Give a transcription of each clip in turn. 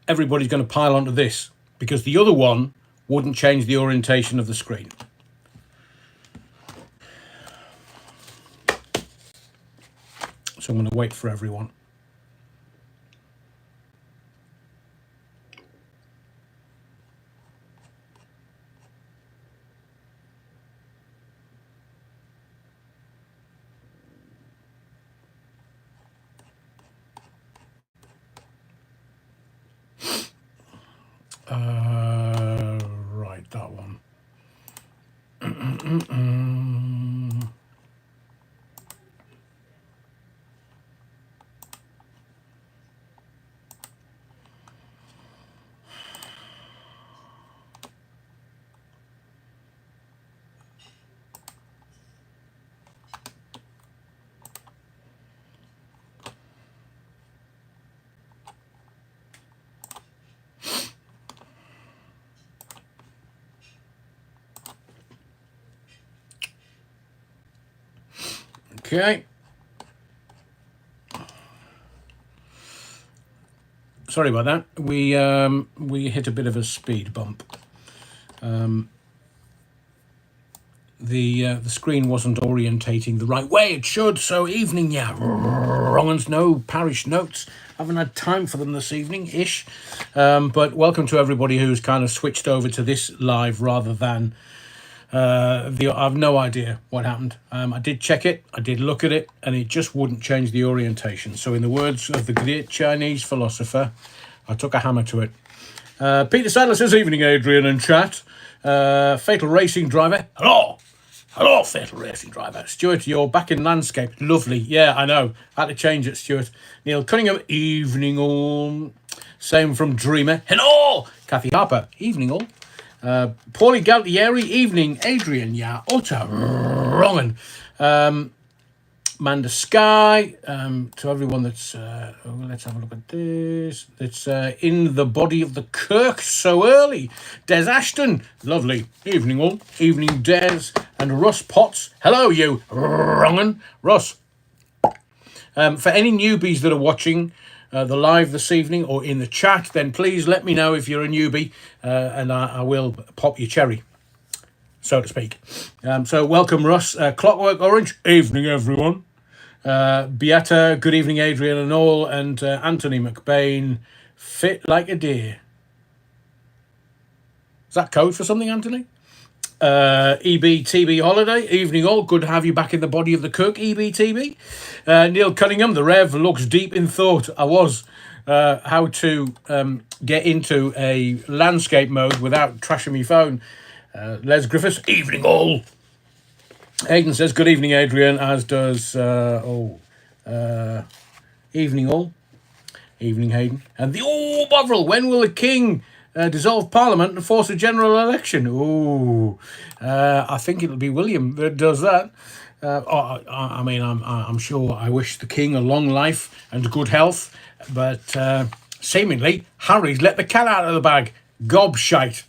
everybody's going to pile onto this because the other one wouldn't change the orientation of the screen. So I'm going to wait for everyone. Right, that one. Okay. Sorry about that. We hit a bit of a speed bump. The screen wasn't orientating the right way it should. So evening, yeah. Wrong ones, no parish notes. Haven't had time for them this evening-ish. But welcome to everybody who's kind of switched over to this live rather than I have no idea what happened. I did check it, I did look at it, and it just wouldn't change the orientation. So in the words of the great Chinese philosopher, I took a hammer to it. Peter Sadler says, evening, Adrian and chat. Fatal Racing Driver, hello. Hello, Fatal Racing Driver. Stuart, you're back in landscape. Lovely. Yeah, I know. Had to change it, Stuart. Neil Cunningham, evening all. Same from Dreamer. Hello. Kathy Harper, evening all. Paulie Galtieri, evening. Adrian, yeah, utter wrongin'. Manda Sky, to everyone that's, let's have a look at this. It's in the body of the Kirk so early. Des Ashton, lovely. Evening all. Evening, Des. And Russ Potts, hello you, wrongin'. Russ. For any newbies that are watching the live this evening or in the chat, then please let me know if you're a newbie and I will pop your cherry, so to speak. So welcome, Russ. Clockwork Orange, evening, everyone. Beata, good evening, Adrian and all. And Anthony McBain, fit like a deer. Is that code for something, Anthony? EBTB Holiday, evening all. Good to have you back in the body of the cook, EBTB. Neil Cunningham, the Rev looks deep in thought. I was. How to get into a landscape mode without trashing my phone. Les Griffiths, evening all. Hayden says, good evening, Adrian, as does, evening all. Evening, Hayden. And the Bovril, when will the King dissolve Parliament and force a general election? I think it'll be William that does that. I mean, I'm sure I wish the King a long life and good health, but seemingly Harry's let the cat out of the bag. Gobshite.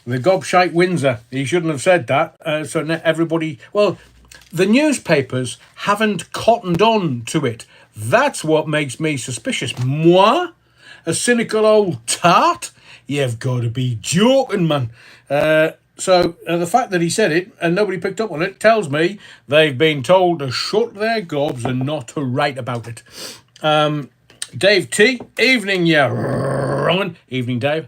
The gobshite Windsor. He shouldn't have said that. So everybody... Well, the newspapers haven't cottoned on to it. That's what makes me suspicious. Moi? A cynical old tart? You've got to be joking, man. So the fact that he said it and nobody picked up on it tells me they've been told to shut their gobs and not to write about it. Dave T, evening, yeah, wrongin'. Evening, Dave.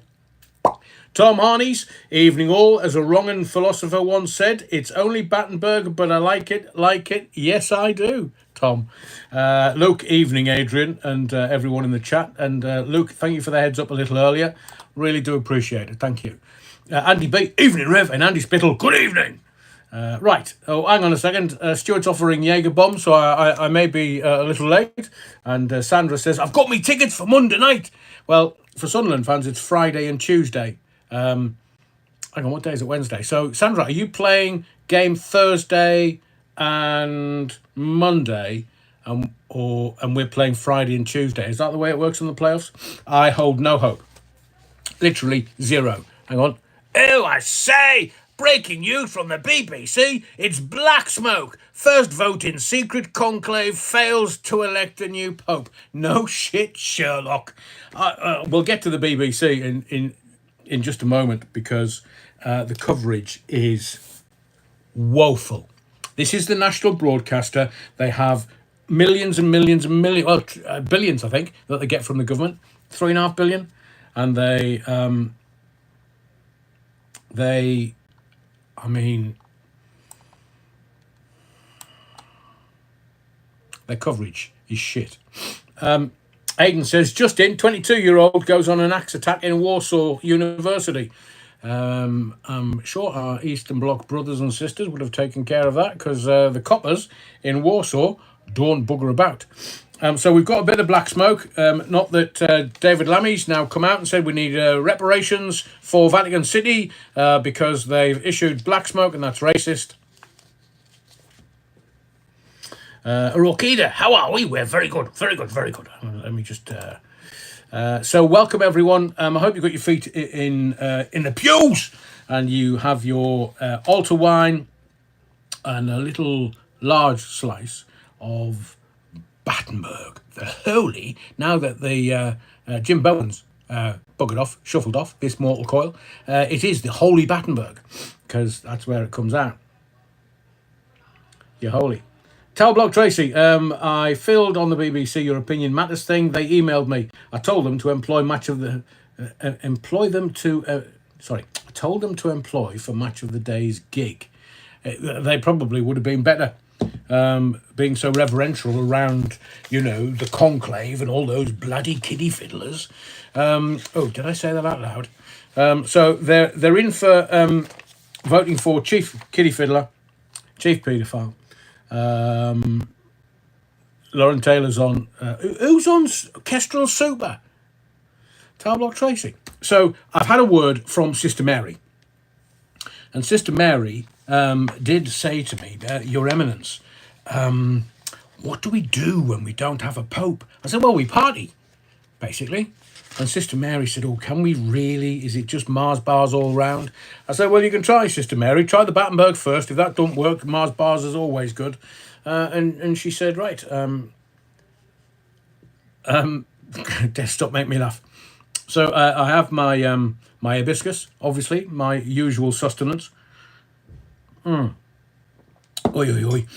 Tom Harneys, evening all. As a wrongin' philosopher once said, it's only Battenburg, but I like it. Yes, I do, Tom. Luke, evening, Adrian, and everyone in the chat. And Luke, thank you for the heads up a little earlier. Really do appreciate it. Thank you. Andy B, evening, Rev, and Andy Spittle, good evening. Right. Oh, hang on a second. Stuart's offering Jaeger bomb, so I may be a little late. And Sandra says, I've got me tickets for Monday night. Well, for Sunderland fans, it's Friday and Tuesday. Hang on, what day is it? Wednesday. So, Sandra, are you playing game Thursday and Monday, and we're playing Friday and Tuesday? Is that the way it works in the playoffs? I hold no hope. Literally zero. Hang on. Oh, I say, breaking news from the BBC. It's black smoke. First vote in secret conclave fails to elect a new pope. No shit, Sherlock. We'll get to the BBC in just a moment, because the coverage is woeful. This is the national broadcaster. They have millions and millions and millions, well, billions, I think, that they get from the government. 3.5 billion. And their coverage is shit. Aidan says, just in, 22-year-old goes on an axe attack in Warsaw University. I'm sure our Eastern Bloc brothers and sisters would have taken care of that, because the coppers in Warsaw don't bugger about. So we've got a bit of black smoke. Not that David Lammy's now come out and said we need reparations for Vatican City because they've issued black smoke, and that's racist. Rokida, how are we? We're very good, very good, very good. Let me just... so welcome, everyone. I hope you've got your feet in the pews, and you have your altar wine and a little large slice of Battenburg, the holy, now that the Jim Bowen's buggered off, shuffled off this mortal coil, it is the holy Battenburg, because that's where it comes out. You're holy. Tell Block Tracy, I filled on the BBC Your Opinion Matters thing. They emailed me. I told them to employ I told them to employ for Match of the Day's gig. They probably would have been better, being so reverential around, the conclave and all those bloody kiddie fiddlers. Did I say that out loud? So they're in for voting for Chief Kiddie Fiddler, Chief Paedophile. Lauren Taylor's on. Who's on Kestrel Super? Tell Block Tracy. So I've had a word from Sister Mary, and Sister Mary did say to me, Your Eminence, what do we do when we don't have a pope? I said, well, we party, basically. And Sister Mary said, oh, can we really? Is it just Mars bars all round? I said, well, you can try, Sister Mary. Try the Battenburg first. If that don't work, Mars bars is always good. And she said, right. Stop making me laugh. So I have my my hibiscus, obviously, my usual sustenance. Oi, oi, oi.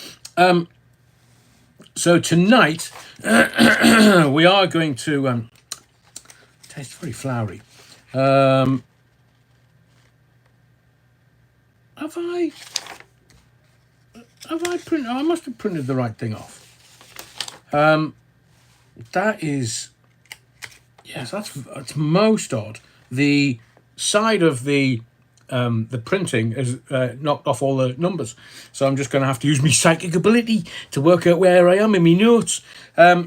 So tonight, we are going to... tastes very flowery. Have I printed? I must have printed the right thing off. That is, yes, that's most odd. The side of the printing has knocked off all the numbers, so I'm just going to have to use my psychic ability to work out where I am in my notes.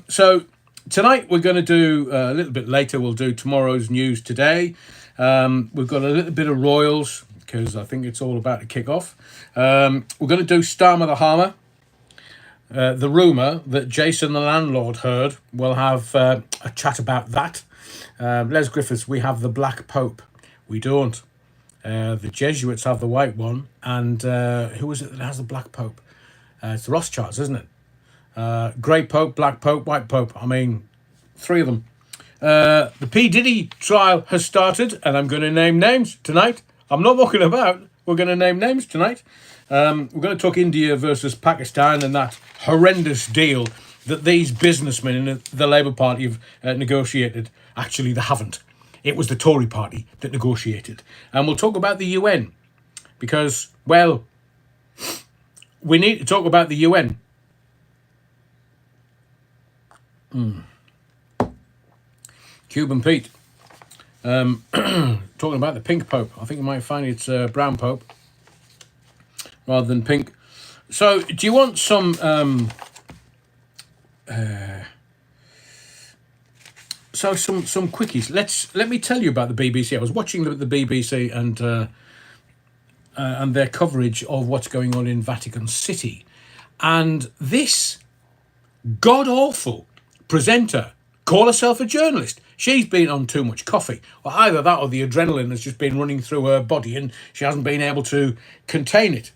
So tonight we're going to do, a little bit later, we'll do tomorrow's news today. We've got a little bit of royals, because I think it's all about to kick off. We're going to do Starmer the Harmer. The rumour that Jason the landlord heard. We'll have a chat about that. Les Griffiths, we have the Black Pope. We don't. The Jesuits have the white one. And who is it that has the Black Pope? It's the Rothschilds, isn't it? Grey Pope, Black Pope, White Pope. I mean, 3 of them. The P. Diddy trial has started, and I'm going to name names tonight. I'm not mucking about. We're going to name names tonight. We're going to talk India versus Pakistan and that horrendous deal that these businessmen in the Labour Party have negotiated. Actually, they haven't. It was the Tory party that negotiated. And we'll talk about the UN, because, well, we need to talk about the UN. Cuban Pete. Talking about the pink Pope. I think you might find it's brown Pope rather than pink. So, do you want some some quickies? Let me tell you about the BBC. I was watching the BBC and their coverage of what's going on in Vatican City, and this god awful presenter, call herself a journalist. She's been on too much coffee, or either that or the adrenaline has just been running through her body and she hasn't been able to contain it.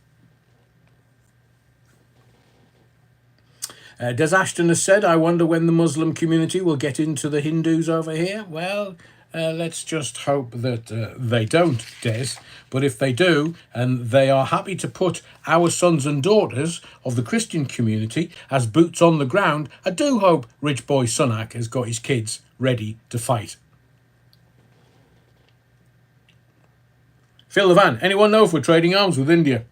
Des Ashton has said, I wonder when the Muslim community will get into the Hindus over here. Well, let's just hope that they don't, Des. But if they do, and they are happy to put our sons and daughters of the Christian community as boots on the ground, I do hope Rich Boy Sunak has got his kids ready to fight. Phil Levan, anyone know if we're trading arms with India?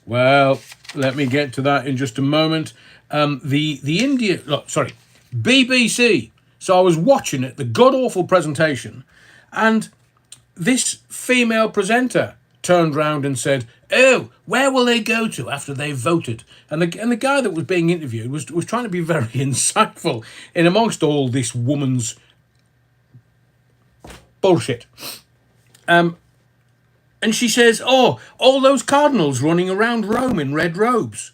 Well, let me get to that in just a moment. BBC. So I was watching it, the god-awful presentation, and this female presenter turned round and said, oh, where will they go to after they've voted? And the guy that was being interviewed was trying to be very insightful in amongst all this woman's bullshit. And she says, oh, all those cardinals running around Rome in red robes.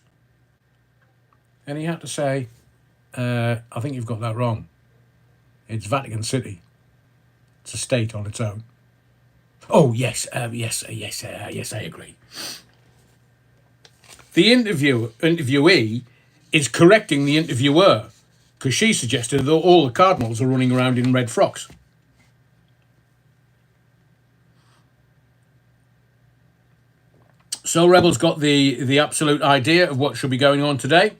And he had to say, I think you've got that wrong. It's Vatican City. It's a state on its own. Oh, yes, yes, I agree. The interviewee is correcting the interviewer because she suggested that all the cardinals are running around in red frocks. So Rebel's got the absolute idea of what should be going on today.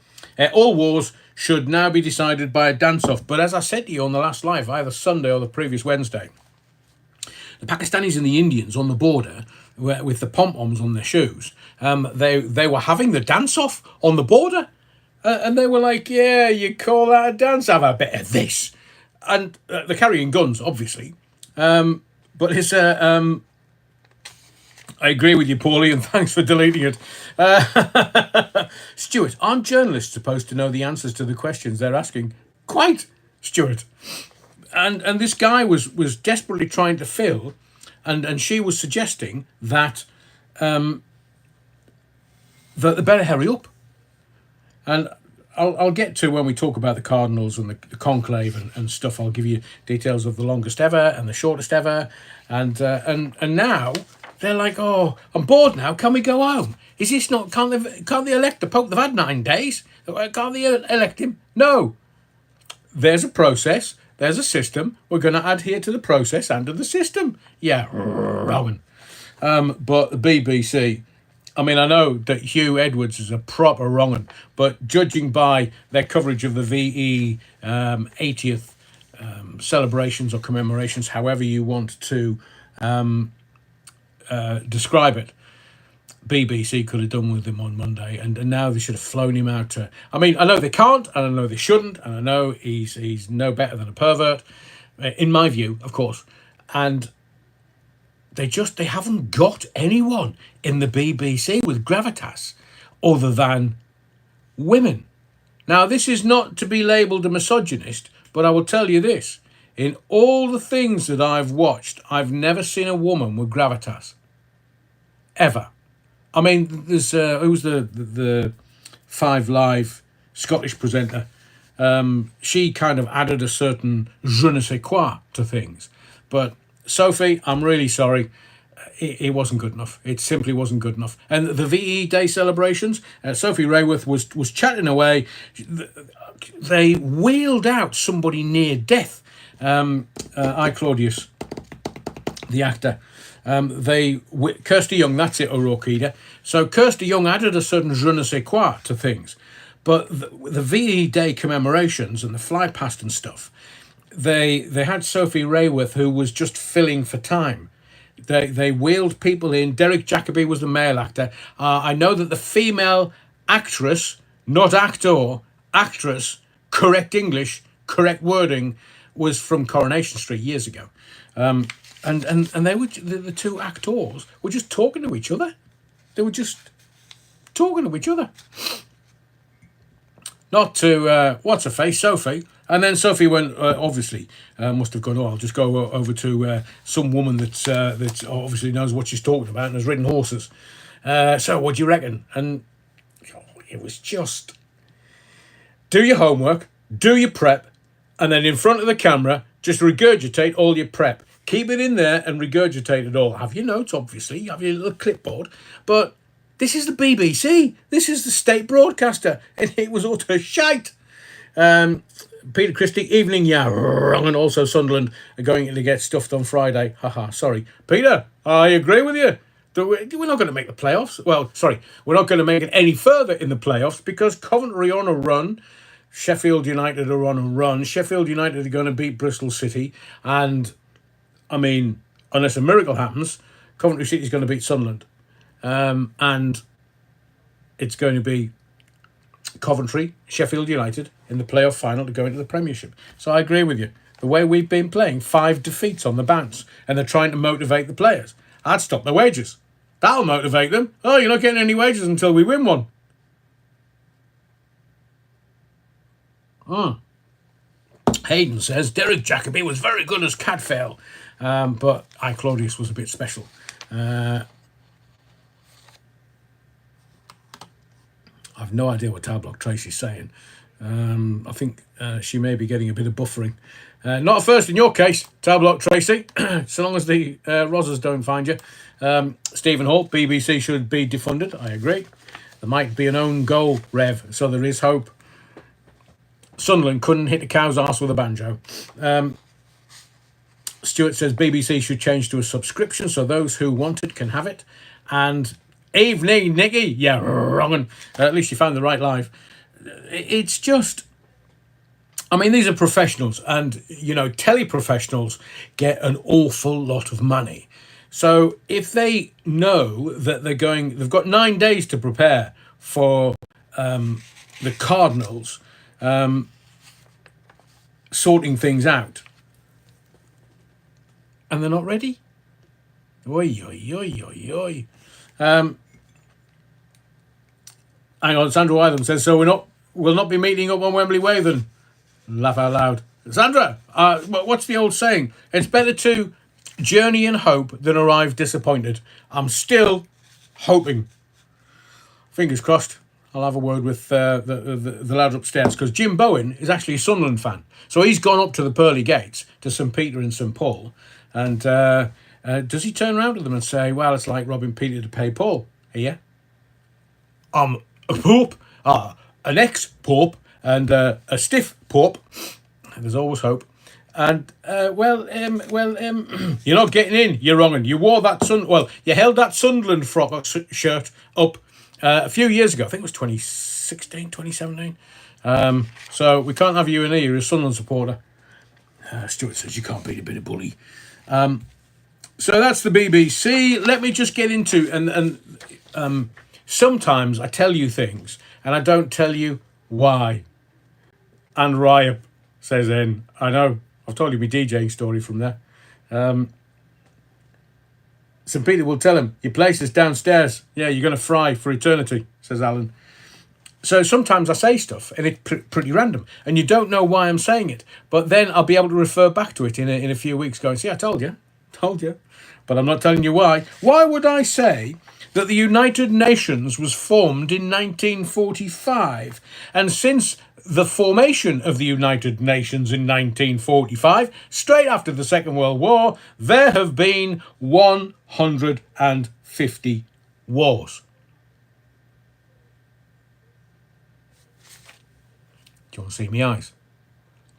All wars should now be decided by a dance-off. But as I said to you on the last live, either Sunday or the previous Wednesday, the Pakistanis and the Indians on the border with the pom-poms on their shoes, they were having the dance-off on the border. And they were like, yeah, you call that a dance? Have a bit of this. And they're carrying guns, obviously. But it's I agree with you, Paulie, and thanks for deleting it. Stuart, aren't journalists supposed to know the answers to the questions they're asking? Quite, Stuart. And this guy was desperately trying to fill, and she was suggesting that that they better hurry up. And I'll get to when we talk about the cardinals and the conclave and stuff. I'll give you details of the longest ever and the shortest ever, and now. They're like, oh, I'm bored now. Can we go home? Is this not? Can't they elect the Pope? They've had 9 days. Can't they elect him? No. There's a process. There's a system. We're going to adhere to the process and to the system. Yeah, Rowan. But the BBC. I mean, I know that Hugh Edwards is a proper wrong'un, but judging by their coverage of the VE 80th celebrations or commemorations, however you want to. Describe it. BBC could have done with him on Monday, and now they should have flown him out to. I mean, I know they can't, and I know they shouldn't, and I know he's no better than a pervert, in my view, of course. And they haven't got anyone in the BBC with gravitas other than women. Now, this is not to be labelled a misogynist, but I will tell you this. In all the things that I've watched, I've never seen a woman with gravitas. Ever. I mean, there's who's the 5 Live Scottish presenter. She kind of added a certain je ne sais quoi to things. But Sophie, I'm really sorry. It wasn't good enough. It simply wasn't good enough. And the VE Day celebrations, Sophie Rayworth was chatting away. They wheeled out somebody near death. Claudius, the actor. Kirsty Young, that's it, O'Rourke. So Kirsty Young added a certain je ne sais quoi to things. But the VE Day commemorations and the fly past and stuff, they had Sophie Rayworth, who was just filling for time. They wheeled people in. Derek Jacobi was the male actor. I know that the female actress, not actor, actress, correct English, correct wording, was from Coronation Street years ago. And they were, the 2 actors were just talking to each other. They were just talking to each other. Not to, what's her face, Sophie. And then Sophie went, obviously, must have gone, I'll just go over to some woman that obviously knows what she's talking about and has ridden horses. So what do you reckon? And it was just, do your homework, do your prep, and then in front of the camera, Just regurgitate all your prep. Keep it in there and regurgitate it all. Have your notes, obviously. You have your little clipboard. But this is the BBC. This is the state broadcaster. And it was utter shite. Peter Christie, evening, yeah, wrong, and also Sunderland are going to get stuffed on Friday. Haha, sorry. Peter, I agree with you. We're not going to make the playoffs. Well, sorry, we're not going to make it any further in the playoffs because Coventry are on a run. Sheffield United are on a run. Sheffield United are going to beat Bristol City. And, I mean, unless a miracle happens, Coventry City is going to beat Sunderland. And it's going to be Coventry, Sheffield United in the playoff final to go into the Premiership. So I agree with you. The way we've been playing, 5 defeats on the bounce, and they're trying to motivate the players. I'd stop their wages. That'll motivate them. Oh, you're not getting any wages until we win one. Hayden says, Derek Jacobi was very good as Cadfael, but I, Claudius, was a bit special. I've no idea what Tablock Tracy's saying. I think she may be getting a bit of buffering. Not a first in your case, Tablock Tracy, so long as the Rozzers don't find you. Stephen Hall, BBC should be defunded. I agree. There might be an own goal, Rev, so there is hope. Sunderland couldn't hit a cow's arse with a banjo. Stuart says BBC should change to a subscription so those who want it can have it. And evening, Nicky. Yeah, wrong. At least you found the right live. It's just, I mean, these are professionals, and you know, teleprofessionals get an awful lot of money. So if they know that they've got 9 days to prepare for the Cardinals sorting things out, and they're not ready. Oi, oi, oi, oi, oi. Hang on, Sandra Wytham says, so we'll not be meeting up on Wembley Way then. Laugh out loud. Sandra, what's the old saying? It's better to journey in hope than arrive disappointed. I'm still hoping. Fingers crossed. I'll have a word with the lad upstairs, because Jim Bowen is actually a Sunderland fan. So he's gone up to the pearly gates, to St Peter and St Paul, and does he turn around to them and say, well, it's like robbing Peter to pay Paul here? I'm a pope, an ex-pope, and a stiff pope. There's always hope. And, you're not getting in, you're wrong. You wore that you held that Sunderland frock shirt up a few years ago. I think it was 2016, 2017. So we can't have you in here. You're a Sunderland supporter. Stuart says you can't beat a bit of bully. So that's the BBC. Let me just get into, and sometimes I tell you things and I don't tell you why. And Ryop says in, I know, I've told you my DJing story from there. St Peter will tell him, your place is downstairs. Yeah, you're going to fry for eternity, says Alan. So sometimes I say stuff and it's pretty random and you don't know why I'm saying it. But then I'll be able to refer back to it in a few weeks going, see, I told you. But I'm not telling you why. Why would I say that the United Nations was formed in 1945? And since the formation of the United Nations in 1945, straight after the Second World War, there have been 150 wars. Do you want to see me eyes?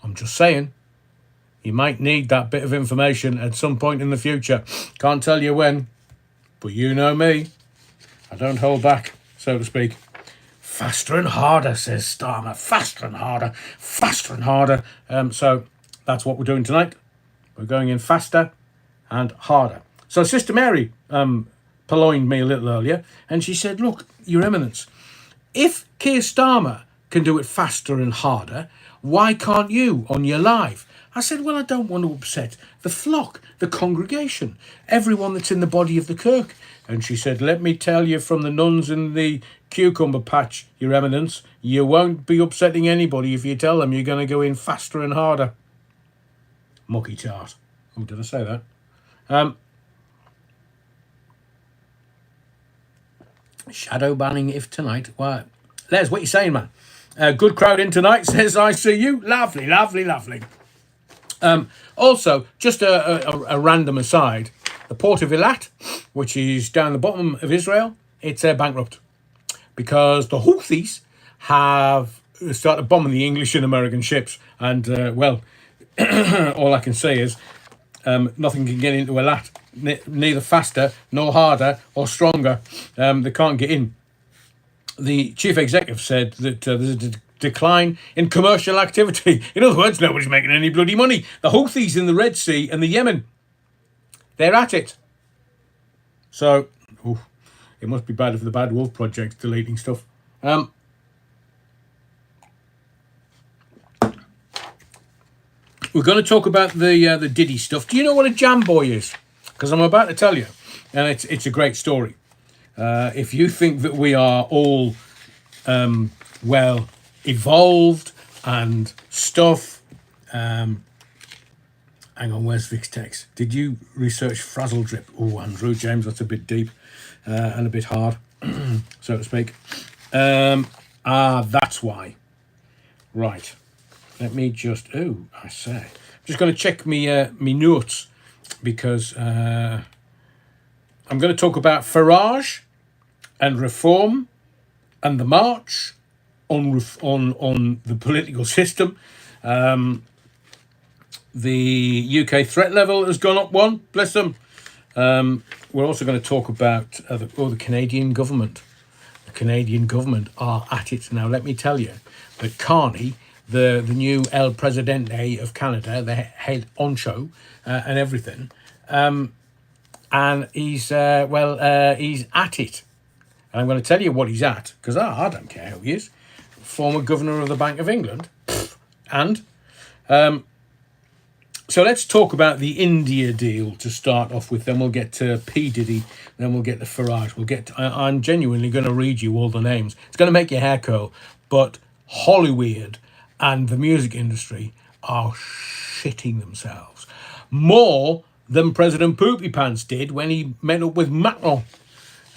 I'm just saying. You might need that bit of information at some point in the future. Can't tell you when, but you know me. I don't hold back, so to speak. Faster and harder, says Starmer. Faster and harder. Faster and harder. So that's what we're doing tonight. We're going in faster and harder. So Sister Mary purloined me a little earlier, and she said, look, Your Eminence, if Keir Starmer can do it faster and harder, why can't you on your live? I said, well, I don't want to upset the flock, the congregation, everyone that's in the body of the kirk. And she said, let me tell you from the nuns in the cucumber patch, Your Eminence, you won't be upsetting anybody if you tell them you're going to go in faster and harder. Mucky tart. Oh, did I say that? Shadow banning if tonight. Why? Les, what you saying, man? Good crowd in tonight, says I see you. Lovely, lovely, lovely. Also, just a random aside, the port of Eilat, which is down the bottom of Israel, it's bankrupt because the Houthis have started bombing the English and American ships. And, well, all I can say is nothing can get into Eilat, neither faster, nor harder, or stronger. They can't get in. The chief executive said that there's a decline in commercial activity. In other words, nobody's making any bloody money. The Houthis in the Red Sea and the Yemen, they're at it. So, it must be bad if the Bad Wolf Project's deleting stuff. We're going to talk about the Diddy stuff. Do you know what a jam boy is? Because I'm about to tell you, and it's a great story. If you think that we are all well evolved and stuff, hang on, where's Vic's text? Did you research frazzle drip? Oh, Andrew James, that's a bit deep and a bit hard, so to speak. That's why. Right. Let me just, I say. I'm just going to check me notes because I'm going to talk about Farage and reform and the march on the political system. The UK threat level has gone up one, bless them. We're also going to talk about the Canadian government. The Canadian government are at it now. Let me tell you that Carney, the new El Presidente of Canada, the head honcho and everything, and he's at it. And I'm going to tell you what he's at, because I don't care who he is. Former governor of the Bank of England. And so let's talk about the India deal to start off with. Then we'll get to P. Diddy. Then we'll get to Farage. I'm genuinely going to read you all the names. It's going to make your hair curl. But Hollywood and the music industry are shitting themselves. More than President Poopy Pants did when he met up with Macron.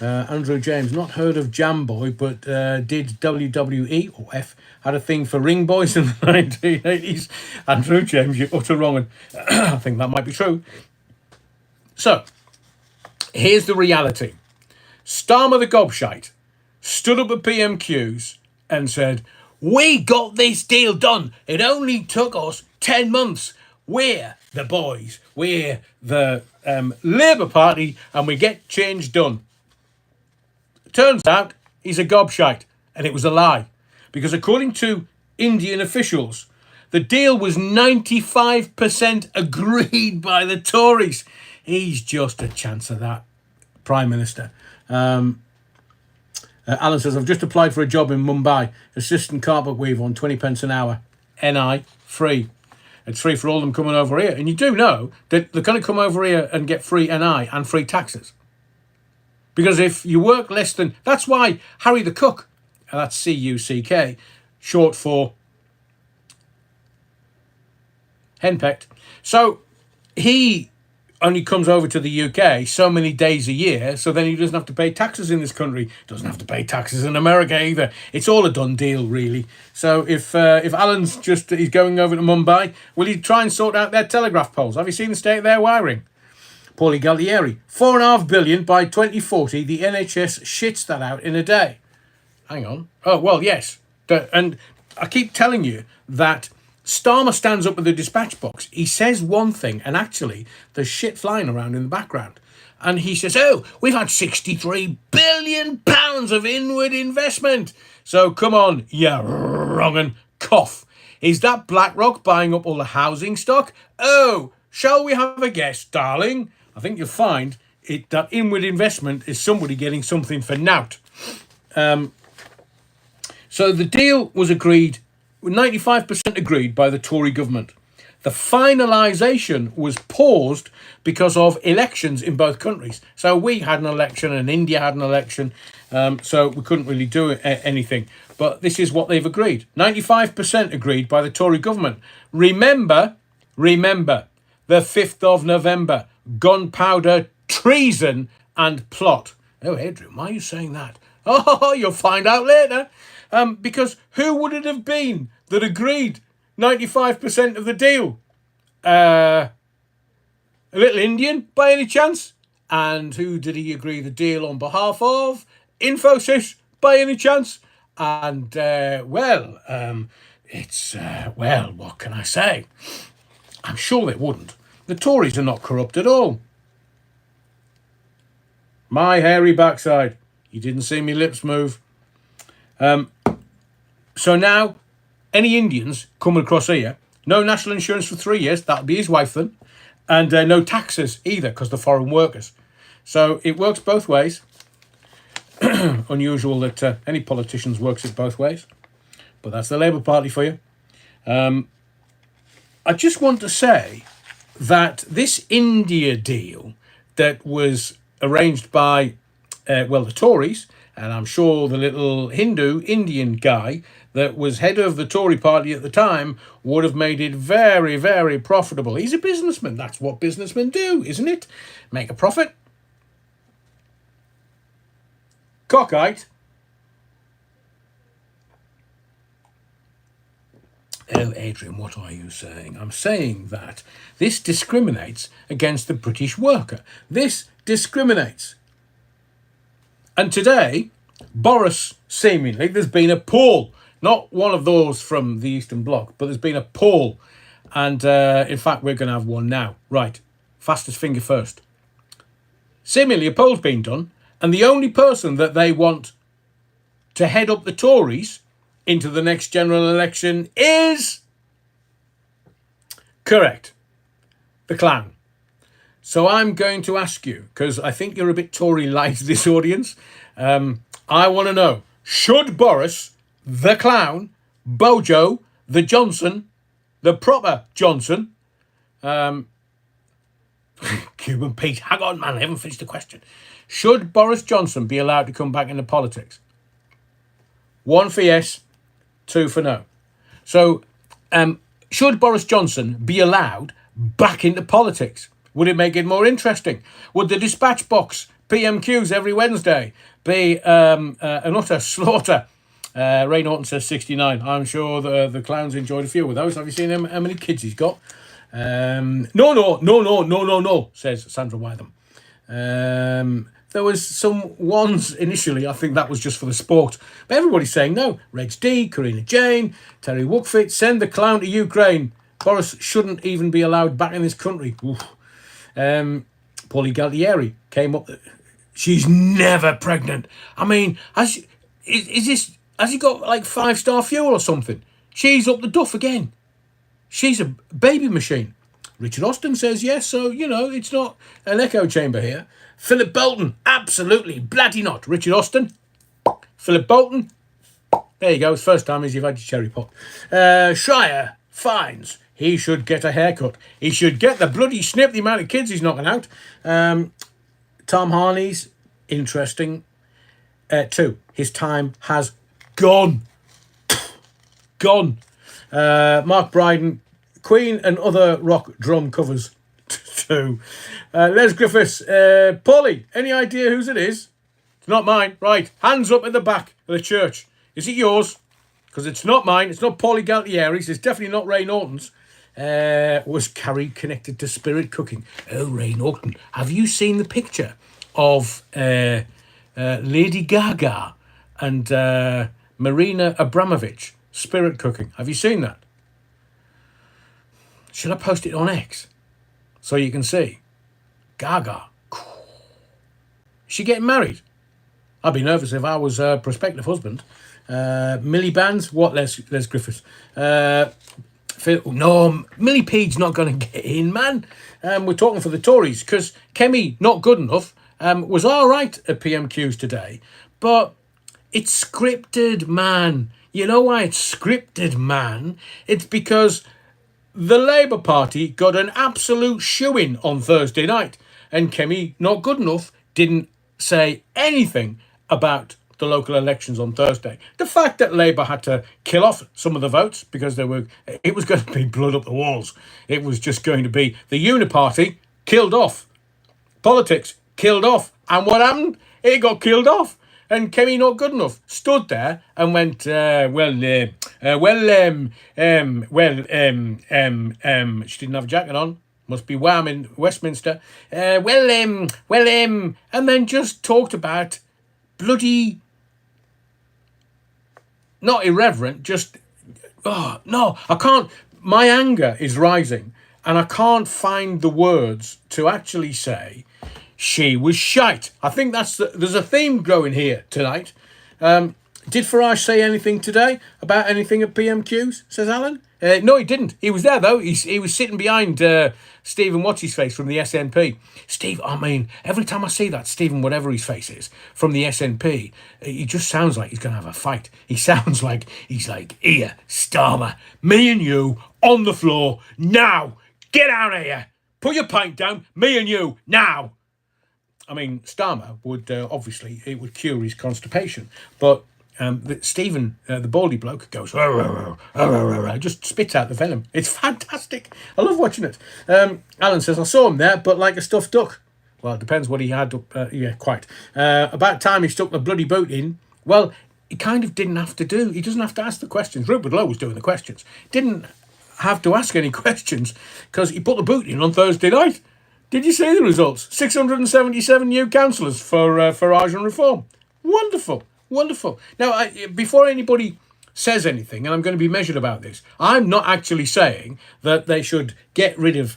Andrew James, not heard of Jam Boy, but did WWE or F had a thing for ring boys in the 1980s. Andrew James, you're utter wrong, and I think that might be true. So, here's the reality. Starmer the gobshite stood up at PMQs and said, "We got this deal done. It only took us 10 months. We're the boys. We're the Labour Party, and we get change done." Turns out he's a gobshite, and it was a lie. Because according to Indian officials, the deal was 95% agreed by the Tories. He's just a chance of that, Prime Minister. Alan says, "I've just applied for a job in Mumbai. Assistant carpet weaver on 20 pence an hour. NI, free. It's free for all them coming over here." And you do know that they're going to come over here and get free NI and free taxes. Because if you work less than... That's why Harry the Cook, and that's C-U-C-K, short for henpecked. So he only comes over to the UK so many days a year, so then he doesn't have to pay taxes in this country. Doesn't have to pay taxes in America either. It's all a done deal, really. So if Alan's he's going over to Mumbai, will he try and sort out their telegraph poles? Have you seen the state of their wiring? Paulie Galtieri, $4.5 billion by 2040. The NHS shits that out in a day. Hang on. Oh, well, yes. And I keep telling you that Starmer stands up with the dispatch box. He says one thing, and actually there's shit flying around in the background. And he says, we've had £63 billion of inward investment. So come on, you wrong and cough. Is that BlackRock buying up all the housing stock? Oh, shall we have a guess, darling? I think you'll find that inward investment is somebody getting something for nout. So the deal was agreed, 95% agreed by the Tory government. The finalisation was paused because of elections in both countries. So we had an election and India had an election, so we couldn't really do anything. But this is what they've agreed. 95% agreed by the Tory government. Remember, the 5th of November, gunpowder, treason and plot. Oh, Adrian, why are you saying that? Oh, you'll find out later. Because who would it have been that agreed 95% of the deal? a little Indian by any chance? And who did he agree the deal on behalf of? Infosys by any chance? And, well, what can I say? I'm sure they wouldn't. The Tories are not corrupt at all. My hairy backside. You didn't see me lips move. So now, any Indians coming across here, no national insurance for 3 years, that'll be his wife then, and no taxes either because they're foreign workers. So it works both ways. Unusual that any politicians works it both ways, but that's the Labour Party for you. I just want to say that this India deal that was arranged by, the Tories, and I'm sure the little Hindu Indian guy that was head of the Tory party at the time would have made it very, very profitable. He's a businessman. That's what businessmen do, isn't it? Make a profit. Cockeyed. Oh, Adrian, what are you saying? I'm saying that this discriminates against the British worker. This discriminates. And today, Boris, seemingly, there's been a poll. Not one of those from the Eastern Bloc, but there's been a poll. And, in fact, we're going to have one now. Right. Fastest finger first. Seemingly, a poll's been done. And the only person that they want to head up the Tories into the next general election is... correct. The clown. So I'm going to ask you, because I think you're a bit Tory light, this audience. I want to know, should Boris, the clown, Bojo, the Johnson, the proper Johnson, Cuban Pete, hang on, man, I haven't finished the question. Should Boris Johnson be allowed to come back into politics? 1 for yes, 2 for no. So, should Boris Johnson be allowed back into politics? Would it make it more interesting? Would the dispatch box, PMQs every Wednesday, be an utter slaughter? Ray Norton says 69. I'm sure the clowns enjoyed a few of those. Have you seen him? How many kids he's got? No, says Sandra Wytham. There was some ones initially, I think that was just for the sport. But everybody's saying no. Reg D, Karina Jane, Terry Wookfit, send the clown to Ukraine. Boris shouldn't even be allowed back in this country. Paulie Galtieri came up. She's never pregnant. I mean, has he got like 5-star fuel or something? She's up the duff again. She's a baby machine. Richard Austin says yes, so, it's not an echo chamber here. Philip Bolton, absolutely, bloody not. Richard Austin, Philip Bolton, there you go, it's first time as you've had your cherry pop. Shire finds he should get a haircut. He should get the bloody snip, the amount of kids he's knocking out. Tom Harney's interesting. 2, his time has gone. Gone. Mark Bryden, Queen and other rock drum covers. 2. Les Griffiths, Paulie, any idea whose it is? It's not mine. Right, hands up at the back of the church. Is it yours? Because it's not mine. It's not Paulie Galtieri's. It's definitely not Ray Norton's. Was Carrie connected to spirit cooking? Oh, Ray Norton, have you seen the picture of Lady Gaga and Marina Abramovich spirit cooking? Have you seen that? Should I post it on X so you can see? Gaga. Is she getting married? I'd be nervous if I was a prospective husband. Millie Bands, what Les Griffiths? No, Millie P's not going to get in, man. We're talking for the Tories because Kemi, not good enough, was all right at PMQs today, but it's scripted, man. You know why it's scripted, man? It's because the Labour Party got an absolute shoo-in on Thursday night, and Kemi, not good enough, didn't say anything about the local elections on Thursday. The fact that Labour had to kill off some of the votes because it was going to be blood up the walls. It was just going to be the Uniparty killed off. Politics killed off. And what happened? It got killed off. And Kemi not good enough. Stood there and went, she didn't have a jacket on. Must be warm in Westminster. And then just talked about bloody, not irreverent, just, oh, no, I can't, my anger is rising and I can't find the words to actually say she was shite. I think there's a theme growing here tonight. Did Farage say anything today about anything at PMQs, says Alan? No, he didn't. He was there, though. He was sitting behind Stephen What's-His-Face from the SNP. Steve, I mean, every time I see that Stephen whatever his face is from the SNP, he just sounds like he's going to have a fight. He sounds like he's like, here, Starmer, me and you on the floor now. Get out of here. Put your pint down. Me and you now. I mean, Starmer would obviously, it would cure his constipation, but Stephen, the baldy bloke, goes, just spits out the venom. It's fantastic. I love watching it. Alan says, I saw him there, but like a stuffed duck. Well, it depends what he had. Yeah, quite. About time he stuck the bloody boot in. Well, he kind of didn't have to do. He doesn't have to ask the questions. Rupert Lowe was doing the questions. Didn't have to ask any questions because he put the boot in on Thursday night. Did you see the results? 677 new councillors for Farage and Reform. Wonderful. Wonderful. Now, before anybody says anything, and I'm going to be measured about this, I'm not actually saying that they should get rid of,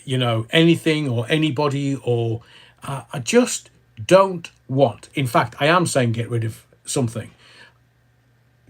anything or anybody, or I just don't want. In fact, I am saying get rid of something.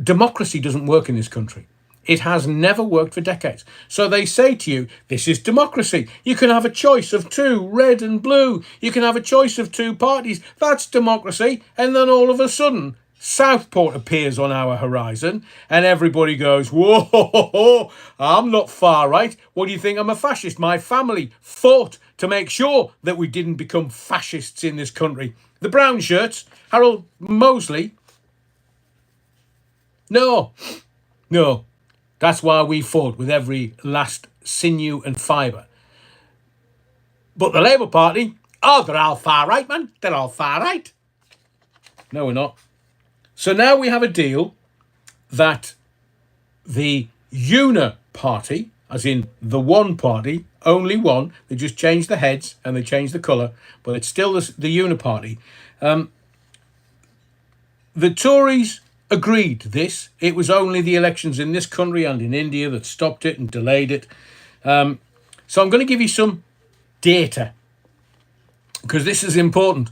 Democracy doesn't work in this country. It has never worked for decades. So they say to you, this is democracy. You can have a choice of two, red and blue. You can have a choice of two parties. That's democracy. And then all of a sudden, Southport appears on our horizon and everybody goes, whoa, I'm not far right. What do you think? I'm a fascist. My family fought to make sure that we didn't become fascists in this country. The brown shirts, Harold Mosley. No. That's why we fought with every last sinew and fibre. But the Labour Party, they're all far right, man. They're all far right. No, we're not. So now we have a deal that the Una Party, as in the one party, only one, they just changed the heads and they changed the colour, but it's still the Una Party. The Tories agreed this. It was only the elections in this country and in India that stopped it and delayed it. So I'm going to give you some data because this is important.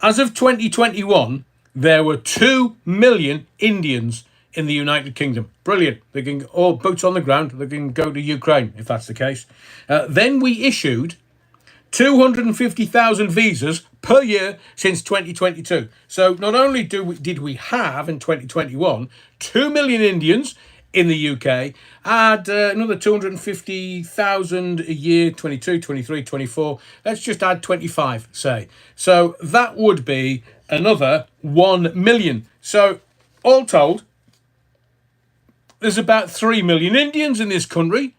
As of 2021, there were 2 million Indians in the United Kingdom. Brilliant. They can all boots on the ground. They can go to Ukraine if that's the case. Then we issued 250,000 visas per year since 2022. So not only did we have in 2021 2 million Indians in the UK, add another 250,000 a year, 22, 23, 24. Let's just add 25, say. So that would be another 1 million. So all told, there's about 3 million Indians in this country.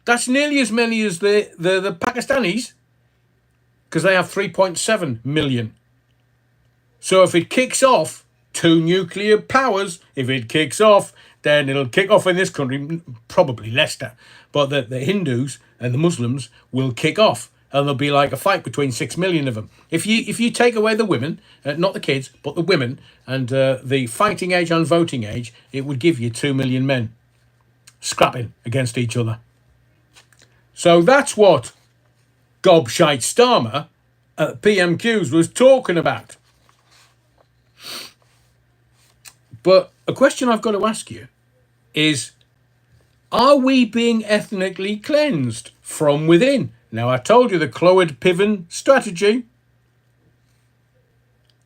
That's nearly as many as the Pakistanis, because they have 3.7 million. So if it kicks off, 2 nuclear powers, if it kicks off, then it'll kick off in this country, probably Leicester. But the Hindus and the Muslims will kick off, and there'll be like a fight between 6 million of them. If you take away the women, not the kids, but the women, and the fighting age and voting age, it would give you 2 million men scrapping against each other. So that's what Gobshite Starmer at PMQs was talking about. But a question I've got to ask you is, are we being ethnically cleansed from within? Now, I told you the Clwyd Piven strategy.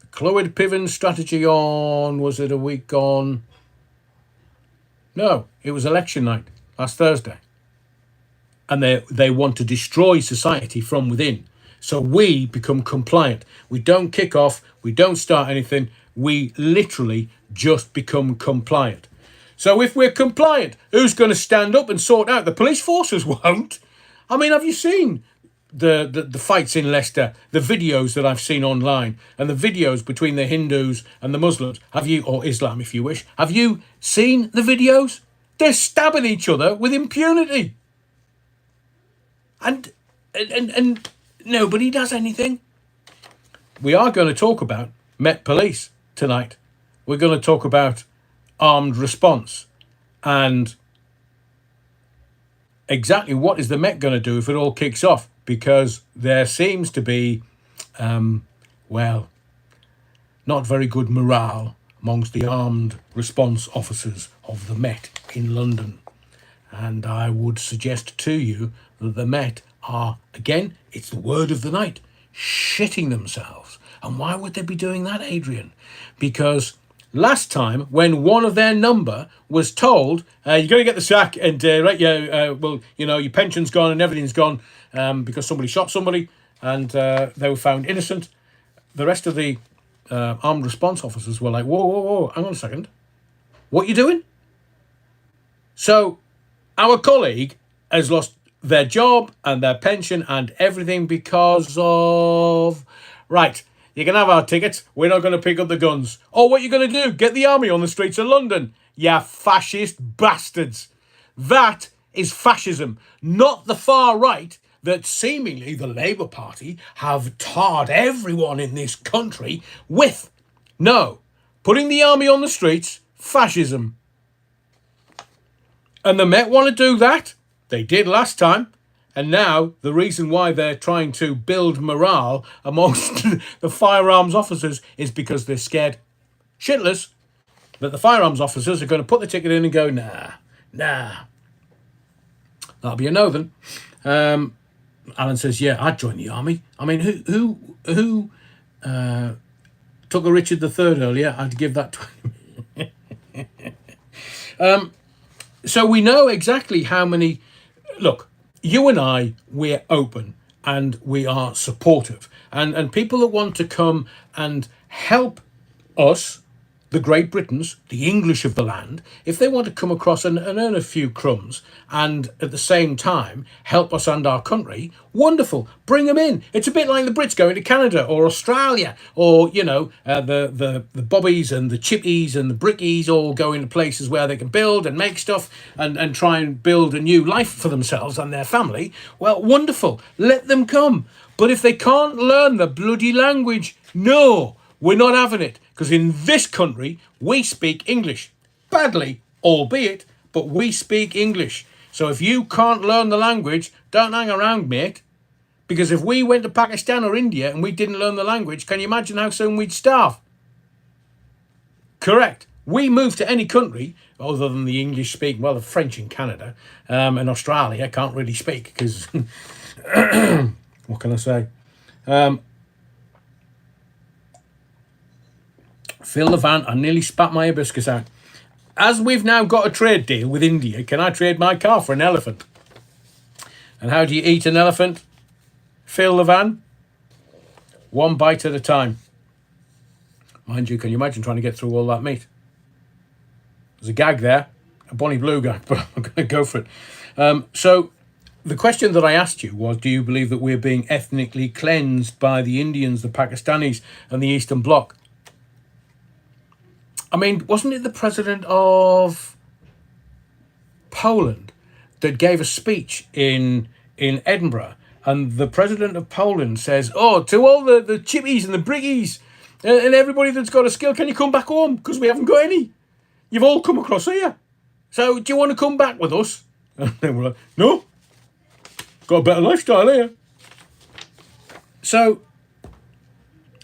The Clwyd Piven strategy was it a week on? No, it was election night, last Thursday. And they want to destroy society from within. So we become compliant. We don't kick off. We don't start anything. We literally just become compliant. So if we're compliant, who's going to stand up and sort out? The police forces won't. I mean, have you seen the fights in Leicester, the videos that I've seen online, and the videos between the Hindus and the Muslims, have you, or Islam if you wish, have you seen the videos? They're stabbing each other with impunity. And nobody does anything. We are going to talk about Met Police tonight. We're going to talk about armed response and exactly what is the Met going to do if it all kicks off, because there seems to be, well, not very good morale amongst the armed response officers of the Met in London. And I would suggest to you that the Met are, again, it's the word of the night, shitting themselves. And why would they be doing that, Adrian? Because last time, when one of their number was told, you're going to get the sack, and well, you know, your pension's gone and everything's gone because somebody shot somebody, and they were found innocent. The rest of the armed response officers were like, whoa, hang on a second. What are you doing? So our colleague has lost their job and their pension and everything because of... Right, you can have our tickets. We're not going to pick up the guns. Oh, what are you going to do? Get the army on the streets of London? You fascist bastards. That is fascism, not the far right that seemingly the Labour Party have tarred everyone in this country with. No, putting the army on the streets, fascism. And the Met want to do that. They did last time. And now the reason why they're trying to build morale amongst the firearms officers is because they're scared shitless that the firearms officers are going to put the ticket in and go, nah. That'll be a no then. Alan says, yeah, I'd join the army. I mean, who took a Richard III earlier? I'd give that to him. So we know exactly how many... Look, you and I, we're open and we are supportive. And people that want to come and help us, the Great Britons, the English of the land, if they want to come across and earn a few crumbs and at the same time help us and our country, wonderful, bring them in. It's a bit like the Brits going to Canada or Australia, or, you know, the bobbies and the chippies and the brickies all going to places where they can build and make stuff and try and build a new life for themselves and their family. Well, wonderful, let them come. But if they can't learn the bloody language, no, we're not having it. Because in this country, we speak English. Badly, albeit, but we speak English. So if you can't learn the language, don't hang around, mate. Because if we went to Pakistan or India and we didn't learn the language, can you imagine how soon we'd starve? Correct. We move to any country, other than the English speaking, well, the French in Canada and Australia can't really speak because, what can I say? Fill the van, I nearly spat my hibiscus out. As we've now got a trade deal with India, can I trade my car for an elephant? And how do you eat an elephant? Fill the van. One bite at a time. Mind you, can you imagine trying to get through all that meat? There's a gag there, a Bonnie Blue gag, but I'm going to go for it. So the question that I asked you was, do you believe that we're being ethnically cleansed by the Indians, the Pakistanis and the Eastern Bloc? I mean, wasn't it the president of Poland that gave a speech in Edinburgh? And the president of Poland says, oh, to all the chippies and the brickies and everybody that's got a skill, can you come back home? Because we haven't got any. You've all come across here. So do you want to come back with us? And they were like, no. Got a better lifestyle here. So,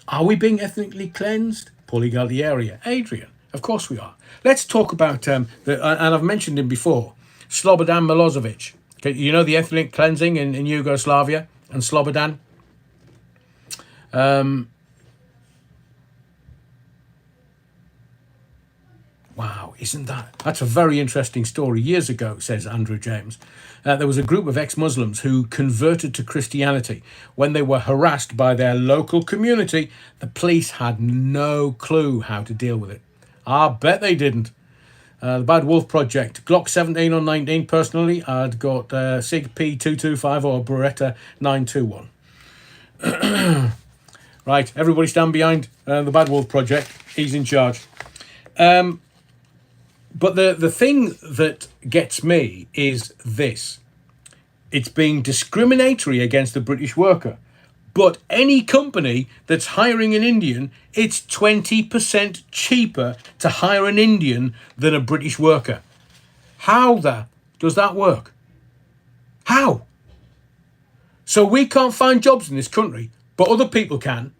are we being ethnically cleansed? Paulie Galdieri, Adrian, of course we are. Let's talk about, and I've mentioned him before, Slobodan Milosevic. Okay, you know the ethnic cleansing in Yugoslavia and Slobodan? Wow, that's a very interesting story. Years ago, says Andrew James, there was a group of ex-Muslims who converted to Christianity. When they were harassed by their local community, the police had no clue how to deal with it. I bet they didn't. The Bad Wolf Project, Glock 17 on 19. Personally, I'd got SIG P225 or Beretta 921. Right, everybody stand behind the Bad Wolf Project. He's in charge. But the thing that gets me is this. It's being discriminatory against the British worker. But any company that's hiring an Indian, it's 20% cheaper to hire an Indian than a British worker. How does that work? How? So we can't find jobs in this country, but other people can.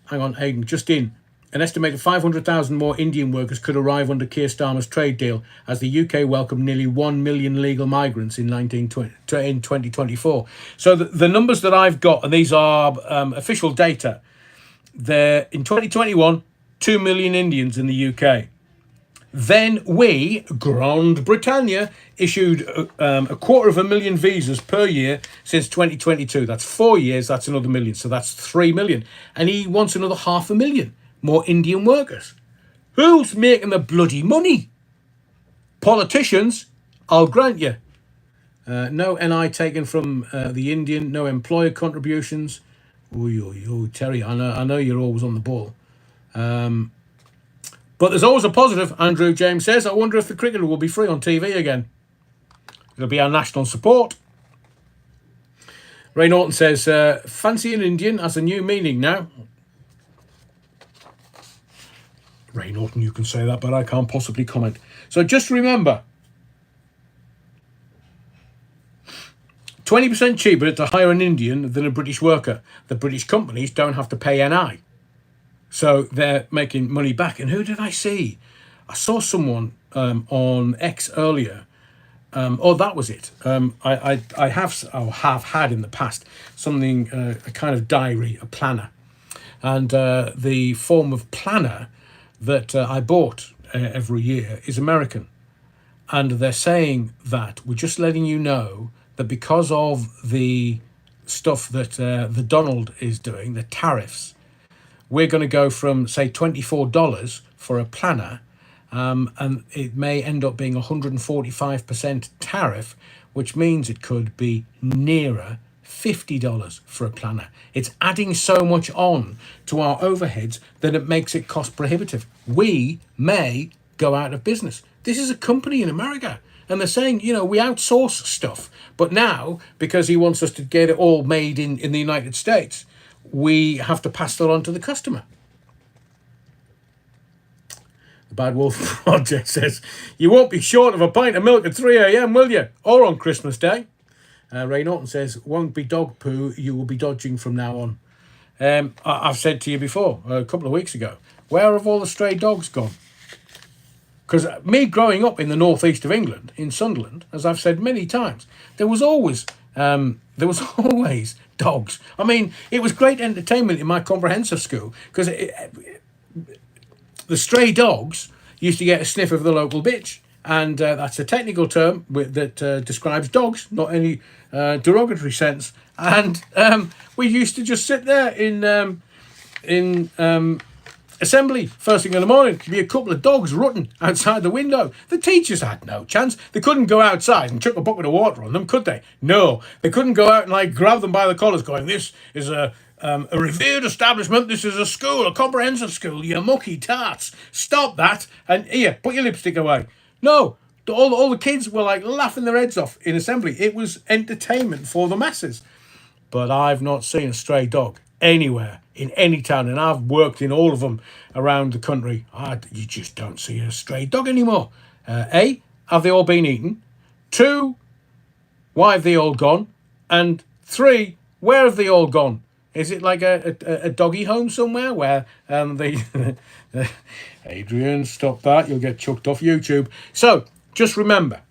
Hang on, Aidan, just in. An estimated 500,000 more Indian workers could arrive under Keir Starmer's trade deal as the UK welcomed nearly 1 million legal migrants in 2024. So the numbers that I've got, and these are official data, they're in 2021, 2 million Indians in the UK. Then we, Grand Britannia, issued a 250,000 visas per year since 2022. That's 4 years, that's another million. So that's 3 million. And he wants another 500,000 more Indian workers. Who's making the bloody money? Politicians, I'll grant you. No NI taken from the Indian, no employer contributions. Ooh, Terry, I know you're always on the ball. But there's always a positive, Andrew James says. I wonder if the cricketer will be free on TV again. It'll be our national support. Ray Norton says, fancy an Indian has a new meaning now. Ray Norton, you can say that, but I can't possibly comment. So just remember, 20% cheaper to hire an Indian than a British worker. The British companies don't have to pay NI. So they're making money back. And who did I see? I saw someone on X earlier. That was it. I have had in the past something, a kind of diary, a planner. And the form of planner that I bought every year is American. And they're saying that we're just letting you know that because of the stuff that the Donald is doing, the tariffs, we're going to go from, say, $24 for a planner, and it may end up being 145% tariff, which means it could be nearer $50 for a planner. It's adding so much on to our overheads that it makes it cost prohibitive. We may go out of business. This is a company in America, and they're saying, we outsource stuff. But now, because he wants us to get it all made in the United States, we have to pass that on to the customer. The Bad Wolf Project says, you won't be short of a pint of milk at 3 a.m, will you? Or on Christmas Day. Ray Norton says, won't be dog poo, you will be dodging from now on. I've said to you before, a couple of weeks ago, where have all the stray dogs gone? Because me growing up in the northeast of England, in Sunderland, as I've said many times, there was always dogs. I mean, it was great entertainment in my comprehensive school because the stray dogs used to get a sniff of the local bitch. And that's a technical term that describes dogs, not any derogatory sense. And we used to just sit there in assembly first thing in the morning. There'd be a couple of dogs rutting outside the window. The teachers had no chance. They couldn't go outside and chuck a bucket of water on them, could they? No, they couldn't go out and grab them by the collars, going, "This is a revered establishment. This is a school, a comprehensive school. You mucky tarts, stop that! And here, put your lipstick away." No, all the kids were laughing their heads off in assembly. It was entertainment for the masses. But I've not seen a stray dog anywhere in any town, and I've worked in all of them around the country. You just don't see a stray dog anymore. A, have they all been eaten? 2, why have they all gone? And 3, where have they all gone? Is it like a doggy home somewhere where they... Adrian, stop that. You'll get chucked off YouTube. So, just remember.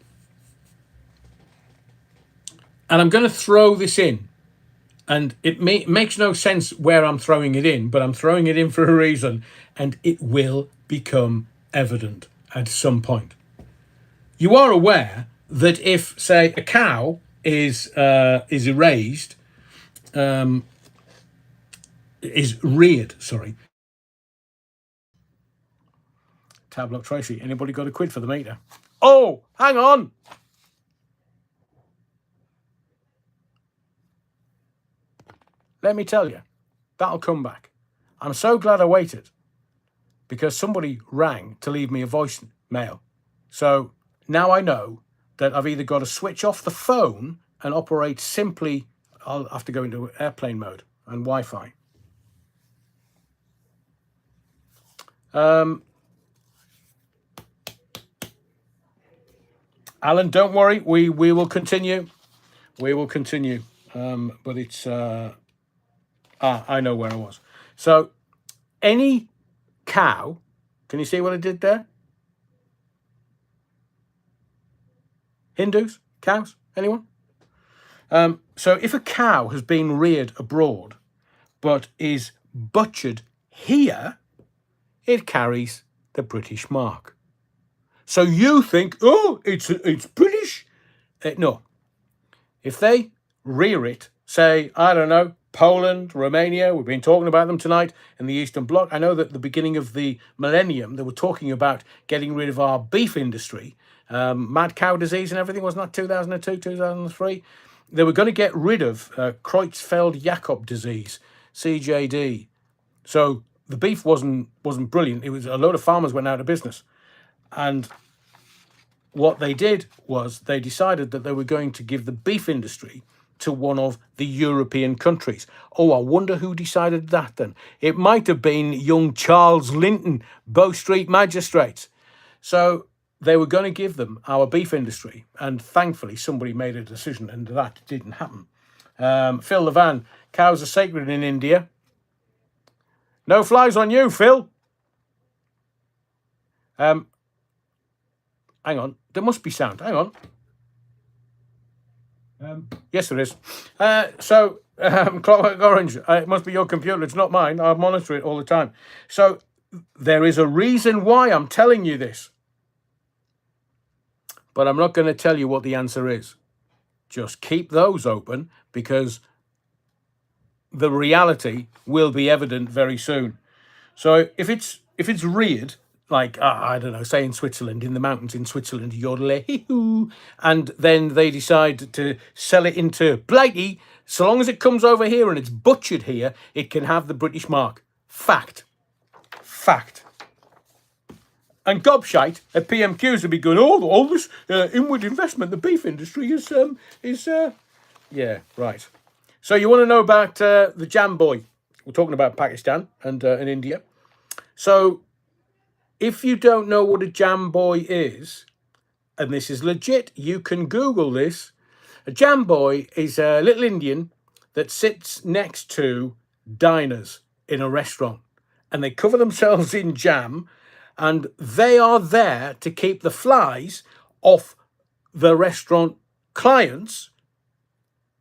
And I'm going to throw this in. And it makes no sense where I'm throwing it in, but I'm throwing it in for a reason. And it will become evident at some point. You are aware that if, say, a cow is reared, Tablock Tracy. Anybody got a quid for the meter? Oh, hang on. Let me tell you, that'll come back. I'm so glad I waited because somebody rang to leave me a voicemail. So now I know that I've either got to switch off the phone and operate simply. I'll have to go into airplane mode and Wi-Fi. Alan, don't worry. We will continue. We will continue. But it's... I know where I was. So, any cow... Can you see what I did there? Hindus? Cows? Anyone? So, if a cow has been reared abroad, but is butchered here, it carries the British mark. So you think, oh, it's British? No. If they rear it, say, I don't know, Poland, Romania, we've been talking about them tonight in the Eastern Bloc. I know that at the beginning of the millennium, they were talking about getting rid of our beef industry. Mad cow disease and everything, wasn't that 2002, 2003? They were going to get rid of Creutzfeldt-Jakob disease, CJD. So the beef wasn't brilliant. It was a load of farmers went out of business. And what they did was they decided that they were going to give the beef industry to one of the European countries. Oh, I wonder who decided that then. It might have been young Charles Linton, Bow Street magistrates. So they were going to give them our beef industry. And thankfully, somebody made a decision and that didn't happen. Phil Levan, cows are sacred in India. No flies on you, Phil. Hang on, there must be sound. Hang on. Yes, there is. Clockwork Orange, it must be your computer. It's not mine. I monitor it all the time. So there is a reason why I'm telling you this. But I'm not going to tell you what the answer is. Just keep those open because the reality will be evident very soon. So if it's reared, like, I don't know, say in Switzerland, in the mountains in Switzerland, yodelay, and then they decide to sell it into Blighty, so long as it comes over here and it's butchered here, it can have the British mark. Fact. And gobshite at PMQs would be going, all this inward investment, the beef industry is yeah, right. So you want to know about the jam boy. We're talking about Pakistan and India. So if you don't know what a jam boy is, and this is legit, you can Google this. A jam boy is a little Indian that sits next to diners in a restaurant, and they cover themselves in jam, and they are there to keep the flies off the restaurant clients,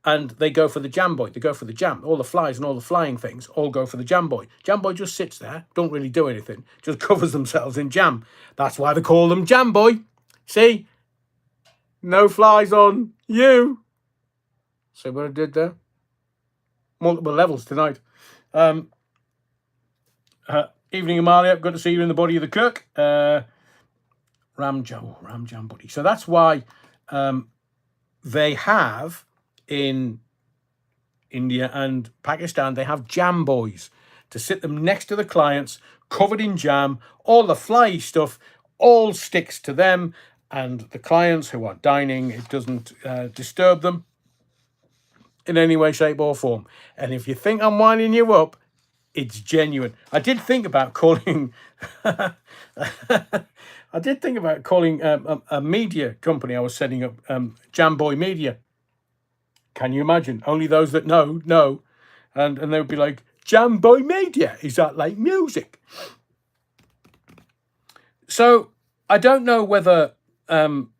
and they go for the jam boy. They go for the jam. All the flies and all the flying things all go for the jam boy. Jam boy just sits there, don't really do anything, just covers themselves in jam. That's why they call them jam boy. See? No flies on you. See what I did there? Multiple levels tonight. Evening, Amalia. Good to see you in the body of the cook. Ram jam buddy. So that's why they have in India and Pakistan, they have jam boys to sit them next to the clients, covered in jam. All the fly stuff all sticks to them, and the clients who are dining, it doesn't disturb them in any way, shape or form. And if you think I'm winding you up, it's genuine. I did think about calling a media company I was setting up, Jamboy Media. Can you imagine? Only those that know. And they would be like, Jamboy Media, is that like music? So I don't know whether I'm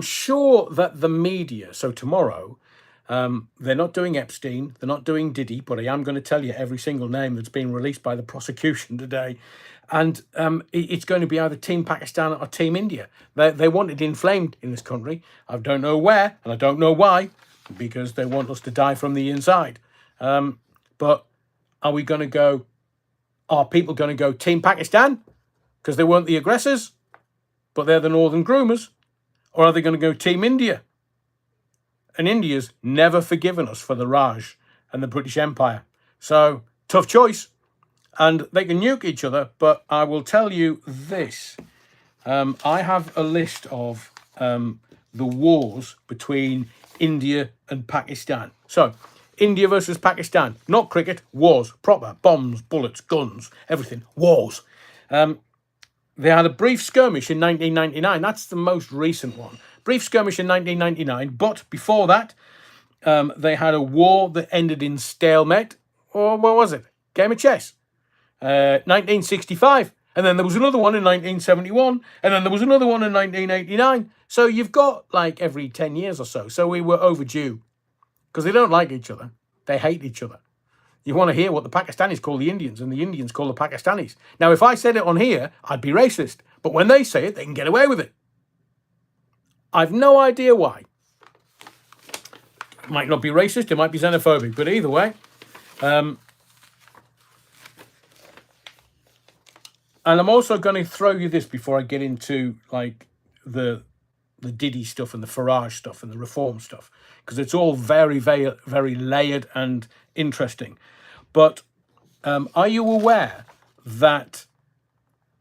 sure that the media, so tomorrow, they're not doing Epstein, they're not doing Diddy, but I am going to tell you every single name that's been released by the prosecution today. And it's going to be either Team Pakistan or Team India. They want it inflamed in this country. I don't know where, and I don't know why, because they want us to die from the inside. But are people going to go Team Pakistan because they weren't the aggressors, but they're the northern groomers? Or are they going to go Team India? And India's never forgiven us for the Raj and the British Empire. So, tough choice. And they can nuke each other, but I will tell you this. I have a list of the wars between India and Pakistan. So, India versus Pakistan. Not cricket, wars. Proper. Bombs, bullets, guns, everything. Wars. They had a brief skirmish in 1999. That's the most recent one. Brief skirmish in 1999. But before that, they had a war that ended in stalemate. Or what was it? Game of chess. 1965. And then there was another one in 1971. And then there was another one in 1989. So you've got like every 10 years or so. So we were overdue. Because they don't like each other. They hate each other. You want to hear what the Pakistanis call the Indians and the Indians call the Pakistanis. Now, if I said it on here, I'd be racist. But when they say it, they can get away with it. I've no idea why. It might not be racist. It might be xenophobic. But either way. And I'm also going to throw you this before I get into like the Diddy stuff and the Farage stuff and the reform stuff, because it's all very, very, very layered and interesting. But are you aware that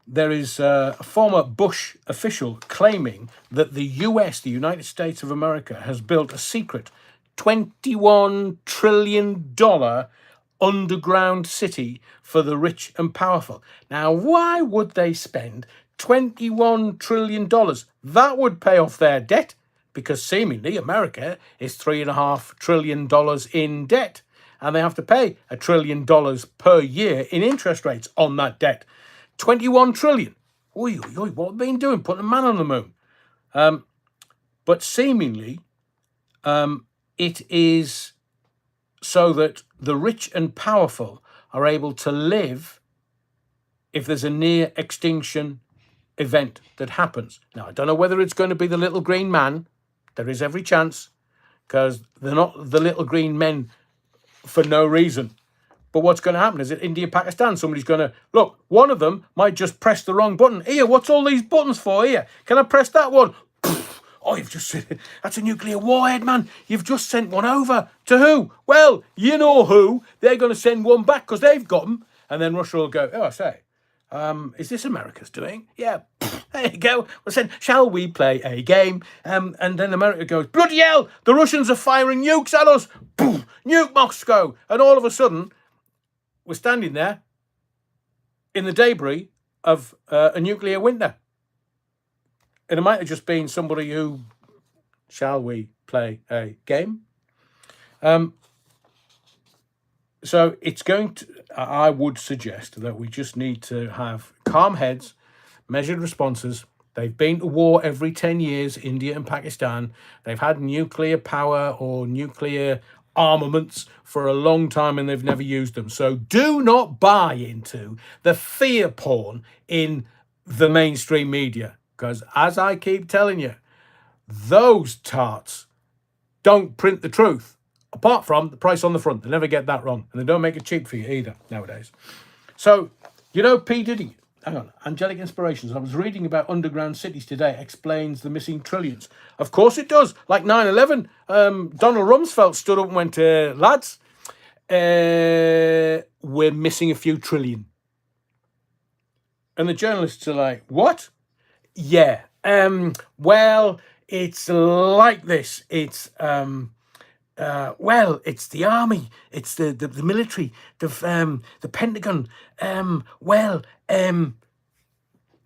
there is a former Bush official claiming that the US, the United States of America, has built a secret $21 trillion underground city for the rich and powerful? Now, why would they spend $21 trillion? That would pay off their debt, because seemingly America is $3.5 trillion in debt, and they have to pay $1 trillion per year in interest rates on that debt. 21 trillion. Oi, oi, oi, what have they been doing? Putting a man on the moon. But seemingly, it is so that the rich and powerful are able to live if there's a near extinction event that happens. Now, I don't know whether it's going to be the little green man. There is every chance, because they're not the little green men for no reason. But what's going to happen is that India, Pakistan, somebody's going to, look, one of them might just press the wrong button. Here, what's all these buttons for here? Can I press that one? Oh, you've just said, that's a nuclear warhead, man. You've just sent one over. To who? Well, you know who. They're going to send one back because they've got them. And then Russia will go, oh, I say, is this America's doing? Yeah, there you go. Well, then, shall we play a game? And then America goes, bloody hell, the Russians are firing nukes at us. Boom, nuke Moscow. And all of a sudden, we're standing there in the debris of a nuclear winter. And it might have just been somebody who, shall we play a game? So it's going to, I would suggest that we just need to have calm heads, measured responses. They've been to war every 10 years, India and Pakistan. They've had nuclear power or nuclear armaments for a long time, and they've never used them. So do not buy into the fear porn in the mainstream media. Because as I keep telling you, those tarts don't print the truth. Apart from the price on the front. They never get that wrong. And they don't make it cheap for you either nowadays. So, you know, P. Diddy, hang on, Angelic Inspirations. I was reading about underground cities today. Explains the missing trillions. Of course it does. Like 9/11, Donald Rumsfeld stood up and went, lads, we're missing a few trillion. And the journalists are like, what? Yeah, well, it's like this. It's, well, it's the army, it's the military, the Pentagon, and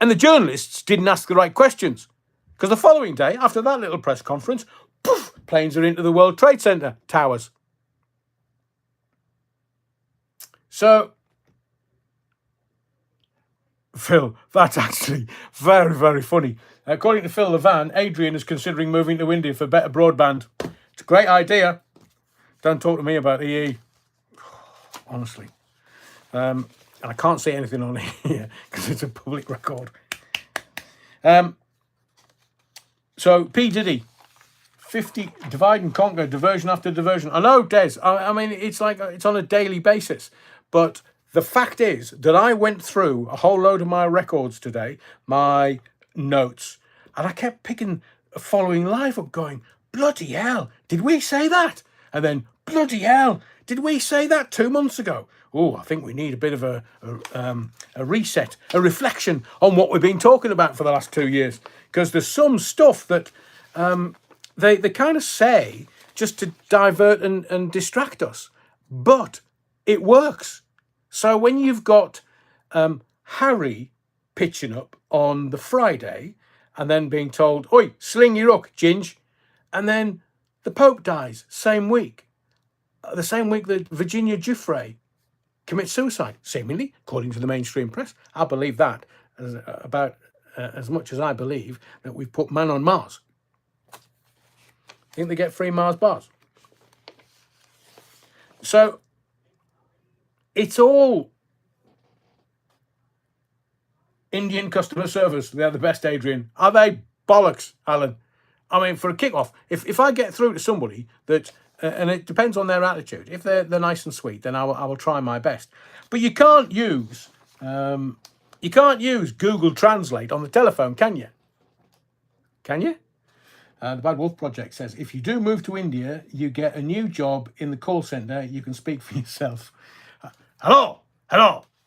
the journalists didn't ask the right questions. Because the following day, after that little press conference, poof, planes are into the World Trade Center towers. So, Phil, that's actually very, very funny. According to Phil Levan, Adrian is considering moving to India for better broadband. It's a great idea. Don't talk to me about EE. Honestly. And I can't say anything on here because it's a public record. So, P. Diddy, 50, divide and conquer, diversion after diversion. I know, Des, I mean, it's like, it's on a daily basis. But the fact is that I went through a whole load of my records today, my notes, and I kept picking a following live up going, bloody hell, did we say that? And then, bloody hell, did we say that 2 months ago? Oh, I think we need a bit of a reset, a reflection on what we've been talking about for the last 2 years. Because there's some stuff that they kind of say just to divert and distract us. But it works. So when you've got Harry pitching up on the Friday and then being told, oi, sling your hook, Ginge. And then the Pope dies same week. The same week that Virginia Giuffre commits suicide, seemingly, according to the mainstream press. I believe that as much as I believe that we've put man on Mars. Think they get free Mars bars. So it's all Indian customer service. They're the best, Adrian. Are they? Bollocks, Alan. I mean, for a kick-off, if I get through to somebody that, and it depends on their attitude, if they're nice and sweet, then I will try my best. But you can't use Google Translate on the telephone, can you? Can you? The Bad Wolf Project says, if you do move to India, you get a new job in the call centre. You can speak for yourself. Hello?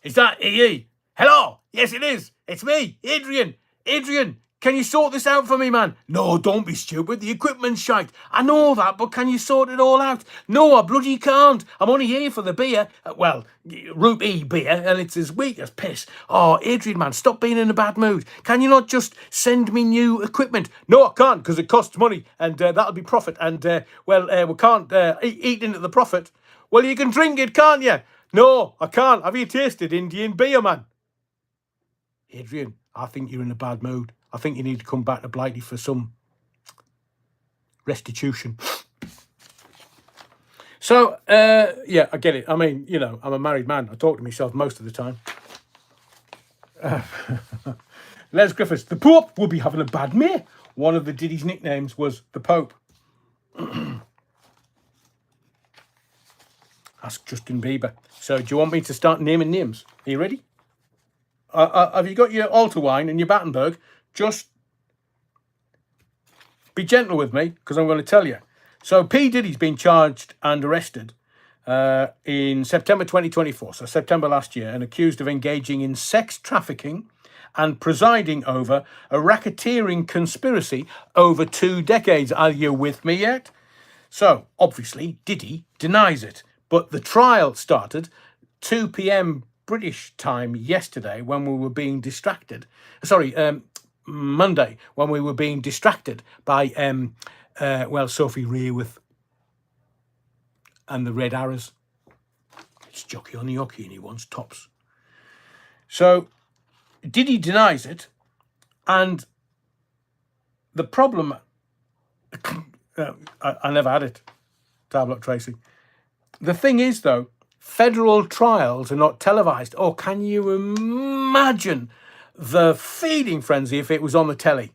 Is that EE? Hello? Yes, it is. It's me, Adrian. Adrian, can you sort this out for me, man? No, don't be stupid. The equipment's shite. I know that, but can you sort it all out? No, I bloody can't. I'm only here for the beer. Well, rupee beer, and it's as weak as piss. Oh, Adrian, man, stop being in a bad mood. Can you not just send me new equipment? No, I can't, because it costs money, and that'll be profit. And, we can't eat into the profit. Well, you can drink it, can't you? No, I can't. Have you tasted Indian beer, man? Adrian, I think you're in a bad mood. I think you need to come back to Blighty for some restitution. So, yeah, I get it. I mean, you know, I'm a married man. I talk to myself most of the time. Les Griffiths, the Pope will be having a bad mare. One of the Diddy's nicknames was the Pope. Ask Justin Bieber. So, do you want me to start naming names? Are you ready? Have you got your altar wine and your Battenburg? Just be gentle with me, because I'm going to tell you. So P. Diddy's been charged and arrested in September 2024, so September last year, and accused of engaging in sex trafficking and presiding over a racketeering conspiracy over 2 decades. Are you with me yet? So, obviously, Diddy denies it. But the trial started 2 p.m. British time yesterday when we were being distracted. Monday when we were being distracted by, Sophie Rearwith and the Red Arrows. It's jockey on the hockey and he wants tops. So Diddy denies it, and the problem, I never had it, Tablet Tracy. The thing is, though, federal trials are not televised. Oh, can you imagine the feeding frenzy if it was on the telly?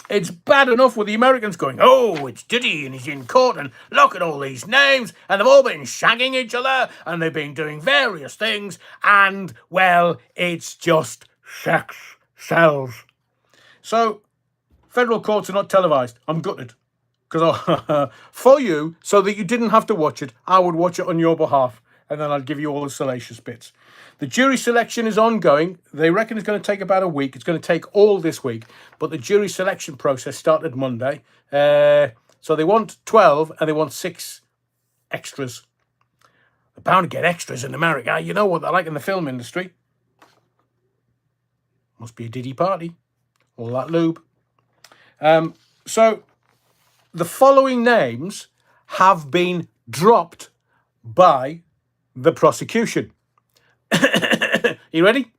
It's bad enough with the Americans going, oh, it's Diddy and he's in court and look at all these names and they've all been shagging each other and they've been doing various things and, well, it's just sex sells. So, federal courts are not televised. I'm gutted. Because for you, so that you didn't have to watch it, I would watch it on your behalf and then I'd give you all the salacious bits. The jury selection is ongoing. They reckon it's going to take about a week. It's going to take all this week. But the jury selection process started Monday. So they want 12 and they want 6 extras. They're bound to get extras in America. You know what they're like in the film industry. Must be a Diddy party. All that lube. So the following names have been dropped by the prosecution. You ready?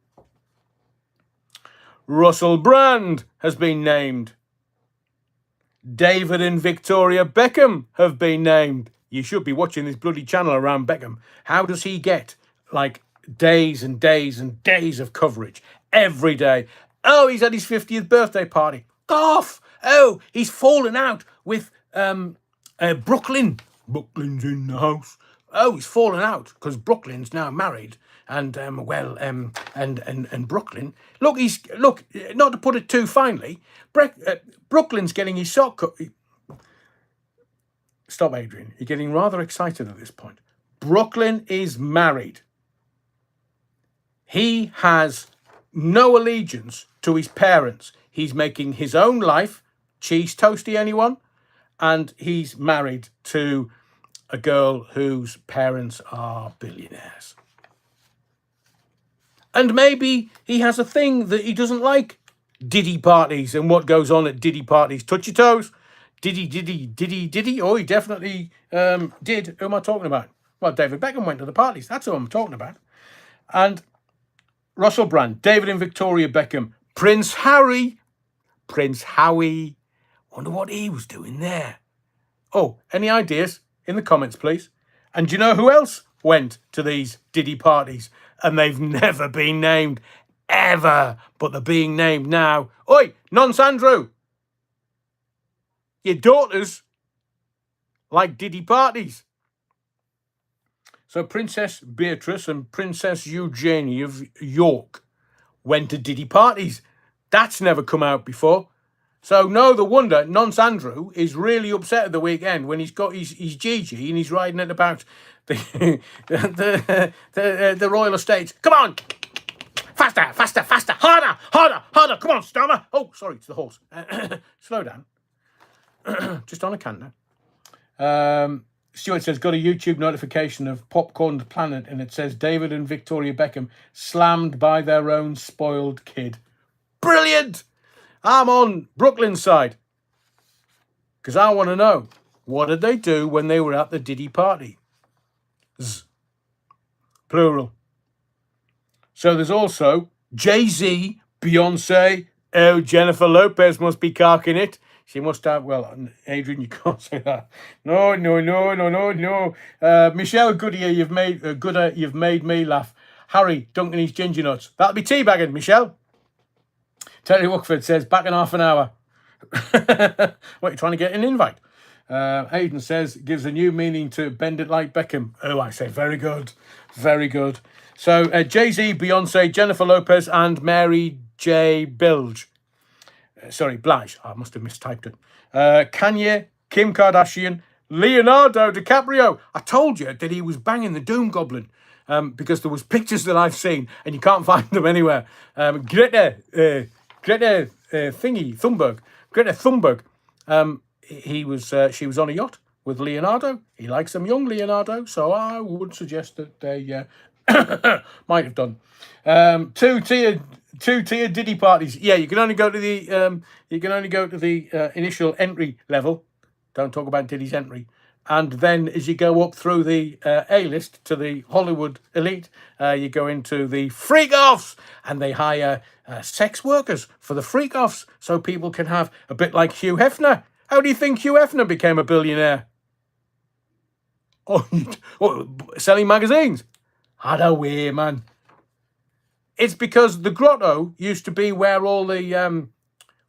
Russell Brand has been named. David and Victoria Beckham have been named. You should be watching this bloody channel around Beckham. How does he get, like, days and days and days of coverage every day? Oh, he's at his 50th birthday party. Off! Oh, he's fallen out with Brooklyn. Brooklyn's in the house. Oh, he's fallen out because Brooklyn's now married, and and Brooklyn. Look, not to put it too finely, Brooklyn's getting his sock cut. Stop, Adrian. You're getting rather excited at this point. Brooklyn is married. He has no allegiance to his parents. He's making his own life. Cheese toasty, anyone? And he's married to a girl whose parents are billionaires. And maybe he has a thing that he doesn't like. Diddy parties and what goes on at Diddy parties. Touch your toes. Diddy. Oh, he definitely did. Who am I talking about? Well, David Beckham went to the parties. That's who I'm talking about. And Russell Brand, David and Victoria Beckham, Prince Harry. Wonder what he was doing there. Oh, any ideas in the comments, please? And do you know who else went to these Diddy parties? And they've never been named, ever. But they're being named now. Oi, Nonce Andrew. Your daughters like Diddy parties. So Princess Beatrice and Princess Eugenie of York went to Diddy parties. That's never come out before. So no wonder Nonce Andrew is really upset at the weekend when he's got his Gigi and he's riding it about the royal estates. Come on! Faster! Harder! Come on, Starmer! Oh, sorry, it's the horse. Slow down. Just on a can now. Stuart says, got a YouTube notification of Popcorn Planet and it says David and Victoria Beckham slammed by their own spoiled kid. Brilliant! I'm on Brooklyn's side. Because I want to know, what did they do when they were at the Diddy party? Plural. So there's also Jay-Z, Beyonce. Oh, Jennifer Lopez must be carking it. She must have, well, Adrian, you can't say that. No. Michelle Goodyear, you've made me laugh. Harry, dunking his ginger nuts. That'll be teabagging, Michelle. Terry Wookford says, back in half an hour. What, you trying to get an invite? Aidan says, gives a new meaning to bend it like Beckham. Oh, I say, very good. So, Jay-Z, Beyonce, Jennifer Lopez, and Mary J. Blige. I must have mistyped it. Kanye, Kim Kardashian, Leonardo DiCaprio. I told you that he was banging the Doom Goblin because there was pictures that I've seen and you can't find them anywhere. Greta Thunberg. She was on a yacht with Leonardo. He likes some young Leonardo, so I would suggest that they might have done. Two-tier Diddy parties. Yeah, you can only go to the initial entry level. Don't talk about Diddy's entry. And then as you go up through the A-list to the Hollywood elite, you go into the freak-offs, and they hire sex workers for the freak-offs so people can have a bit like Hugh Hefner. How do you think Hugh Hefner became a billionaire? Oh, selling magazines. Had a way, man. It's because the grotto used to be where all the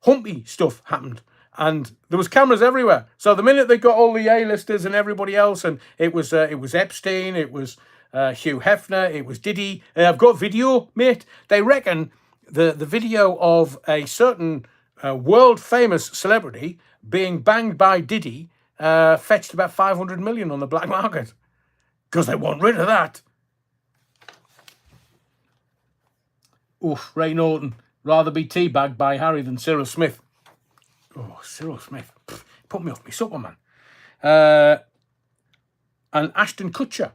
humpy stuff happened. And there was cameras everywhere. So the minute they got all the A-listers and everybody else, and it was Epstein, it was Hugh Hefner, it was Diddy. I've got video, mate. They reckon the video of a certain world-famous celebrity being banged by Diddy fetched about 500 million on the black market. Because they want rid of that. Oof, Ray Norton. Rather be teabagged by Harry than Cyril Smith. Oh, Cyril Smith. Pff, put me off my supper, man. And Ashton Kutcher.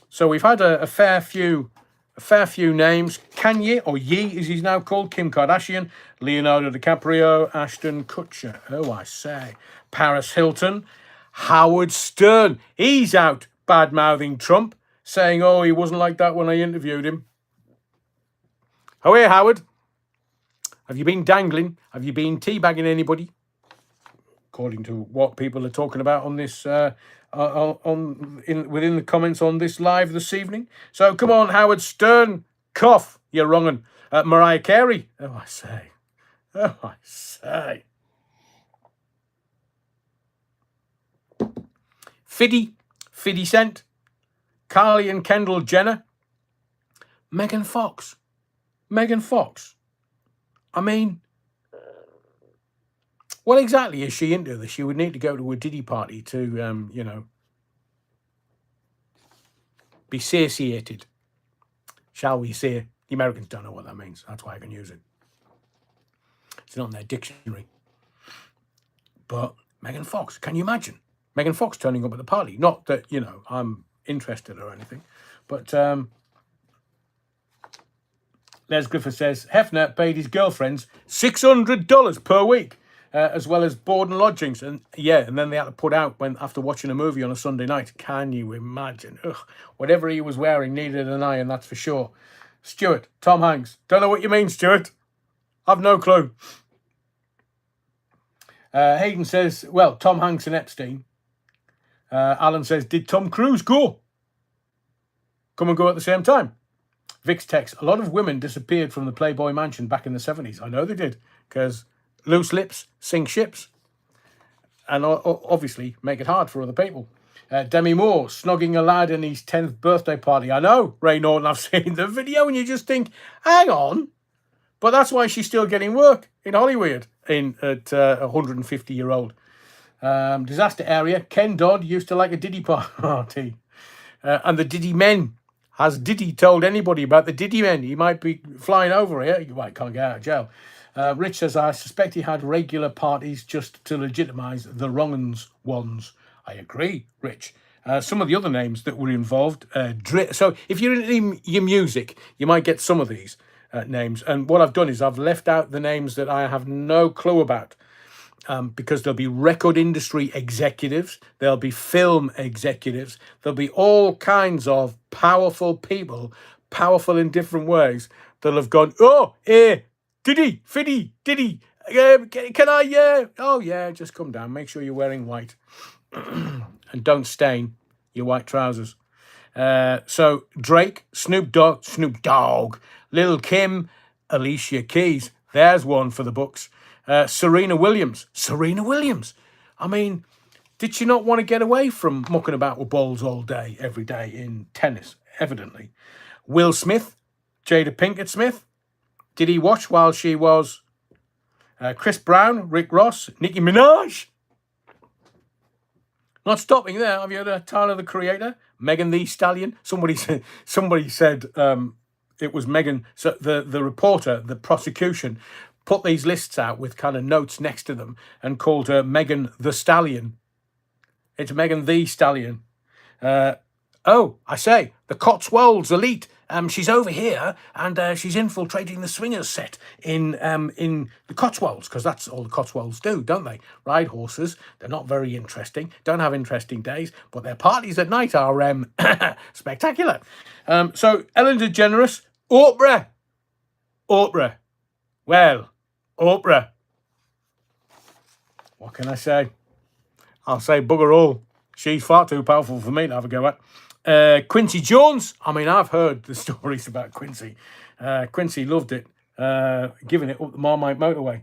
So we've had a fair few names. Kanye, or Ye as he's now called, Kim Kardashian, Leonardo DiCaprio, Ashton Kutcher. Oh, I say. Paris Hilton, Howard Stern. He's out bad-mouthing Trump, saying, oh, he wasn't like that when I interviewed him. Oh, hey, Howard. Have you been dangling? Have you been teabagging anybody? According to what people are talking about on this, within the comments on this live this evening. So come on, Howard Stern, cough, you're wrongin'. Mariah Carey. Oh, I say. 50 Cent. Kylie and Kendall Jenner. Megan Fox. Megan Fox. I mean, what exactly is she into that she would need to go to a Diddy party to, you know, be satiated, shall we say? The Americans don't know what that means. That's why I can use it. It's not in their dictionary. But Megan Fox, can you imagine? Megan Fox turning up at the party. Not that, you know, I'm interested or anything. But Les Griffith says, Hefner paid his girlfriends $600 per week, as well as board and lodgings. And yeah, and then they had to put out after watching a movie on a Sunday night. Can you imagine? Ugh, whatever he was wearing needed an iron, that's for sure. Stuart, Tom Hanks. Don't know what you mean, Stuart. I've no clue. Hayden says, well, Tom Hanks and Epstein. Alan says, did Tom Cruise go? Come and go at the same time. Vix text, a lot of women disappeared from the Playboy Mansion back in the 70s. I know they did, because loose lips sink ships. And obviously make it hard for other people. Demi Moore, snogging a lad in his 10th birthday party. I know, Ray Norton, I've seen the video, and you just think, hang on. But that's why she's still getting work in Hollywood at a 150-year-old. Disaster area. Ken Dodd used to like a Diddy party. And the Diddy men. Has Diddy told anybody about the Diddy men? He might be flying over here. You might can't get out of jail. Rich says, I suspect he had regular parties just to legitimise the wrong ones. I agree, Rich. Some of the other names that were involved. So if you're into your music, you might get some of these names. And what I've done is I've left out the names that I have no clue about. Because there'll be record industry executives, there'll be film executives, there'll be all kinds of powerful people, powerful in different ways, that'll have gone, Diddy, Fiddy, Diddy, can I, oh yeah, just come down, make sure you're wearing white, and don't stain your white trousers. So Drake, Snoop Dogg, Lil Kim, Alicia Keys, there's one for the books. Serena Williams. I mean, did she not want to get away from mucking about with balls all day, every day in tennis? Evidently. Will Smith, Jada Pinkett Smith. Did he watch while she was Chris Brown, Rick Ross, Nicki Minaj? Not stopping there. Have you heard of Tyler, the Creator? Megan Thee Stallion. Somebody said it was Megan. So the reporter, the prosecution, put these lists out with kind of notes next to them and called her Megan the Stallion. It's Megan the Stallion. I say, the Cotswolds elite. She's over here and she's infiltrating the swingers set in the Cotswolds, because that's all the Cotswolds do, don't they? Ride horses. They're not very interesting. Don't have interesting days, but their parties at night are spectacular. So Ellen DeGeneres, Oprah. Well, Oprah. What can I say? I'll say bugger all. She's far too powerful for me to have a go at. Quincy Jones. I mean, I've heard the stories about Quincy. Quincy loved it, giving it up the Marmite motorway.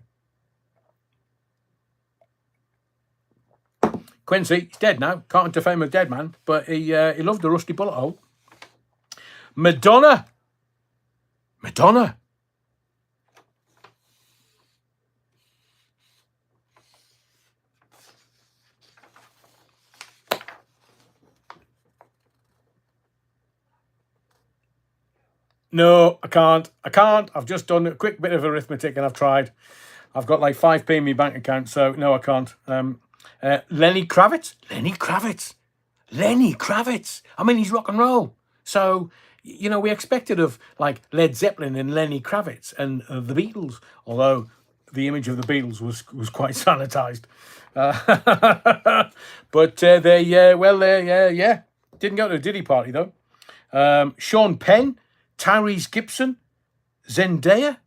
Quincy, he's dead now. Can't defame a dead man, but he loved the rusty bullet hole. Madonna. No, I can't. I've just done a quick bit of arithmetic and I've tried. I've got like 5p in my bank account, so no, I can't. Lenny Kravitz. I mean, he's rock and roll. So, you know, we expected of like Led Zeppelin and Lenny Kravitz and the Beatles, although the image of the Beatles was quite sanitized. But they didn't go to a Diddy party though. Sean Penn. Tyrese Gibson, Zendaya,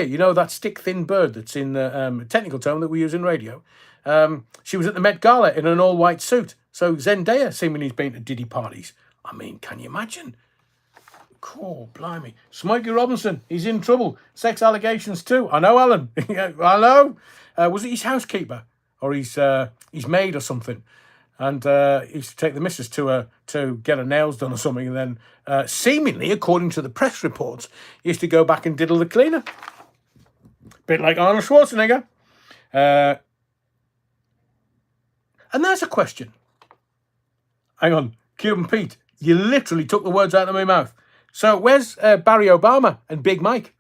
you know that stick-thin bird that's in the technical term that we use in radio. She was at the Met Gala in an all-white suit. So Zendaya seemingly has been to Diddy parties. I mean, can you imagine? Cool, blimey. Smokey Robinson, he's in trouble. Sex allegations too. I know, Alan. I know. Was it his housekeeper or his maid or something? And he used to take the missus to get her nails done or something. And then, seemingly, according to the press reports, he used to go back and diddle the cleaner. Bit like Arnold Schwarzenegger. And there's a question. Hang on. Cuban Pete, you literally took the words out of my mouth. So where's Barry Obama and Big Mike?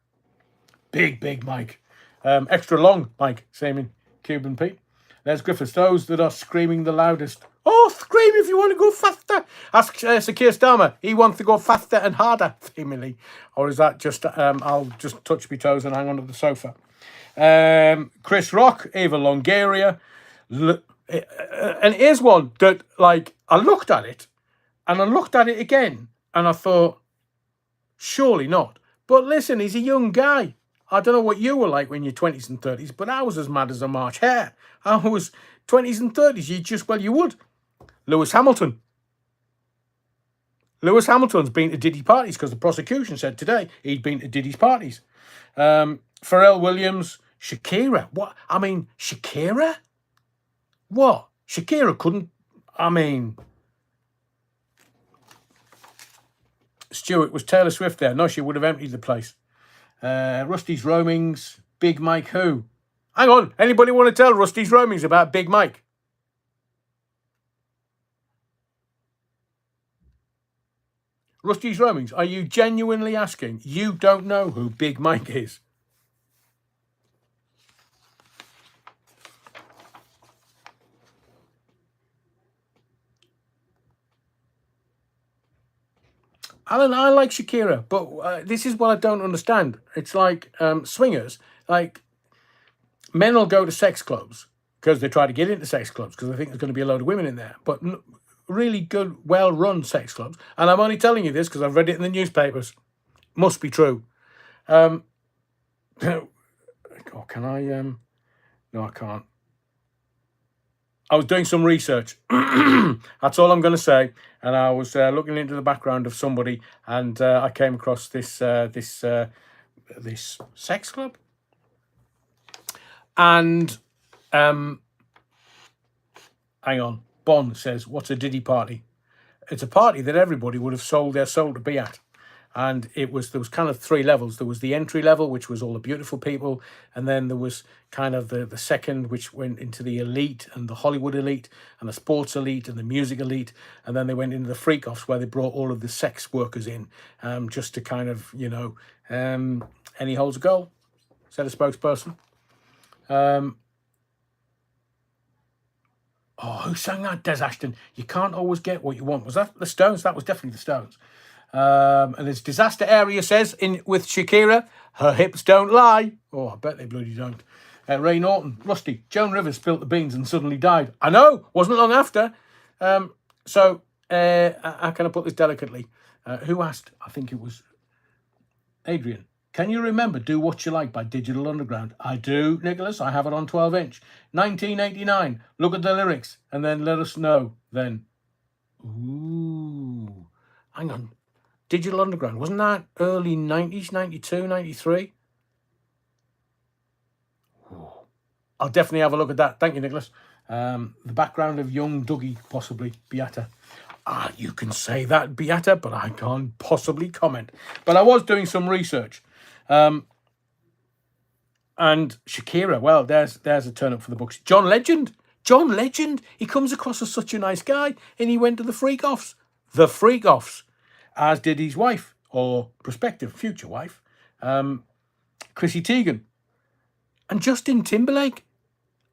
Big Mike. Extra long Mike, same in Cuban Pete. There's Griffiths, those that are screaming the loudest. Oh, scream if you want to go faster. Ask Sir Keir Starmer. He wants to go faster and harder, seemingly. Or is that just, I'll just touch my toes and hang onto the sofa. Chris Rock, Eva Longoria. And here's one that, like, I looked at it and I looked at it again and I thought, surely not. But listen, he's a young guy. I don't know what you were like when you're 20s and 30s, but I was as mad as a March hare. I was 20s and 30s. You would. Lewis Hamilton. Lewis Hamilton's been to Diddy parties because the prosecution said today he'd been to Diddy's parties. Pharrell Williams, Shakira. What? I mean, Shakira? What? Shakira couldn't. I mean, Stuart, was Taylor Swift there? No, she would have emptied the place. Rusty's Roamings, Big Mike who? Hang on, anybody want to tell Rusty's Roamings about Big Mike? Rusty's Roamings, are you genuinely asking? You don't know who Big Mike is? Alan, I like Shakira, but this is what I don't understand. It's like swingers. Like, men will go to sex clubs because they try to get into sex clubs because they think there's going to be a load of women in there. But really good, well-run sex clubs. And I'm only telling you this because I've read it in the newspapers. Must be true. Oh, can I? No, I can't. I was doing some research. That's all I'm going to say. And I was looking into the background of somebody, and I came across this sex club. And hang on. Bon says, "What's a Diddy party?" It's a party that everybody would have sold their soul to be at. And there was kind of three levels. There was the entry level, which was all the beautiful people. And then there was kind of the second, which went into the elite and the Hollywood elite and the sports elite and the music elite. And then they went into the freak offs where they brought all of the sex workers in just to kind of, any holds a goal, said a spokesperson. Who sang that? Des Ashton. You can't always get what you want. Was that the Stones? That was definitely the Stones. And as Disaster Area says with Shakira, her hips don't lie. Oh, I bet they bloody don't. Ray Norton, Rusty, Joan Rivers spilt the beans and suddenly died. I know, wasn't long after. So how can I put this delicately? Who asked? I think it was Adrian. Can you remember Do What You Like by Digital Underground? I do, Nicholas. I have it on 12-inch. 1989. Look at the lyrics and then let us know then. Ooh. Hang on. Digital Underground. Wasn't that early 90s, 92, 93? Ooh. I'll definitely have a look at that. Thank you, Nicholas. The background of young Dougie, possibly. Beata. You can say that, Beata, but I can't possibly comment. But I was doing some research. And Shakira, well, there's a turn up for the books. John Legend, he comes across as such a nice guy, and he went to the freak offs, as did his wife or prospective future wife, Chrissy Teigen, and Justin Timberlake.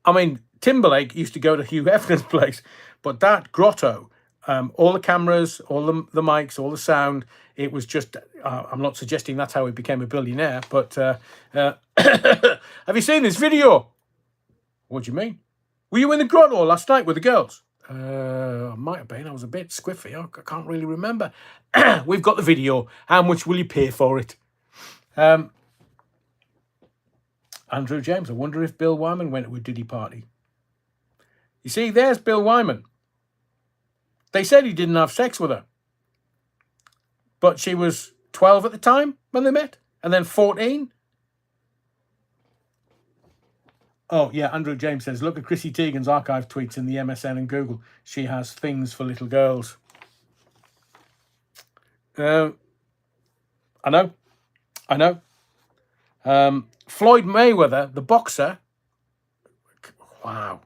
I mean, Timberlake used to go to Hugh Hefner's place, but that grotto, all the cameras, all the mics, all the sound, it was just, I'm not suggesting that's how he became a billionaire, but have you seen this video? What do you mean? Were you in the grotto last night with the girls? I might have been. I was a bit squiffy. I can't really remember. We've got the video. How much will you pay for it? Andrew James, I wonder if Bill Wyman went to a Diddy party. You see, there's Bill Wyman. They said he didn't have sex with her. But she was 12 at the time when they met. And then 14. Oh, yeah, Andrew James says, look at Chrissy Teigen's archive tweets in the MSN and Google. She has things for little girls. I know. Floyd Mayweather, the boxer. Wow.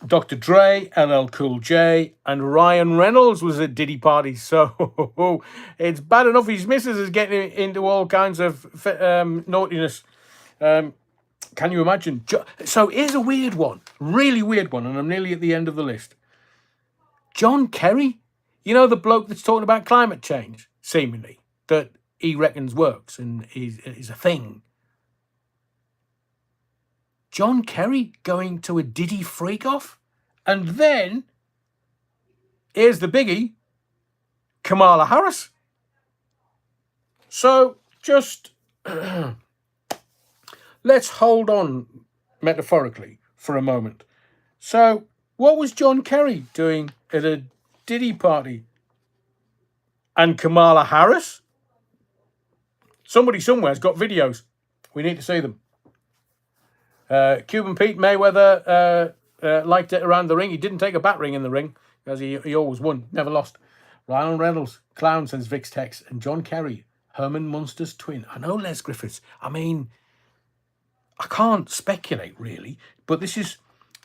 Dr. Dre, LL Cool J, and Ryan Reynolds was at Diddy party. So it's bad enough his missus is getting into all kinds of naughtiness. Can you imagine? So here's a weird one, really weird one, and I'm nearly at the end of the list. John Kerry, you know, the bloke that's talking about climate change, seemingly, that he reckons works and is a thing. John Kerry going to a Diddy freak-off? And then, here's the biggie, Kamala Harris. So, just let's hold on metaphorically for a moment. So, what was John Kerry doing at a Diddy party? And Kamala Harris? Somebody somewhere's got videos. We need to see them. Cuban Pete Mayweather liked it around the ring. He didn't take a bat ring in the ring, because he always won, never lost. Ryan Reynolds, clown, says Vix Tex. And John Kerry, Herman Munster's twin. I know Les Griffiths. I mean, I can't speculate, really. But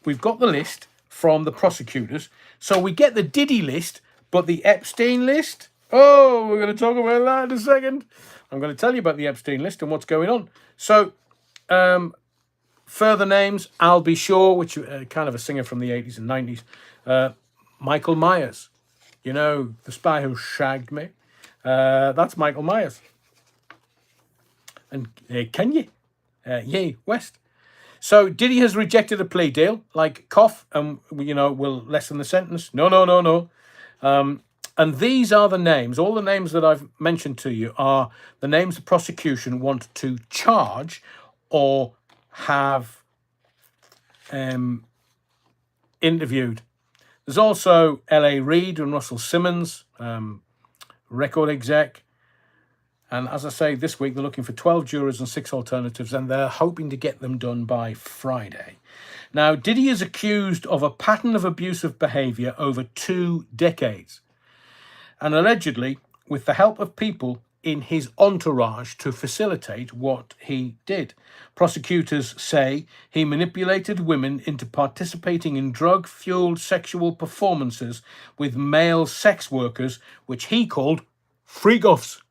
we've got the list from the prosecutors. So we get the Diddy list, but the Epstein list? Oh, we're going to talk about that in a second. I'm going to tell you about the Epstein list and what's going on. So, further names, I'll Be Sure, which kind of a singer from the 80s and 90s. Michael Myers, you know, the spy who shagged me. That's Michael Myers. And Kanye, Ye West. So Diddy has rejected a plea deal, like cough, and, you know, will lessen the sentence. No. And these are the names. All the names that I've mentioned to you are the names the prosecution want to charge or have interviewed. There's also L.A. Reid and Russell Simmons, record exec. And as I say, this week they're looking for 12 jurors and 6 alternatives, and they're hoping to get them done by Friday. Now, Diddy is accused of a pattern of abusive behaviour over 2 decades, and allegedly with the help of people in his entourage to facilitate what he did. Prosecutors say he manipulated women into participating in drug-fueled sexual performances with male sex workers, which he called freak-offs.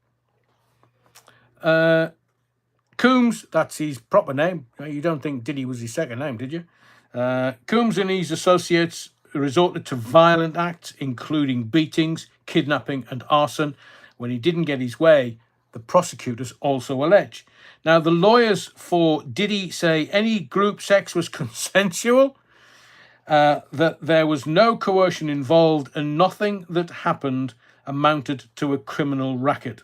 Coombs, that's his proper name. You don't think Diddy was his second name, did you? Coombs and his associates resorted to violent acts, including beatings, kidnapping, and arson. When he didn't get his way, the prosecutors also allege. Now, the lawyers for Diddy say any group sex was consensual, that there was no coercion involved, and nothing that happened amounted to a criminal racket.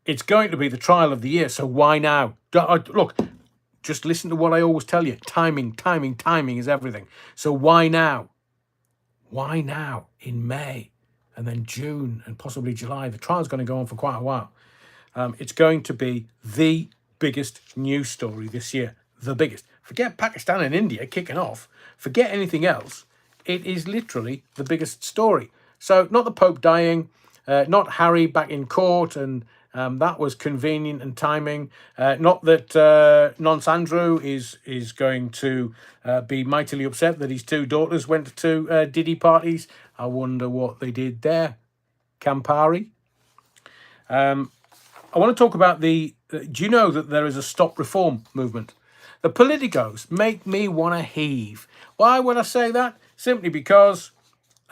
It's going to be the trial of the year, so why now? Look, just listen to what I always tell you. Timing is everything. So why now? Why now in May and then June and possibly July? The trial's going to go on for quite a while. It's going to be the biggest news story this year. The biggest. Forget Pakistan and India kicking off. Forget anything else. It is literally the biggest story. So not the Pope dying, not Harry back in court, and that was convenient and timing. Not that Nonce Andrew is going to be mightily upset that his 2 daughters went to Diddy parties. I wonder what they did there. Campari. I want to talk about do you know that there is a stop reform movement? The politicos make me want to heave. Why would I say that? Simply because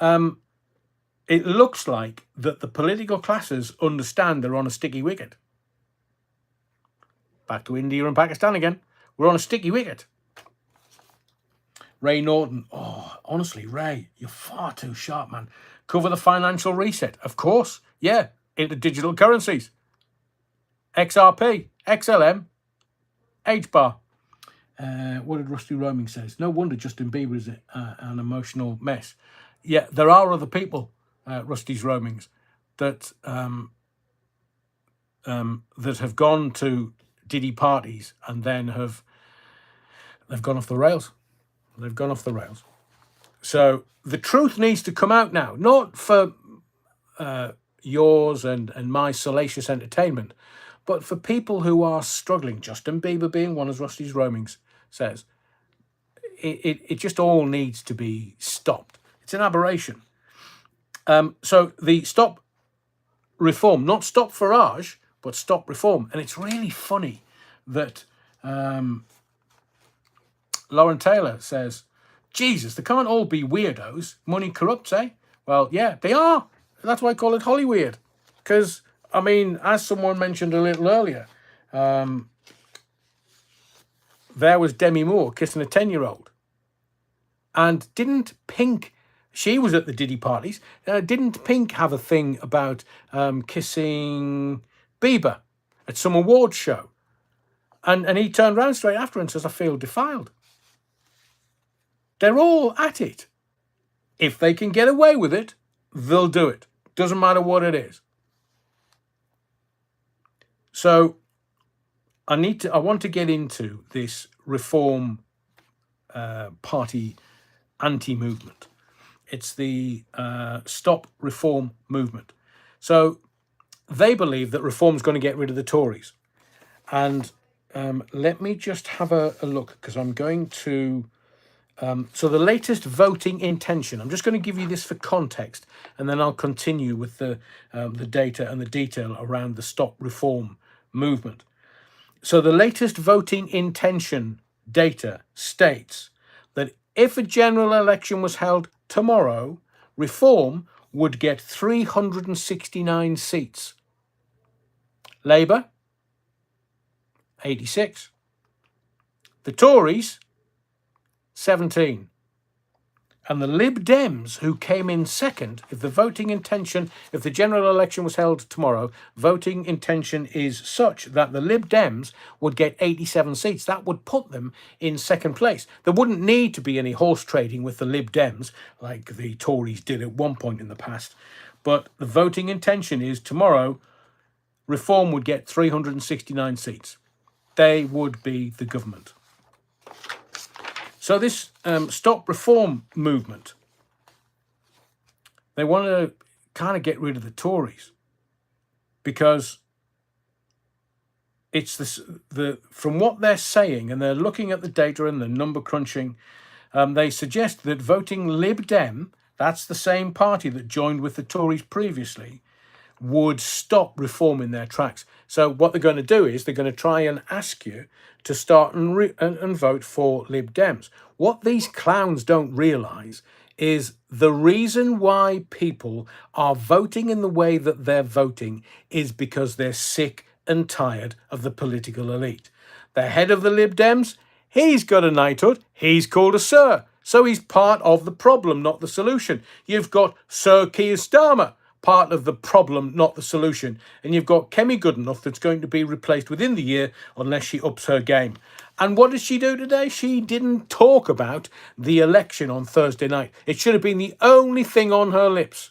it looks like that the political classes understand they're on a sticky wicket. Back to India and Pakistan again. We're on a sticky wicket. Ray Norton. Oh, honestly, Ray, you're far too sharp, man. Cover the financial reset. Of course. Yeah, into digital currencies. XRP, XLM, H-bar. What did Rusty Roaming says? No wonder Justin Bieber is an emotional mess. Yeah, there are other people, Rusty's Roamings. that that have gone to Diddy parties and then they've gone off the rails. They've gone off the rails. So the truth needs to come out now, not for yours and my salacious entertainment, but for people who are struggling. Justin Bieber being one, as Rusty's Roamings says. It just all needs to be stopped. It's an aberration. So the stop reform, not stop Farage, but stop reform. And it's really funny that Lauren Taylor says, Jesus, they can't all be weirdos. Money corrupts, eh? Well, yeah, they are. That's why I call it Hollyweird. Because, I mean, as someone mentioned a little earlier, there was Demi Moore kissing a 10-year-old. And didn't Pink, she was at the Diddy parties, didn't Pink have a thing about kissing Bieber at some awards show? And he turned around straight after and says, I feel defiled. They're all at it. If they can get away with it, they'll do it. Doesn't matter what it is. So I want to get into this Reform Party anti-movement. It's the Stop Reform movement. So they believe that reform's going to get rid of the Tories. And let me just have a look, because I'm going to... so the latest voting intention, I'm just going to give you this for context, and then I'll continue with the data and the detail around the Stop Reform movement. So the latest voting intention data states that if a general election was held tomorrow, Reform would get 369 seats. Labour, 86. The Tories, 17. And the Lib Dems, who came in second, if the general election was held tomorrow, voting intention is such that the Lib Dems would get 87 seats. That would put them in second place. There wouldn't need to be any horse trading with the Lib Dems, like the Tories did at one point in the past. But the voting intention is tomorrow, Reform would get 369 seats. They would be the government. So this Stop Reform movement, they want to kind of get rid of the Tories because it's from what they're saying, and they're looking at the data and the number crunching, they suggest that voting Lib Dem, that's the same party that joined with the Tories previously, would stop Reform in their tracks. So what they're going to do is they're going to try and ask you to start and vote for Lib Dems. What these clowns don't realise is the reason why people are voting in the way that they're voting is because they're sick and tired of the political elite. The head of the Lib Dems, he's got a knighthood, he's called a Sir. So he's part of the problem, not the solution. You've got Sir Keir Starmer, part of the problem, not the solution. And you've got Kemi Goodenough that's going to be replaced within the year unless she ups her game. And what did she do today? She didn't talk about the election on Thursday night. It should have been the only thing on her lips.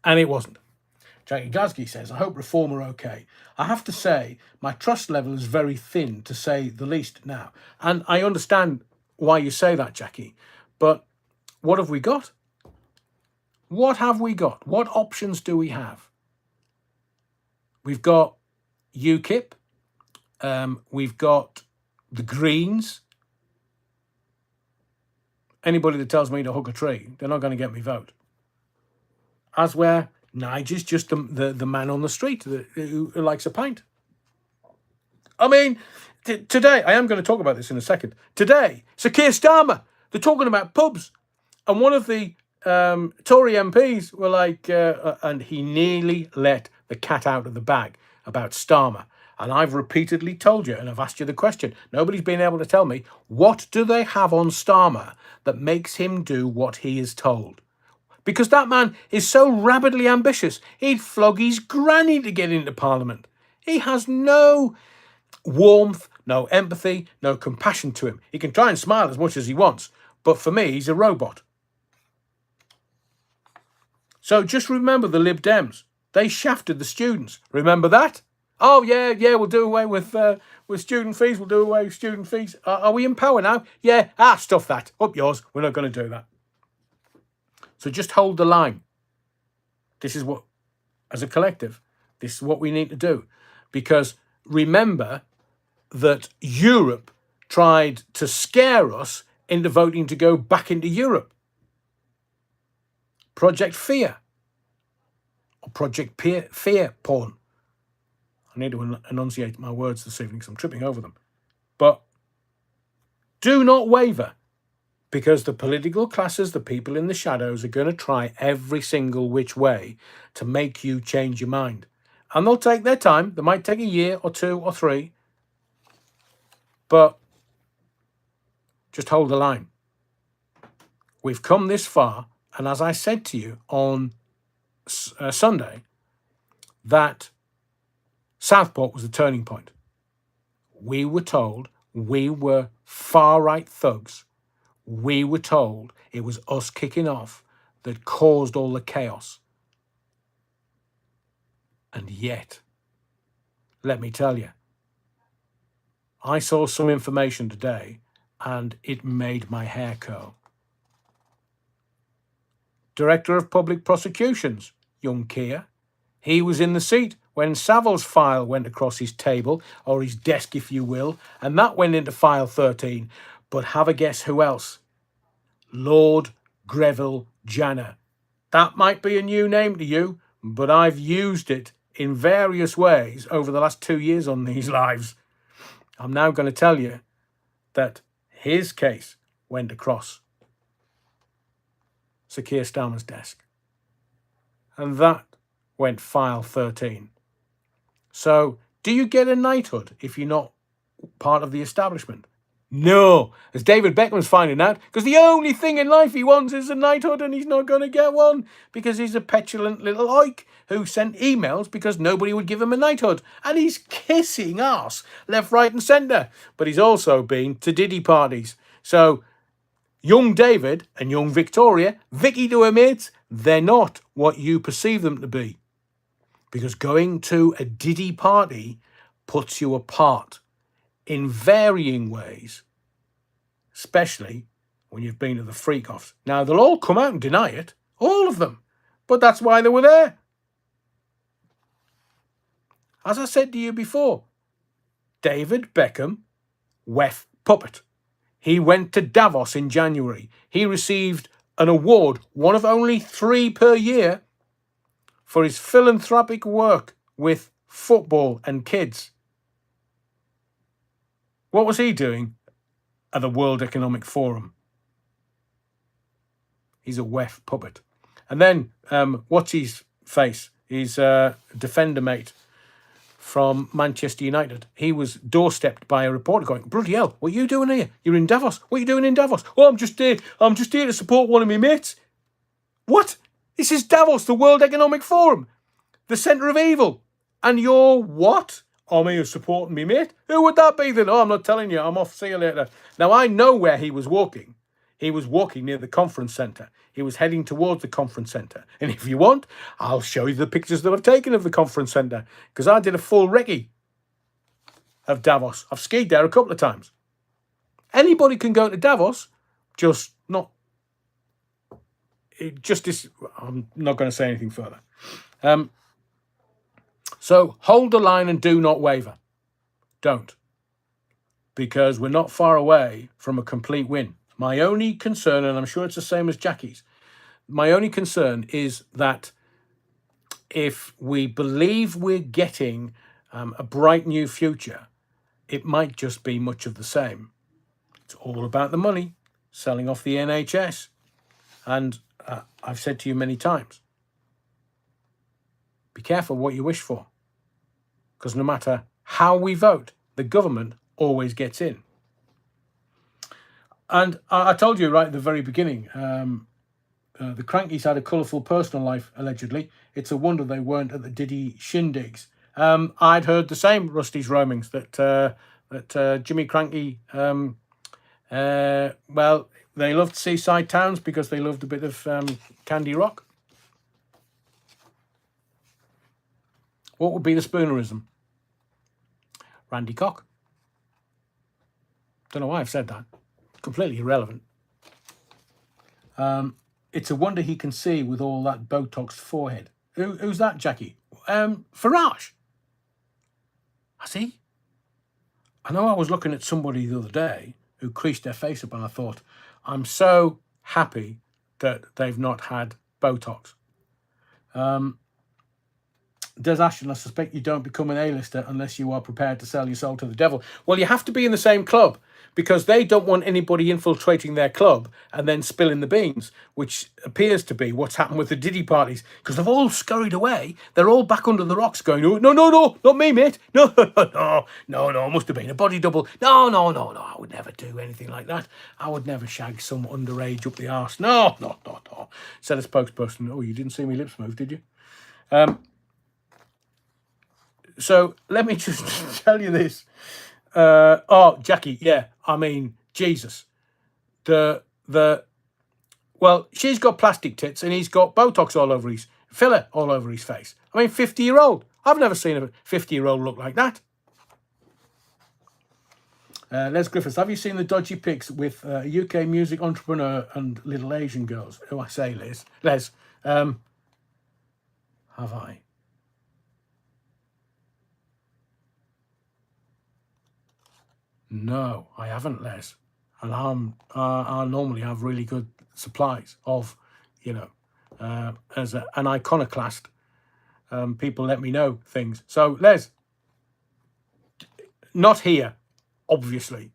And it wasn't. Jackie Gazgi says, I hope Reform are okay. I have to say, my trust level is very thin, to say the least now. And I understand why you say that, Jackie. But what have we got? What have we got? What options do we have? We've got UKIP. We've got the Greens. Anybody that tells me to hug a tree, they're not going to get me vote. As where Nigel's just the man on the street who likes a pint. I mean, today, I am going to talk about this in a second. Today, Sir Keir Starmer, they're talking about pubs. And one of the Tory MPs were like, and he nearly let the cat out of the bag about Starmer. And I've repeatedly told you, and I've asked you the question, nobody's been able to tell me, what do they have on Starmer that makes him do what he is told? Because that man is so rabidly ambitious, he'd flog his granny to get into Parliament. He has no warmth, no empathy, no compassion to him. He can try and smile as much as he wants, but for me, he's a robot. So just remember the Lib Dems. They shafted the students. Remember that? Oh, yeah, we'll do away with student fees. We'll do away with student fees. Are we in power now? Yeah, stuff that. Up yours. We're not going to do that. So just hold the line. This is what, as a collective, this is what we need to do. Because remember that Europe tried to scare us into voting to go back into Europe. Project Fear. Or Project Fear porn. I need to enunciate my words this evening because I'm tripping over them. But do not waver, because the political classes, the people in the shadows, are going to try every single which way to make you change your mind. And they'll take their time. They might take a year or 2 or 3. But just hold the line. We've come this far. And as I said to you on Sunday, that Southport was the turning point. We were told we were far-right thugs. We were told it was us kicking off that caused all the chaos. And yet, let me tell you, I saw some information today and it made my hair curl. Director of Public Prosecutions, young Keir, he was in the seat when Savile's file went across his table, or his desk if you will, and that went into file 13. But have a guess who else? Lord Greville Janner. That might be a new name to you, but I've used it in various ways over the last 2 years on these lives. I'm now going to tell you that his case went across Sir Keir Starmer's desk. And that went file 13. So, do you get a knighthood if you're not part of the establishment? No, as David Beckham's finding out, because the only thing in life he wants is a knighthood, and he's not going to get one because he's a petulant little oik who sent emails because nobody would give him a knighthood, and he's kissing ass left, right and centre. But he's also been to Diddy parties. So young David and young Victoria, Vicky to her mates, they're not what you perceive them to be, because going to a Diddy party puts you apart in varying ways, especially when you've been to the freak-offs. Now, they'll all come out and deny it, all of them, but that's why they were there. As I said to you before, David Beckham, WEF puppet. He went to Davos in January. He received an award, one of only 3 per year, for his philanthropic work with football and kids. What was he doing at the World Economic Forum? He's a WEF puppet. And then, what's his face? He's a defender mate from Manchester United. He was doorstepped by a reporter going, bloody hell, what are you doing here? You're in Davos. What are you doing in Davos? Oh, I'm just here to support one of my mates. What? This is Davos, the World Economic Forum, the centre of evil. And you're what? I'm here supporting me mate. Who would that be then? Oh, I'm not telling you. I'm off. See you later. Now, I know where he was walking. He was walking near the conference centre. He was heading towards the conference centre. And if you want, I'll show you the pictures that I've taken of the conference centre, because I did a full recce of Davos. I've skied there a couple of times. Anybody can go to Davos, just not... I'm not going to say anything further. So hold the line and do not waver. Don't. Because we're not far away from a complete win. My only concern, and I'm sure it's the same as Jackie's, my only concern is that if we believe we're getting a bright new future, it might just be much of the same. It's all about the money, selling off the NHS. And I've said to you many times, be careful what you wish for. Because no matter how we vote, the government always gets in. And I told you right at the very beginning, the Crankies had a colourful personal life, allegedly. It's a wonder they weren't at the Diddy shindigs. I'd heard the same Rusty's roamings, that Jimmy Cranky, well, they loved seaside towns because they loved a bit of Candy Rock. What would be the spoonerism? Randy Cock. Don't know why I've said that. Completely irrelevant. It's a wonder he can see with all that Botox forehead. Who's that, Jackie? Farage. Has he? I know I was looking at somebody the other day who creased their face up, and I thought, I'm so happy that they've not had Botox. Des Ashton, I suspect you don't become an A-lister unless you are prepared to sell your soul to the devil. Well, you have to be in the same club, because they don't want anybody infiltrating their club and then spilling the beans, which appears to be what's happened with the Diddy parties, because they've all scurried away. They're all back under the rocks going, oh, no, not me, mate. No, must have been a body double. No, I would never do anything like that. I would never shag some underage up the arse. No. Said a spokesperson. Oh, you didn't see me lips move, did you? So let me just tell you this. Jackie, yeah, I mean, Jesus. Well, she's got plastic tits and he's got Botox all over his, filler all over his face. I mean, 50-year-old. I've never seen a 50-year-old look like that. Les Griffiths, have you seen the dodgy pics with a UK music entrepreneur and little Asian girls? Oh, I say, Liz. Les, have I? No, I haven't, Les. And I normally have really good supplies of, as an iconoclast. People let me know things. So, Les, not here, obviously,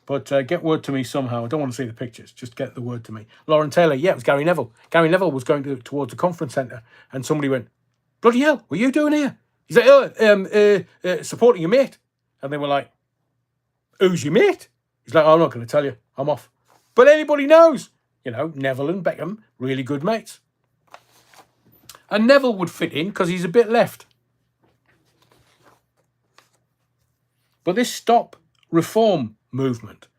but get word to me somehow. I don't want to see the pictures. Just get the word to me. Lauren Taylor, yeah, it was Gary Neville. Gary Neville was going towards the conference centre, and somebody went, bloody hell, what are you doing here? He's like, supporting your mate. And they were like, who's your mate? He's like, I'm not going to tell you. I'm off. But anybody knows. Neville and Beckham, really good mates. And Neville would fit in because he's a bit left. But this stop reform movement,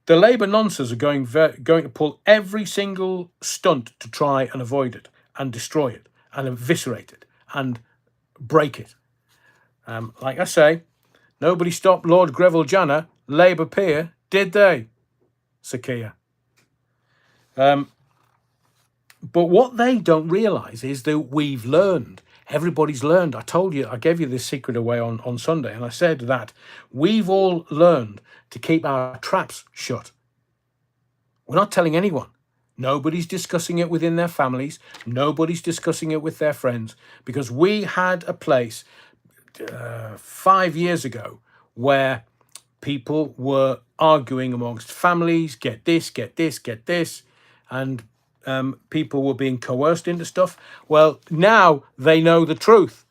the Labour nonces are going to pull every single stunt to try and avoid it and destroy it and eviscerate it and break it. Like I say, nobody stopped Lord Greville Janner, Labour peer, did they? Shakira. But what they don't realise is that we've learned. Everybody's learned. I told you, I gave you this secret away on Sunday, and I said that we've all learned to keep our traps shut. We're not telling anyone. Nobody's discussing it within their families. Nobody's discussing it with their friends, because we had a place 5 years ago where people were arguing amongst families, get this, and people were being coerced into stuff. Well, now they know the truth.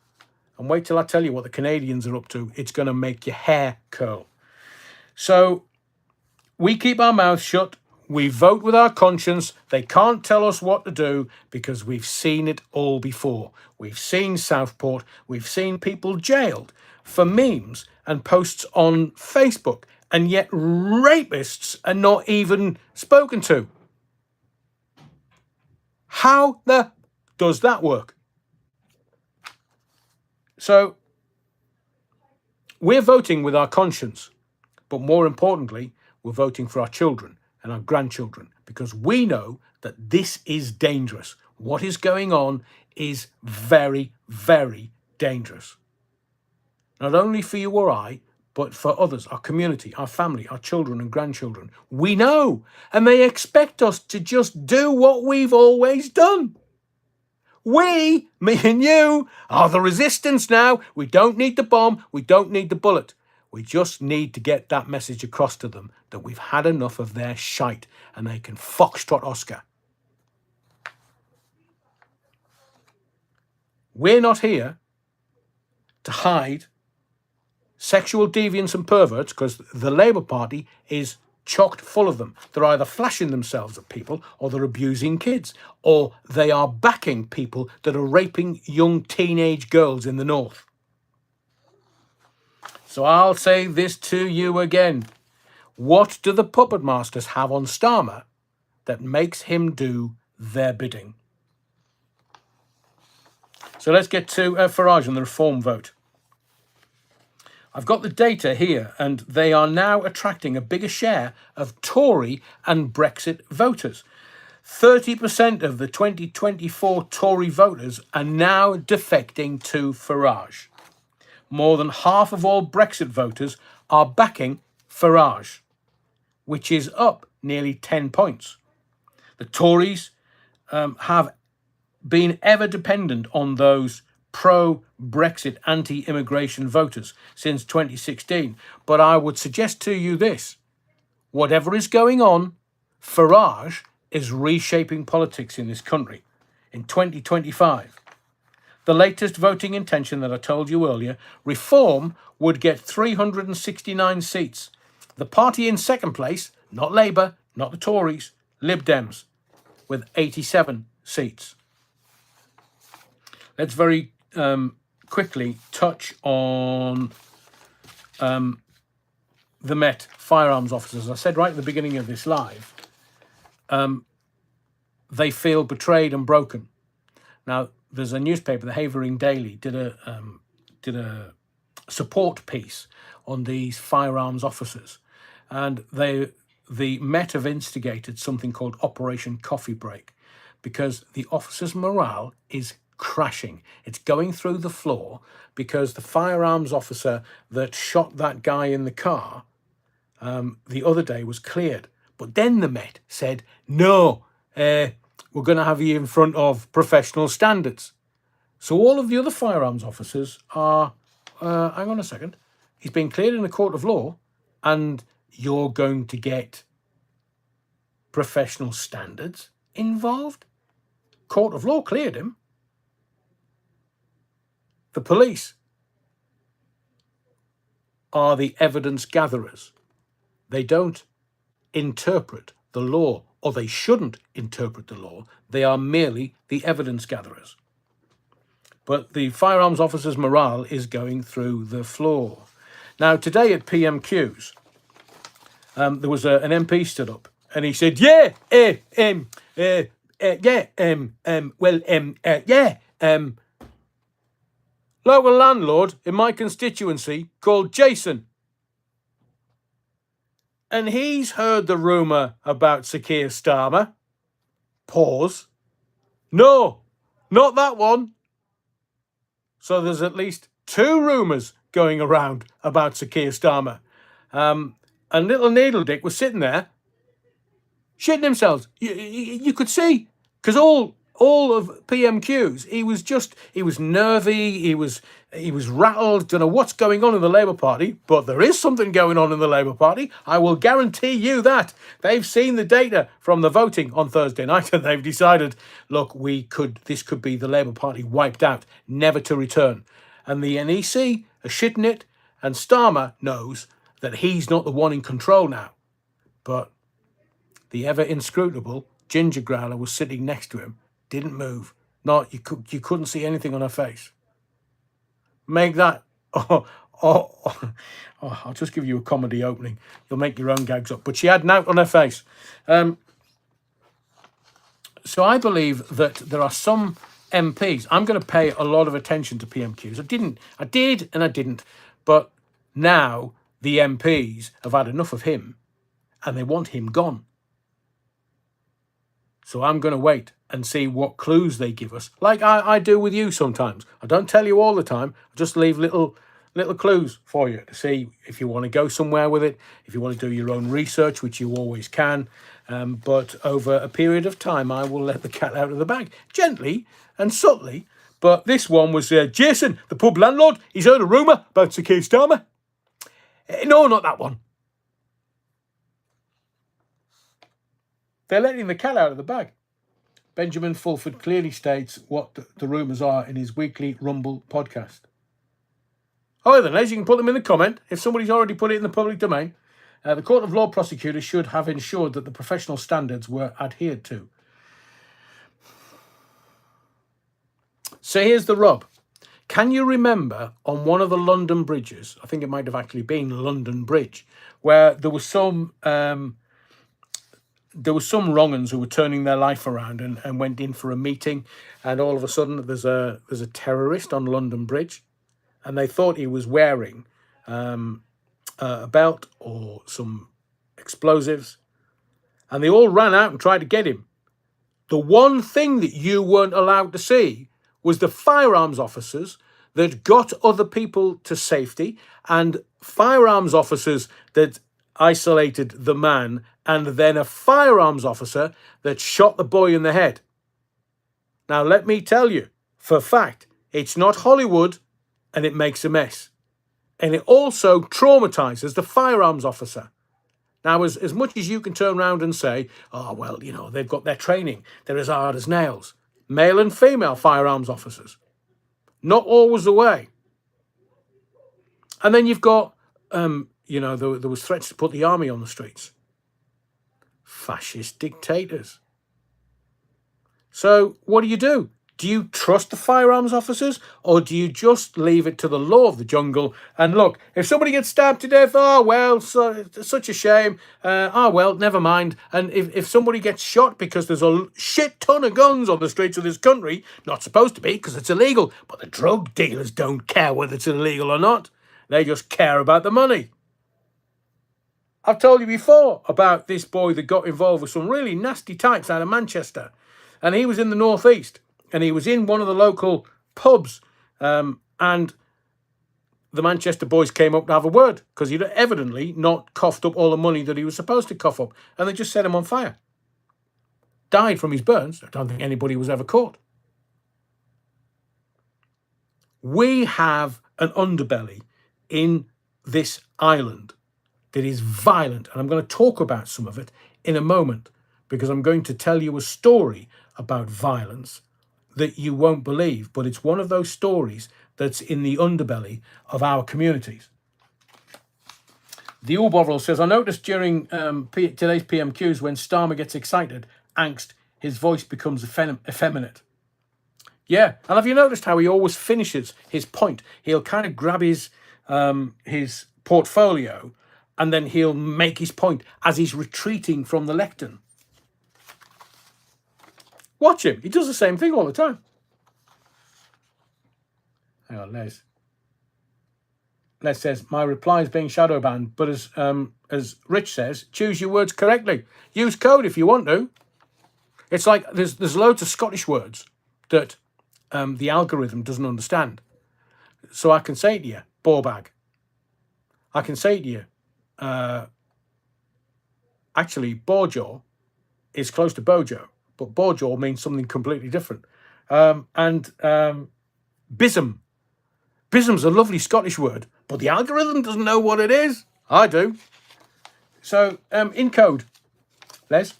And wait till I tell you what the Canadians are up to. It's going to make your hair curl. So we keep our mouths shut. We vote with our conscience. They can't tell us what to do because we've seen it all before. We've seen Southport. We've seen people jailed for memes and posts on Facebook. And yet rapists are not even spoken to. How the does that work? So we're voting with our conscience, but more importantly, we're voting for our children and our grandchildren, because we know that this is dangerous. What is going on is very, very dangerous. Not only for you or I, but for others, our community, our family, our children and grandchildren. We know, and they expect us to just do what we've always done. We, me and you, are the resistance now. We don't need the bomb. We don't need the bullet. We just need to get that message across to them that we've had enough of their shite and they can foxtrot Oscar. We're not here to hide sexual deviants and perverts, because the Labour Party is chocked full of them. They're either flashing themselves at people, or they're abusing kids, or they are backing people that are raping young teenage girls in the north. So I'll say this to you again. What do the puppet masters have on Starmer that makes him do their bidding? So let's get to Farage and the reform vote. I've got the data here, and they are now attracting a bigger share of Tory and Brexit voters. 30% of the 2024 Tory voters are now defecting to Farage. More than half of all Brexit voters are backing Farage, which is up nearly 10 points. The Tories have been ever dependent on those pro-Brexit, anti-immigration voters since 2016. But I would suggest to you this: whatever is going on, Farage is reshaping politics in this country. In 2025, the latest voting intention that I told you earlier, Reform would get 369 seats. The party in second place, not Labour, not the Tories, Lib Dems, with 87 seats. Let's very quickly touch on the Met firearms officers. As I said right at the beginning of this live, they feel betrayed and broken. Now, there's a newspaper, the Havering Daily, did a support piece on these firearms officers, and the Met have instigated something called Operation Coffee Break, because the officers' morale is crashing. It's going through the floor because the firearms officer that shot that guy in the car the other day was cleared. But then the Met said, no, we're going to have you in front of professional standards. So all of the other firearms officers are, hang on a second, he's been cleared in a court of law and you're going to get professional standards involved? Court of law cleared him. The police are the evidence gatherers. They don't interpret the law, or they shouldn't interpret the law. They are merely the evidence gatherers. But the firearms officers' morale is going through the floor. Now, today at PMQs, there was an MP stood up and he said, local landlord in my constituency called Jason. And he's heard the rumour about Sir Keir Starmer. Pause. No, not that one. So there's at least 2 rumours going around about Sir Keir Starmer. And little Needle Dick was sitting there shitting himself. You could see, because all of PMQs, he was nervy, he was rattled, don't know what's going on in the Labour Party, but there is something going on in the Labour Party. I will guarantee you that. They've seen the data from the voting on Thursday night and they've decided, look, this could be the Labour Party wiped out, never to return. And the NEC are shitting it, and Starmer knows that he's not the one in control now. But the ever inscrutable Ginger Growler was sitting next to him, didn't move. Not you couldn't see anything on her face. Make that I'll just give you a comedy opening. You'll make your own gags up. But she had nought on her face. So I believe that there are some MPs. I'm going to pay a lot of attention to PMQs. I did and I didn't. But now the MPs have had enough of him and they want him gone. So I'm going to wait and see what clues they give us, like I do with you sometimes. I don't tell you all the time. I just leave little clues for you to see if you want to go somewhere with it, if you want to do your own research, which you always can. But over a period of time, I will let the cat out of the bag, gently and subtly. But this one was Jason, the pub landlord. He's heard a rumour about Sir Keir Starmer. No, not that one. They're letting the cat out of the bag. Benjamin Fulford clearly states what the rumours are in his weekly Rumble podcast. Oh, then, as you can put them in the comment, if somebody's already put it in the public domain, the Court of Law prosecutors should have ensured that the professional standards were adhered to. So here's the rub. Can you remember on one of the London bridges, I think it might have actually been London Bridge, where there was some wrong-uns who were turning their life around and went in for a meeting, and all of a sudden there's a terrorist on London Bridge, and they thought he was wearing a belt or some explosives, and they all ran out and tried to get him. The one thing that you weren't allowed to see was the firearms officers that got other people to safety, and firearms officers that isolated the man, and then a firearms officer that shot the boy in the head. Now, let me tell you, for a fact, it's not Hollywood, and it makes a mess. And it also traumatizes the firearms officer. Now, as much as you can turn around and say, oh, well, you know, they've got their training, they're as hard as nails. Male and female firearms officers. Not always the way. And then you've got, you know, there was threats to put the army on the streets. Fascist dictators. So what do? Do you trust the firearms officers, or do you just leave it to the law of the jungle? And look, if somebody gets stabbed to death, oh, well, such a shame. Oh, well, never mind. And if somebody gets shot because there's a shit ton of guns on the streets of this country, not supposed to be because it's illegal, but the drug dealers don't care whether it's illegal or not. They just care about the money. I've told you before about this boy that got involved with some really nasty types out of Manchester. And he was in the northeast. And he was in one of the local pubs, and the Manchester boys came up to have a word because he'd evidently not coughed up all the money that he was supposed to cough up, and they just set him on fire. Died from his burns. I don't think anybody was ever caught. We have an underbelly in this island that is violent, and I'm going to talk about some of it in a moment because I'm going to tell you a story about violence that you won't believe, but it's one of those stories that's in the underbelly of our communities. The Bovril says, I noticed during today's PMQs when Starmer gets excited, angst, his voice becomes effeminate. Yeah, and have you noticed how he always finishes his point? He'll kind of grab his portfolio and then he'll make his point as he's retreating from the lectern. Watch him. He does the same thing all the time. Hang on, Les. Les says, my reply is being shadow banned, but as Rich says, choose your words correctly. Use code if you want to. It's like there's loads of Scottish words that the algorithm doesn't understand. So I can say to you, ball bag. I can say to you, actually, Borjaw is close to Bojo. But Borjaw means something completely different. And bism. Bism's a lovely Scottish word, but the algorithm doesn't know what it is. I do. So, in code, Les.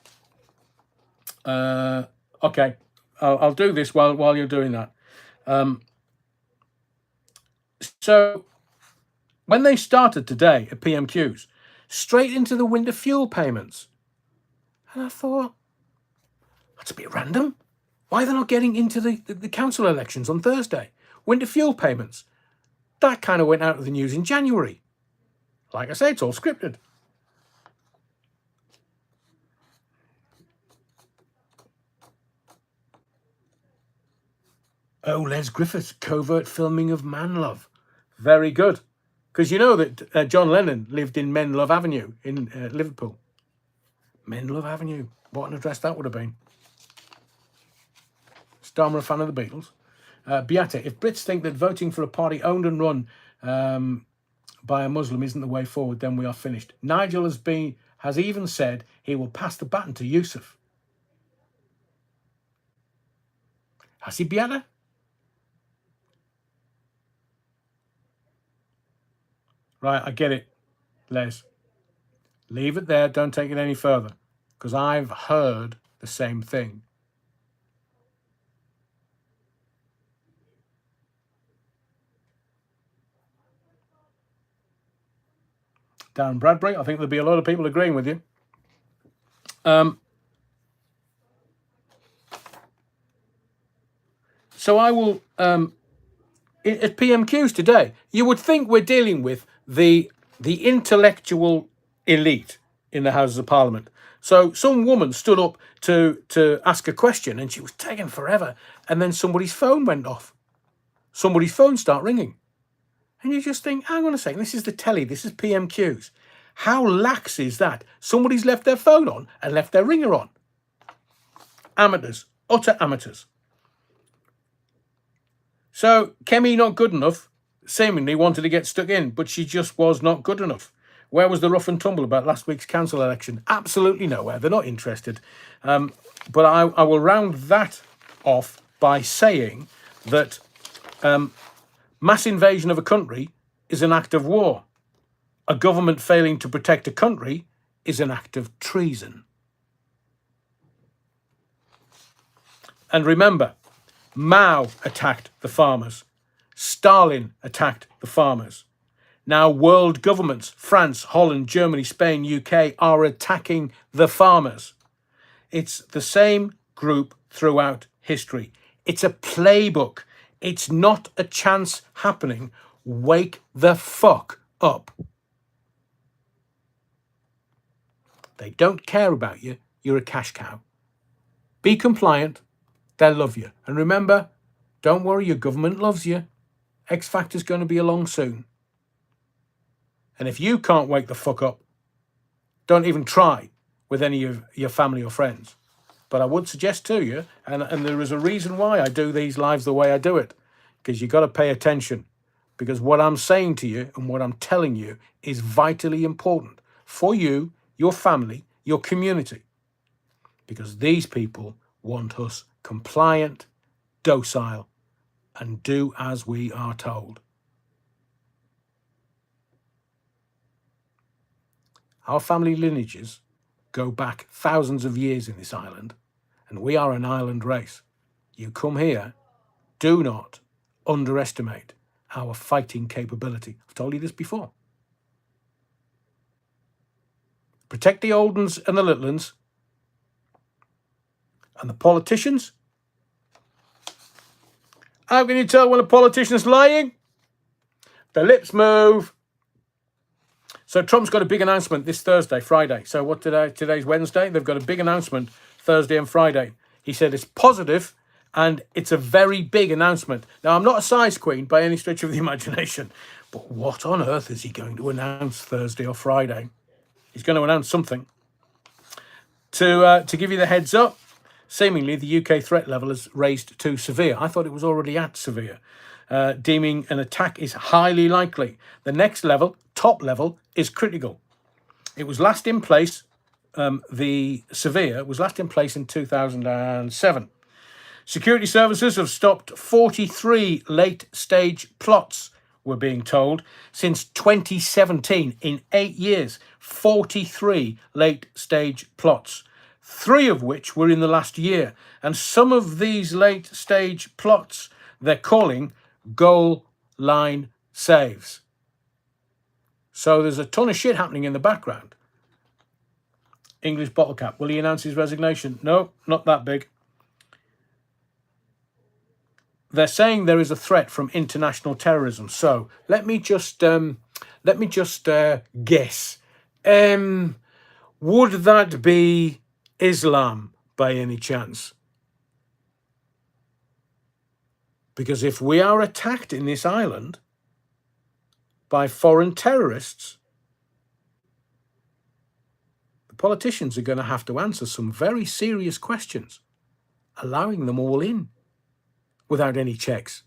Okay, I'll do this while you're doing that. So, when they started today at PMQs, straight into the winter fuel payments. And I thought, that's a bit random. Why are they not getting into the council elections on Thursday? Winter fuel payments. That kind of went out of the news in January. Like I say, it's all scripted. Oh, Les Griffiths, covert filming of Man Love. Very good. Because you know that John Lennon lived in Men Love Avenue in Liverpool. Men Love Avenue. What an address that would have been. Starmer a fan of the Beatles. Beata, if Brits think that voting for a party owned and run by a Muslim isn't the way forward, then we are finished. Nigel has even said he will pass the baton to Yusuf. Has he, Beata? Right, I get it, Les. Leave it there. Don't take it any further. Because I've heard the same thing. Darren Bradbury, I think there'll be a lot of people agreeing with you. So I will, at PMQs today, you would think we're dealing with the intellectual elite in the Houses of Parliament. So some woman stood up to ask a question and she was taking forever. And then somebody's phone went off. Somebody's phone started ringing. And you just think, hang on a second, this is the telly, this is PMQs. How lax is that? Somebody's left their phone on and left their ringer on. Amateurs, utter amateurs. So Kemi not good enough, seemingly wanted to get stuck in, but she just was not good enough. Where was the rough and tumble about last week's council election? Absolutely nowhere. They're not interested. But I will round that off by saying that mass invasion of a country is an act of war. A government failing to protect a country is an act of treason. And remember, Mao attacked the farmers. Stalin attacked the farmers. Now world governments, France, Holland, Germany, Spain, UK, are attacking the farmers. It's the same group throughout history. It's a playbook. It's not a chance happening. Wake the fuck up. They don't care about you. You're a cash cow. Be compliant. They'll love you. And remember, don't worry, your government loves you. X Factor's going to be along soon. And if you can't wake the fuck up, don't even try with any of your family or friends. But I would suggest to you, and there is a reason why I do these lives the way I do it, because you've got to pay attention. Because what I'm saying to you and what I'm telling you is vitally important for you, your family, your community. Because these people want us compliant, docile, and do as we are told. Our family lineages go back thousands of years in this island, and we are an island race. You come here, do not underestimate our fighting capability. I've told you this before. Protect the old uns and the little uns. And the politicians? How can you tell when a politician's lying? The lips move. So Trump's got a big announcement this Thursday, Friday. So what today's Wednesday. They've got a big announcement Thursday and Friday. He said it's positive and it's a very big announcement. Now, I'm not a size queen by any stretch of the imagination, but what on earth is he going to announce Thursday or Friday? He's going to announce something. To give you the heads up, seemingly the UK threat level is raised to severe. I thought it was already at severe. Deeming an attack is highly likely. The next level, top level, is critical. It was last in place, the severe was last in place in 2007. Security services have stopped 43 late-stage plots, we're being told, since 2017. In 8 years, 43 late-stage plots, 3 of which were in the last year. And some of these late-stage plots, they're calling goal line saves. So there's a ton of shit happening in the background. English bottle cap. Will he announce his resignation? No, not that big. They're saying there is a threat from international terrorism. So let me just guess. Would that be Islam by any chance? Because if we are attacked in this island by foreign terrorists, the politicians are going to have to answer some very serious questions, allowing them all in without any checks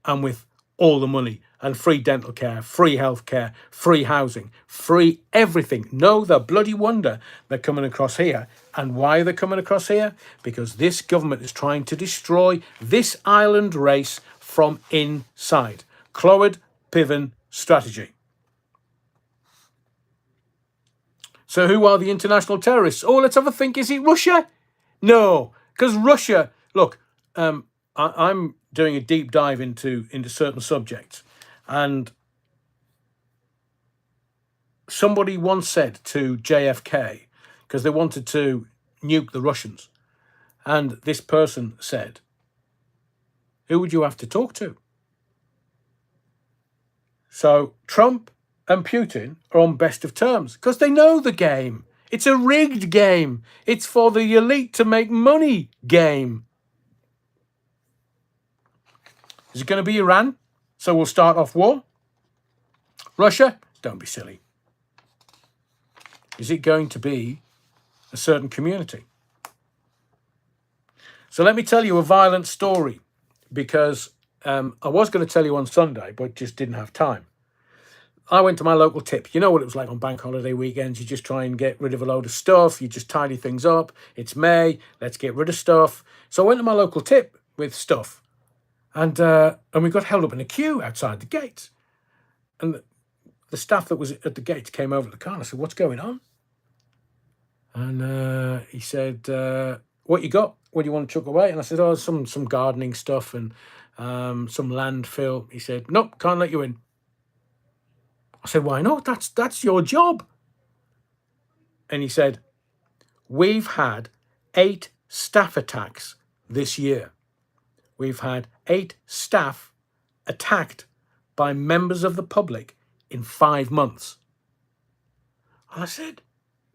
and with all the money and free dental care, free health care, free housing, free everything. No, the bloody wonder they're coming across here. And why are they coming across here? Because this government is trying to destroy this island race from inside. Clywed Piven strategy. So who are the international terrorists? Oh, let's have a think. Is it Russia? No, because Russia, look, I'm doing a deep dive into certain subjects. And somebody once said to JFK, because they wanted to nuke the Russians, and this person said, who would you have to talk to? So Trump and Putin are on best of terms because they know the game. It's a rigged game. It's for the elite to make money game. Is it going to be Iran? So we'll start off war? Russia, don't be silly. Is it going to be a certain community? So let me tell you a violent story, because I was going to tell you on Sunday, but just didn't have time. I went to my local tip. You know what it was like on bank holiday weekends. You just try and get rid of a load of stuff. You just tidy things up. It's May. Let's get rid of stuff. So I went to my local tip with stuff. And we got held up in a queue outside the gates. And the staff that was at the gates came over to the car and I said, "What's going on?" And he said, "What you got? What do you want to chuck away?" And I said, "Oh, some gardening stuff and some landfill." He said, "Nope, can't let you in." I said, "Why not? That's your job." And he said, "We've had 8 staff attacks this year. We've had 8 staff attacked by members of the public in 5 months." And I said,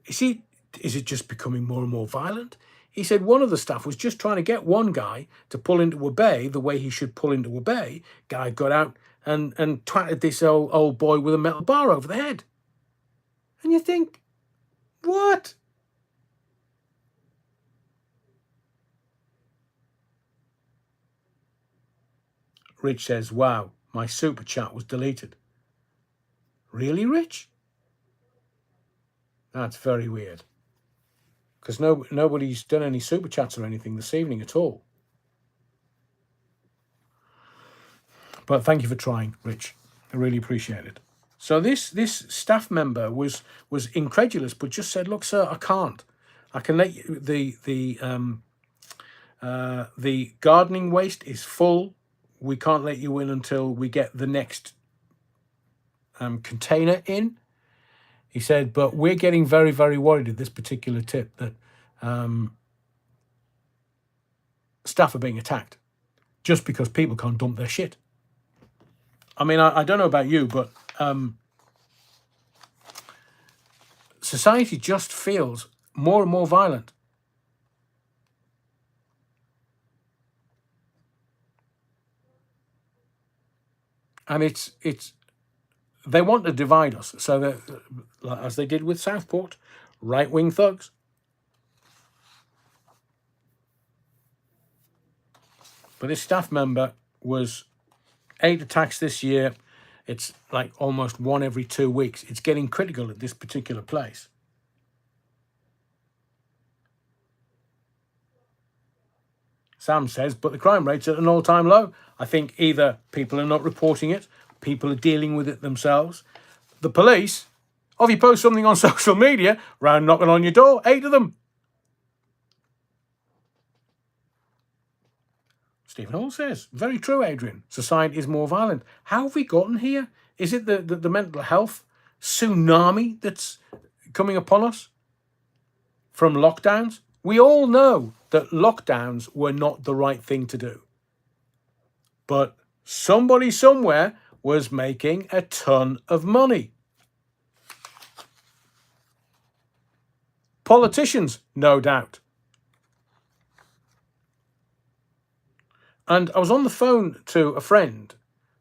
is it just becoming more and more violent? He said one of the staff was just trying to get one guy to pull into a bay the way he should pull into a bay. Guy got out and twatted this old boy with a metal bar over the head. And you think, what? Rich says, "Wow, my super chat was deleted." Really, Rich? That's very weird. Because nobody's done any super chats or anything this evening at all. But thank you for trying, Rich. I really appreciate it. So this staff member was incredulous, but just said, "Look, sir, I can't. I can let you, the gardening waste is full. We can't let you in until we get the next container in." He said, "But we're getting very, very worried at this particular tip that staff are being attacked just because people can't dump their shit." I mean, I don't know about you, but society just feels more and more violent. And it's they want to divide us, so that, as they did with Southport, right-wing thugs. But this staff member was 8 attacks this year. It's like almost 1 every 2 weeks. It's getting critical at this particular place. Sam says, "But the crime rate's at an all-time low." I think either people are not reporting it, people are dealing with it themselves. The police, if you post something on social media, round knocking on your door, 8 of them. Stephen Hall says, "Very true, Adrian. Society is more violent." How have we gotten here? Is it the mental health tsunami that's coming upon us from lockdowns? We all know that lockdowns were not the right thing to do. But somebody somewhere was making a ton of money. Politicians, no doubt. And I was on the phone to a friend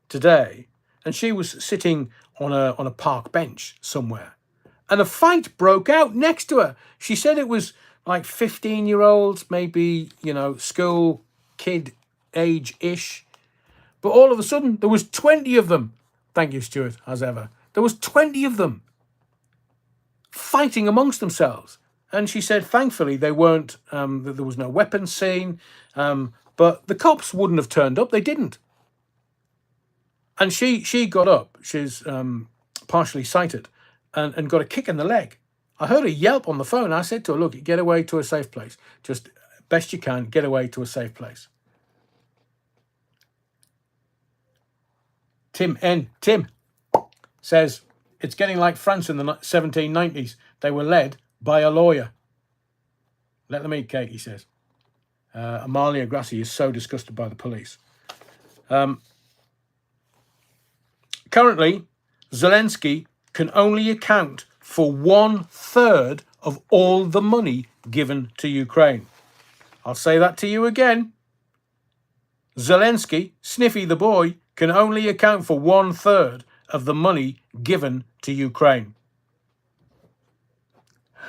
today, and she was sitting on a park bench somewhere, and a fight broke out next to her. She said it was like 15-year-olds, maybe, school kid age-ish. But all of a sudden, there was 20 of them. Thank you, Stuart, as ever. There was 20 of them fighting amongst themselves. And she said, thankfully, they weren't, there was no weapons seen. But the cops wouldn't have turned up. They didn't. And she got up. She's partially sighted and got a kick in the leg. I heard a yelp on the phone. I said to her, "Look, get away to a safe place. Just best you can, get away to a safe place." Tim says, "It's getting like France in the 1790s. They were led by a lawyer." Let them eat cake, he says. Amalia Grassi is so disgusted by the police. Currently, Zelensky can only account for 1/3 of all the money given to Ukraine. I'll say that to you again. Zelensky, Sniffy the boy, can only account for 1/3 of the money given to Ukraine.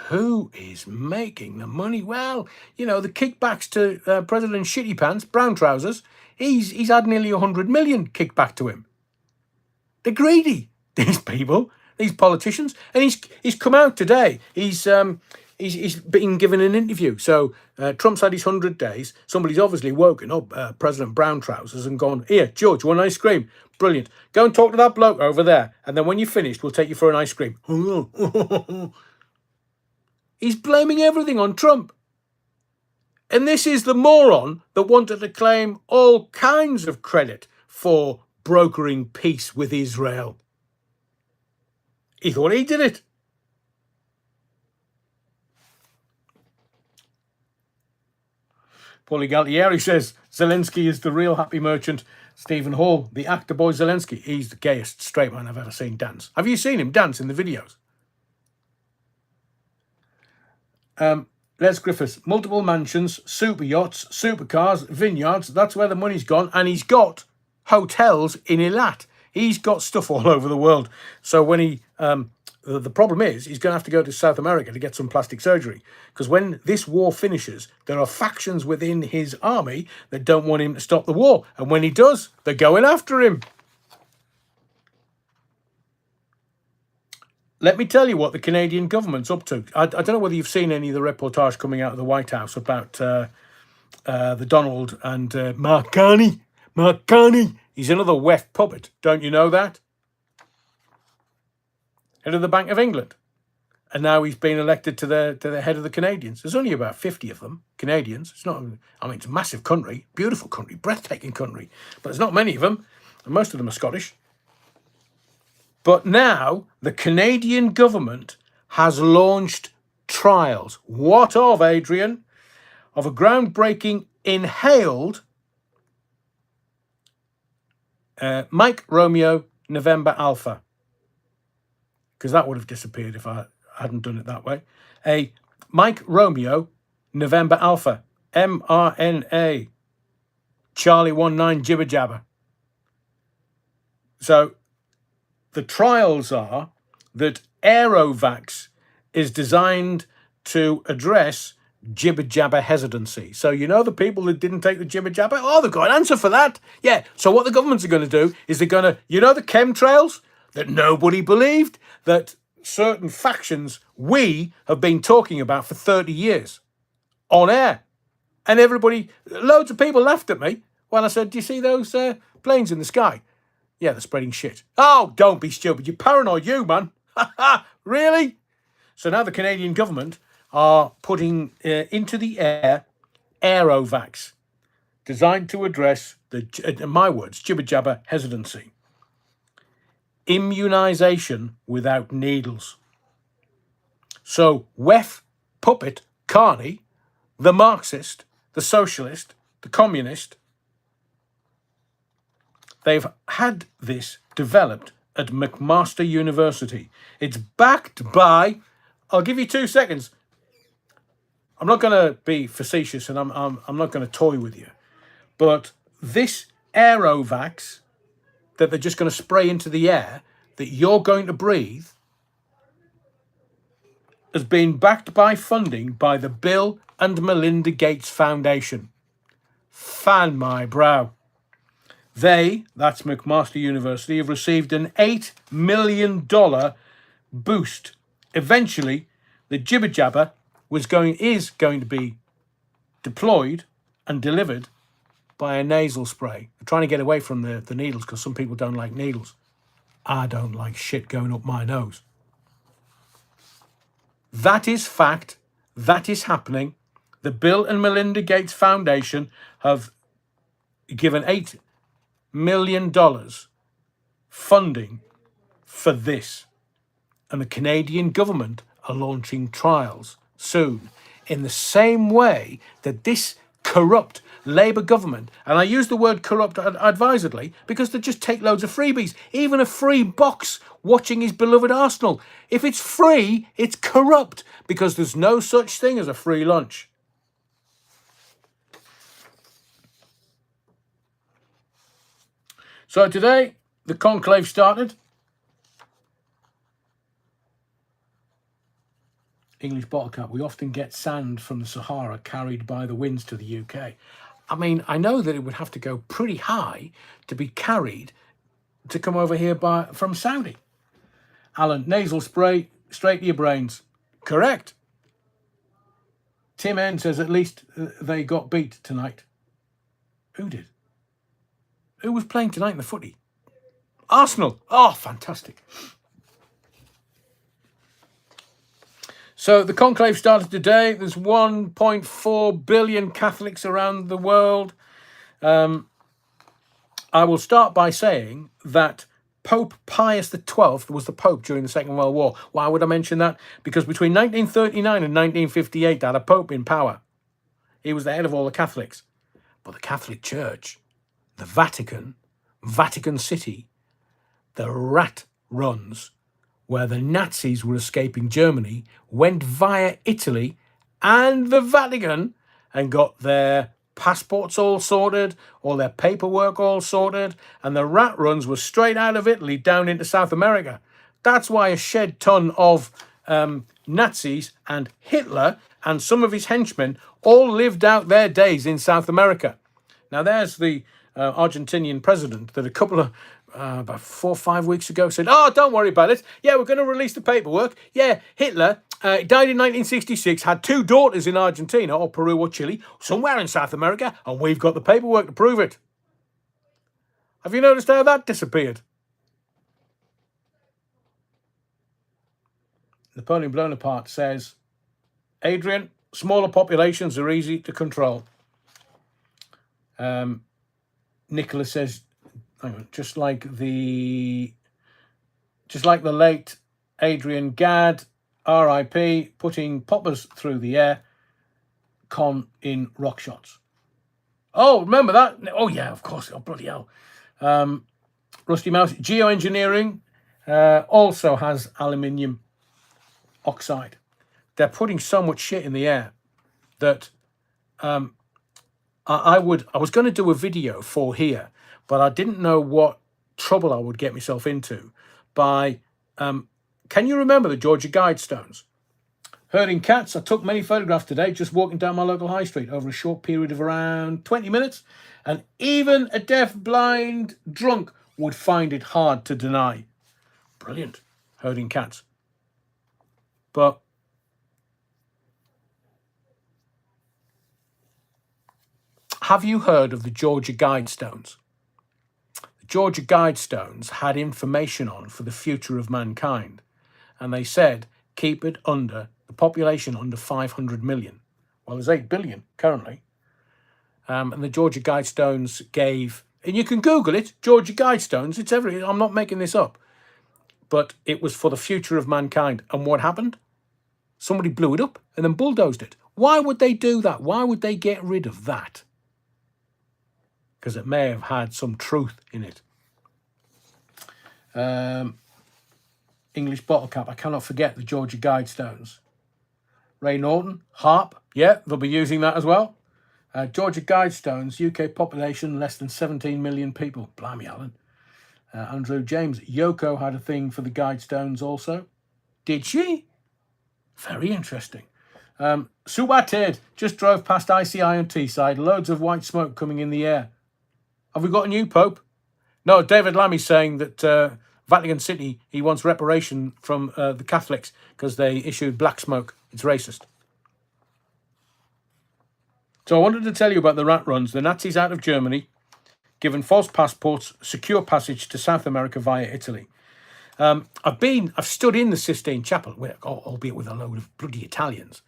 Who is making the money? Well, you know, the kickbacks to President Shitty Pants, Brown Trousers, he's had nearly 100 million kicked back to him. They're greedy, these people, these politicians. And he's come out today. He's been given an interview. So Trump's had his 100 days. Somebody's obviously woken up President Brown Trousers and gone, here, George, you want an ice cream? Brilliant. Go and talk to that bloke over there. And then when you're finished, we'll take you for an ice cream. He's blaming everything on Trump. And this is the moron that wanted to claim all kinds of credit for brokering peace with Israel. He thought he did it. Paulie Galtieri says, Zelensky is the real happy merchant. Stephen Hall, the actor boy Zelensky, he's the gayest straight man I've ever seen dance. Have you seen him dance in the videos? Les Griffiths, multiple mansions, super yachts, supercars, vineyards. That's where the money's gone. And he's got hotels in Eilat. He's got stuff all over the world. So when he, the problem is, he's going to have to go to South America to get some plastic surgery. Because when this war finishes, there are factions within his army that don't want him to stop the war. And when he does, they're going after him. Let me tell you what the Canadian government's up to. I don't know whether you've seen any of the reportage coming out of the White House about the Donald and Mark Carney. Mark Carney. He's another WEF puppet. Don't you know that? Head of the Bank of England. And now he's been elected to the head of the Canadians. There's only about 50 of them, Canadians. It's not, I mean, it's a massive country, beautiful country, breathtaking country. But there's not many of them. And most of them are Scottish. But now the Canadian government has launched trials. What of, Adrian? Of a groundbreaking inhaled Mike Romeo November Alpha. Because that would have disappeared if I hadn't done it that way. A Mike Romeo November Alpha. mRNA. Charlie 19 Jibber Jabber. So the trials are that Aerovax is designed to address jibber jabber hesitancy. So you know the people that didn't take the jibber jabber? Oh, they've got an answer for that. Yeah. So what the governments are going to do is they're going to, you know the chemtrails that nobody believed, that certain factions we have been talking about for 30 years on air. And everybody, loads of people laughed at me when I said, do you see those planes in the sky? Yeah, they're spreading shit. Oh, don't be stupid. You're paranoid, you, man. Really? So now the Canadian government are putting into the air Aerovax, designed to address, in my words, jibber jabber hesitancy. Immunisation without needles. So WEF puppet Carney, the Marxist, the socialist, the communist, they've had this developed at McMaster University. It's backed by, I'll give you 2 seconds. I'm not going to be facetious and I'm not going to toy with you. But this Aerovax that they're just going to spray into the air that you're going to breathe has been backed by funding by the Bill and Melinda Gates Foundation. Fan my brow. They, that's McMaster University, have received an $8 million boost. Eventually, the jibber jabber is going to be deployed and delivered by a nasal spray. They're trying to get away from the needles because some people don't like needles. I don't like shit going up my nose. That is fact. That is happening. The Bill and Melinda Gates Foundation have given $8 million funding for this. And the Canadian government are launching trials soon in the same way that this corrupt Labour government, and I use the word corrupt advisedly because they just take loads of freebies. Even a free box watching his beloved Arsenal. If it's free, it's corrupt because there's no such thing as a free lunch. So today, the conclave started. English bottle cap, we often get sand from the Sahara carried by the winds to the UK. I mean, I know that it would have to go pretty high to be carried to come over here from Saudi. Alan, nasal spray straight to your brains. Correct. Tim N says at least they got beat tonight. Who did? Who was playing tonight in the footy? Arsenal. Oh, fantastic. So the conclave started today. There's 1.4 billion Catholics around the world. I will start by saying that Pope Pius XII was the Pope during the Second World War. Why would I mention that? Because between 1939 and 1958, they had a Pope in power. He was the head of all the Catholics. But the Catholic Church, the Vatican, Vatican City, the rat runs where the Nazis were escaping Germany, went via Italy and the Vatican and got their passports all sorted, all their paperwork all sorted, and the rat runs were straight out of Italy down into South America. That's why a shed ton of Nazis and Hitler and some of his henchmen all lived out their days in South America. Now there's the Argentinian president that a couple of about 4 or 5 weeks ago said, oh, don't worry about it. Yeah, we're going to release the paperwork. Yeah, Hitler died in 1966, had 2 daughters in Argentina or Peru or Chile, somewhere in South America, and we've got the paperwork to prove it. Have you noticed how that disappeared? Napoleon Bonaparte says, Adrian, smaller populations are easy to control. Nicholas says, just like the late Adrian Gadd, R.I.P., putting poppers through the air, con in rock shots. Oh, remember that? Oh, yeah, of course. Oh, bloody hell. Rusty Mouse. Geoengineering also has aluminium oxide. They're putting so much shit in the air that I was going to do a video for here, but I didn't know what trouble I would get myself into by, can you remember the Georgia Guidestones? Herding cats. I took many photographs today just walking down my local high street over a short period of around 20 minutes, and even a deaf, blind, drunk would find it hard to deny. Brilliant. Herding cats. But have you heard of the Georgia Guidestones? The Georgia Guidestones had information on for the future of mankind, and they said keep it under the population under 500 million. Well, there's 8 billion currently. And the Georgia Guidestones gave, and you can Google it, Georgia Guidestones, it's everything, I'm not making this up. But it was for the future of mankind. And what happened? Somebody blew it up and then bulldozed it. Why would they do that? Why would they get rid of that? Because it may have had some truth in it. English bottle cap. I cannot forget the Georgia Guidestones. Ray Norton, harp. Yeah, they'll be using that as well. Georgia Guidestones, UK population less than 17 million people. Blimey, Alan. Andrew James, Yoko had a thing for the Guidestones also. Did she? Very interesting. Suwated just drove past ICI on Teesside. Loads of white smoke coming in the air. Have we got a new Pope? No, David Lammy's saying that Vatican City, he wants reparation from the Catholics because they issued black smoke. It's racist. So I wanted to tell you about the rat runs. The Nazis out of Germany, given false passports, secure passage to South America via Italy. I've stood in the Sistine Chapel, albeit with a load of bloody Italians,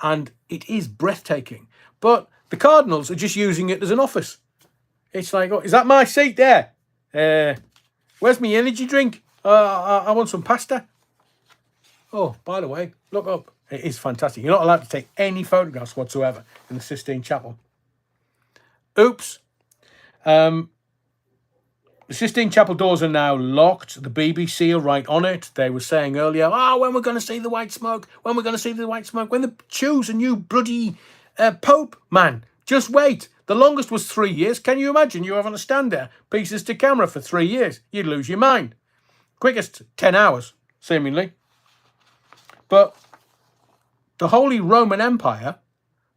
and it is breathtaking. But the cardinals are just using it as an office. It's like, oh, is that my seat there? Where's my energy drink? I want some pasta. Oh, by the way, look up. It is fantastic. You're not allowed to take any photographs whatsoever in the Sistine Chapel. Oops. The Sistine Chapel doors are now locked. The BBC are right on it. They were saying earlier, when we're going to see the white smoke, when we're going to see the white smoke, when they choose a new bloody Pope, man. Just wait. The longest was 3 years. Can you imagine you having to stand there, pieces to camera for 3 years? You'd lose your mind. Quickest, 10 hours, seemingly. But The Holy Roman Empire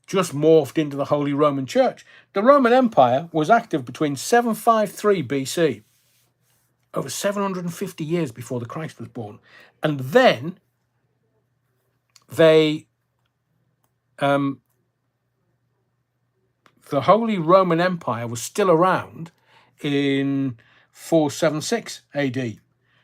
just morphed into the Holy Roman Church. The Roman Empire was active between 753 BC, over 750 years before the Christ was born. And then the Holy Roman Empire was still around in 476 AD.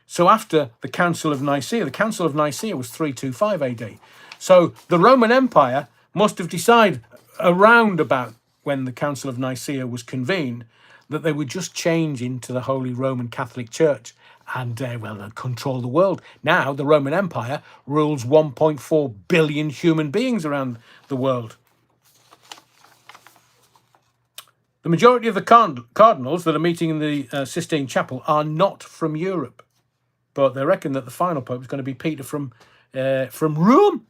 So after the Council of Nicaea, the Council of Nicaea was 325 AD. So the Roman Empire must have decided around about when the Council of Nicaea was convened that they would just change into the Holy Roman Catholic Church and, control the world. Now the Roman Empire rules 1.4 billion human beings around the world. The majority of the cardinals that are meeting in the Sistine Chapel are not from Europe, but they reckon that the final pope is going to be Peter from Rome.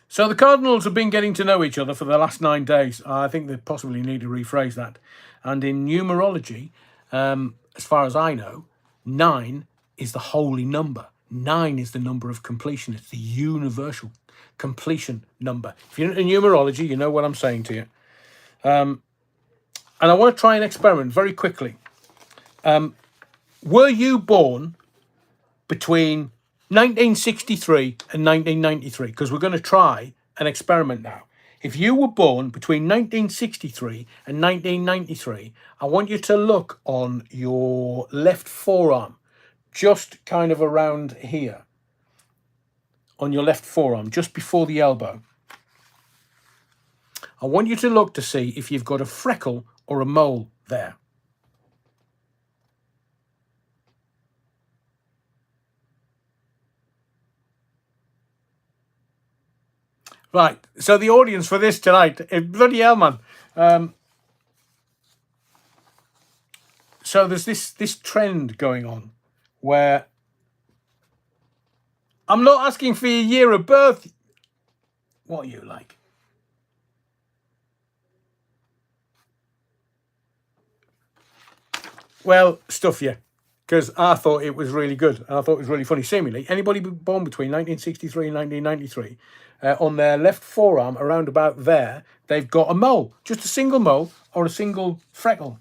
So the cardinals have been getting to know each other for the last 9 days. I think they possibly need to rephrase that. And in numerology, as far as I know, 9 is the holy number. 9 is the number of completion. It's the universal completion number. If you're into numerology, you know what I'm saying to you. And I want to try an experiment very quickly. Were you born between 1963 and 1993? Because we're going to try an experiment now. If you were born between 1963 and 1993, I want you to look on your left forearm, just kind of around here, on your left forearm, just before the elbow. I want you to look to see if you've got a freckle or a mole there. Right, so the audience for this tonight, bloody hell, man. So there's this trend going on where I'm not asking for your year of birth. What are you like? Well, stuff you, because I thought it was really good and I thought it was really funny. Seemingly, anybody born between 1963 and 1993, on their left forearm, around about there, they've got a mole, just a single mole or a single freckle.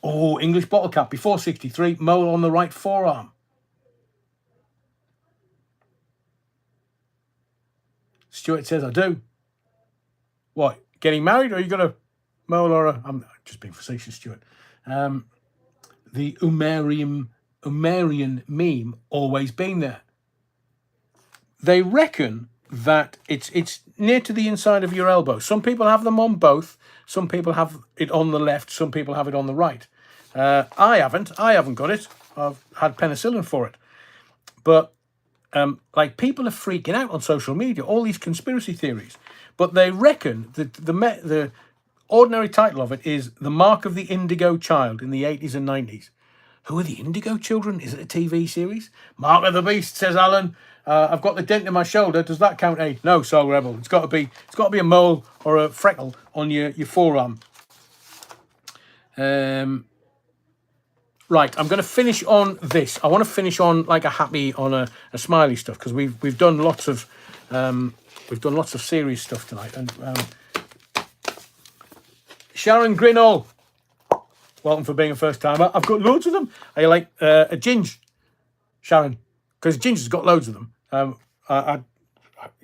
Oh, English bottle cap before 63, mole on the right forearm. Stuart says, I do. What, getting married, or you got a mole or a... I'm just being facetious, Stuart. The Umarian meme always been there. They reckon that it's near to the inside of your elbow. Some people have them on both. Some people have it on the left. Some people have it on the right. I haven't got it. I've had penicillin for it. But people are freaking out on social media, all these conspiracy theories. But they reckon that the ordinary title of it is The Mark of the Indigo Child in the 80s and 90s. Who are the Indigo Children? Is it a TV series? Mark of the Beast, says Alan. I've got the dent in my shoulder. Does that count? No, Soul Rebel. It's got to be a mole or a freckle on your forearm. Right, I'm going to finish on this. I want to finish on like a happy, on a smiley stuff, because we've done lots of serious stuff tonight. And Sharon Grinnell, welcome for being a first timer. I've got loads of them. Are you like a Ginge, Sharon? Because Ginger's got loads of them.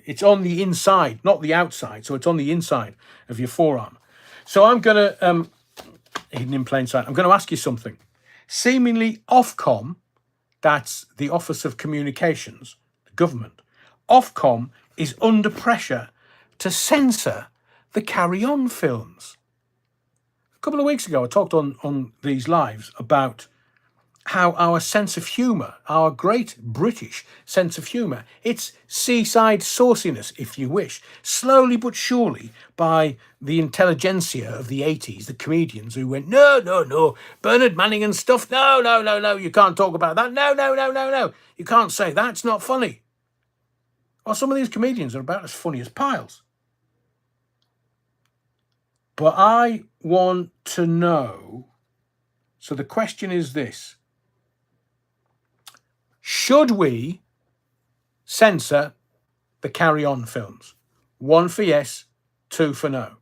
It's on the inside, not the outside. So it's on the inside of your forearm. So I'm going to, hidden in plain sight, I'm going to ask you something. Seemingly Ofcom, that's the Office of Communications, the government, Ofcom is under pressure to censor the Carry On films. A couple of weeks ago, I talked on these lives about how our sense of humour, our great British sense of humour, it's seaside sauciness, if you wish, slowly but surely by the intelligentsia of the 80s, the comedians who went, no, Bernard Manning and stuff, no, you can't talk about that, no, you can't say that, it's not funny. Well, some of these comedians are about as funny as piles. But I want to know, so the question is this: should we censor the Carry On films? 1 for yes, 2 for no.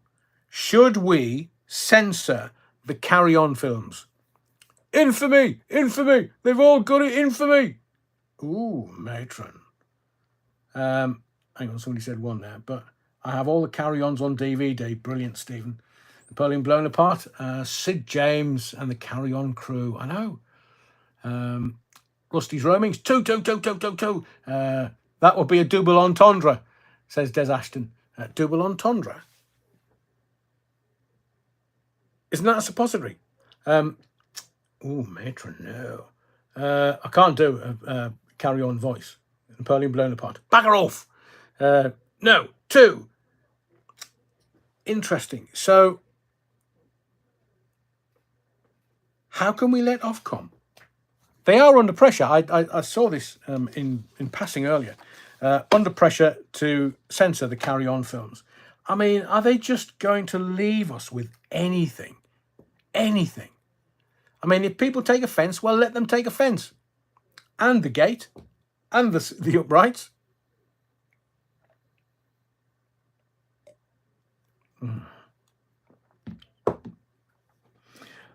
Should we censor the Carry On films? Infamy! Infamy! They've all got it, infamy! Ooh, matron. Hang on, somebody said 1 there, but I have all the Carry Ons on DVD. Brilliant, Stephen. Napoleon Blown Apart, Sid James and the Carry On crew. I know. Rusty's Roamings, 2. That would be a double entendre, says Des Ashton. Double entendre? Isn't that a suppository? Oh, matron, no. I can't do a Carry On voice. Napoleon Blown Apart. Bagger off! No. 2. Interesting. So, how can we let Ofcom? They are under pressure. I saw this in passing earlier. Under pressure to censor the Carry On films. I mean, are they just going to leave us with anything? Anything? I mean, if people take offence, well, let them take offence. And the gate. And the uprights.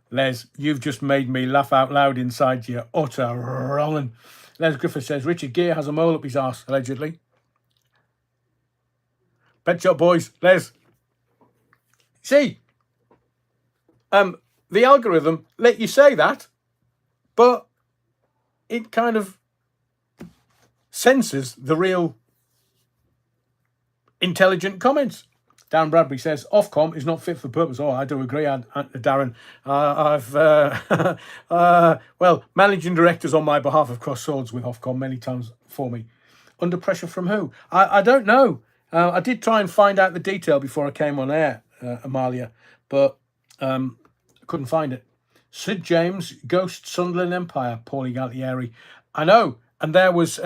Les, you've just made me laugh out loud inside you. Utter wrong. Les Griffith says, Richard Gere has a mole up his arse, allegedly. Pet Shop Boys, Les. See, the algorithm let you say that, but it kind of censors the real intelligent comments. Dan Bradbury says, Ofcom is not fit for purpose. Oh, I do agree, Darren. Well, managing directors on my behalf have crossed swords with Ofcom many times for me. Under pressure from who? I don't know. I did try and find out the detail before I came on air, Amalia, but couldn't find it. Sid James, Ghost Sunderland Empire, Paulie Galtieri. I know. And there was,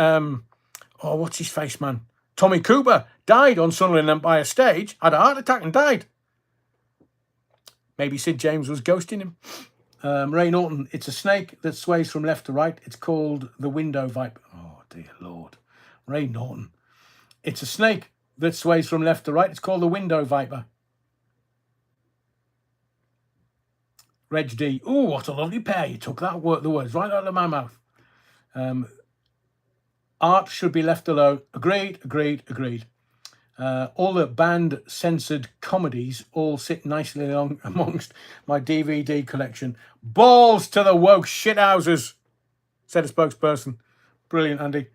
what's his face, man? Tommy Cooper died on Sunderland Empire stage, had a heart attack and died. Maybe Sid James was ghosting him. Ray Norton, it's a snake that sways from left to right. It's called the window viper. Oh, dear Lord. Ray Norton. It's a snake that sways from left to right. It's called the window viper. Reg D. Oh, what a lovely pair. You took the words right out of my mouth. Art should be left alone. Agreed. All the banned censored comedies all sit nicely along amongst my DVD collection. Balls to the woke shithouses, said a spokesperson. Brilliant, Andy.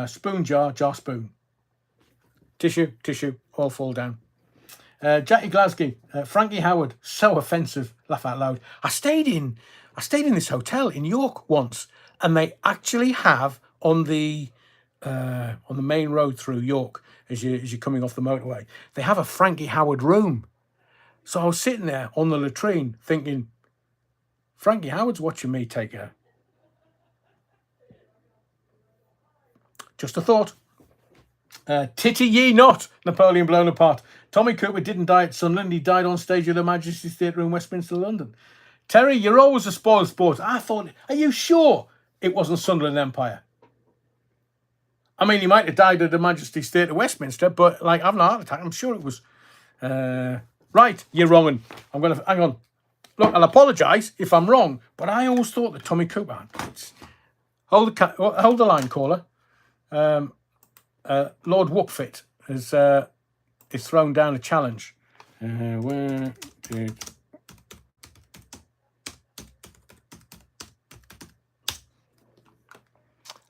Spoon jar spoon. Tissue, all fall down. Jackie Glasgow, Frankie Howard, so offensive, laugh out loud. I stayed in this hotel in York once, and they actually have on the main road through York, as you're coming off the motorway, they have a Frankie Howard room. So I was sitting there on the latrine thinking, Frankie Howard's watching me take a... Just a thought. Titty ye not, Napoleon Blown Apart. Tommy Cooper didn't die at Sunderland. He died on stage at the Majesty's Theatre in Westminster, London. Terry, you're always a spoiled sport. I thought, are you sure it wasn't Sunderland Empire? I mean, he might have died at the Majesty's Theatre, Westminster, but like having a heart attack, I'm sure it was. Right, you're wrong. I'm going to hang on. Look, I'll apologise if I'm wrong, but I always thought that Tommy Cooper. Hold the line, caller. Lord Wookfit is thrown down a challenge. Where did...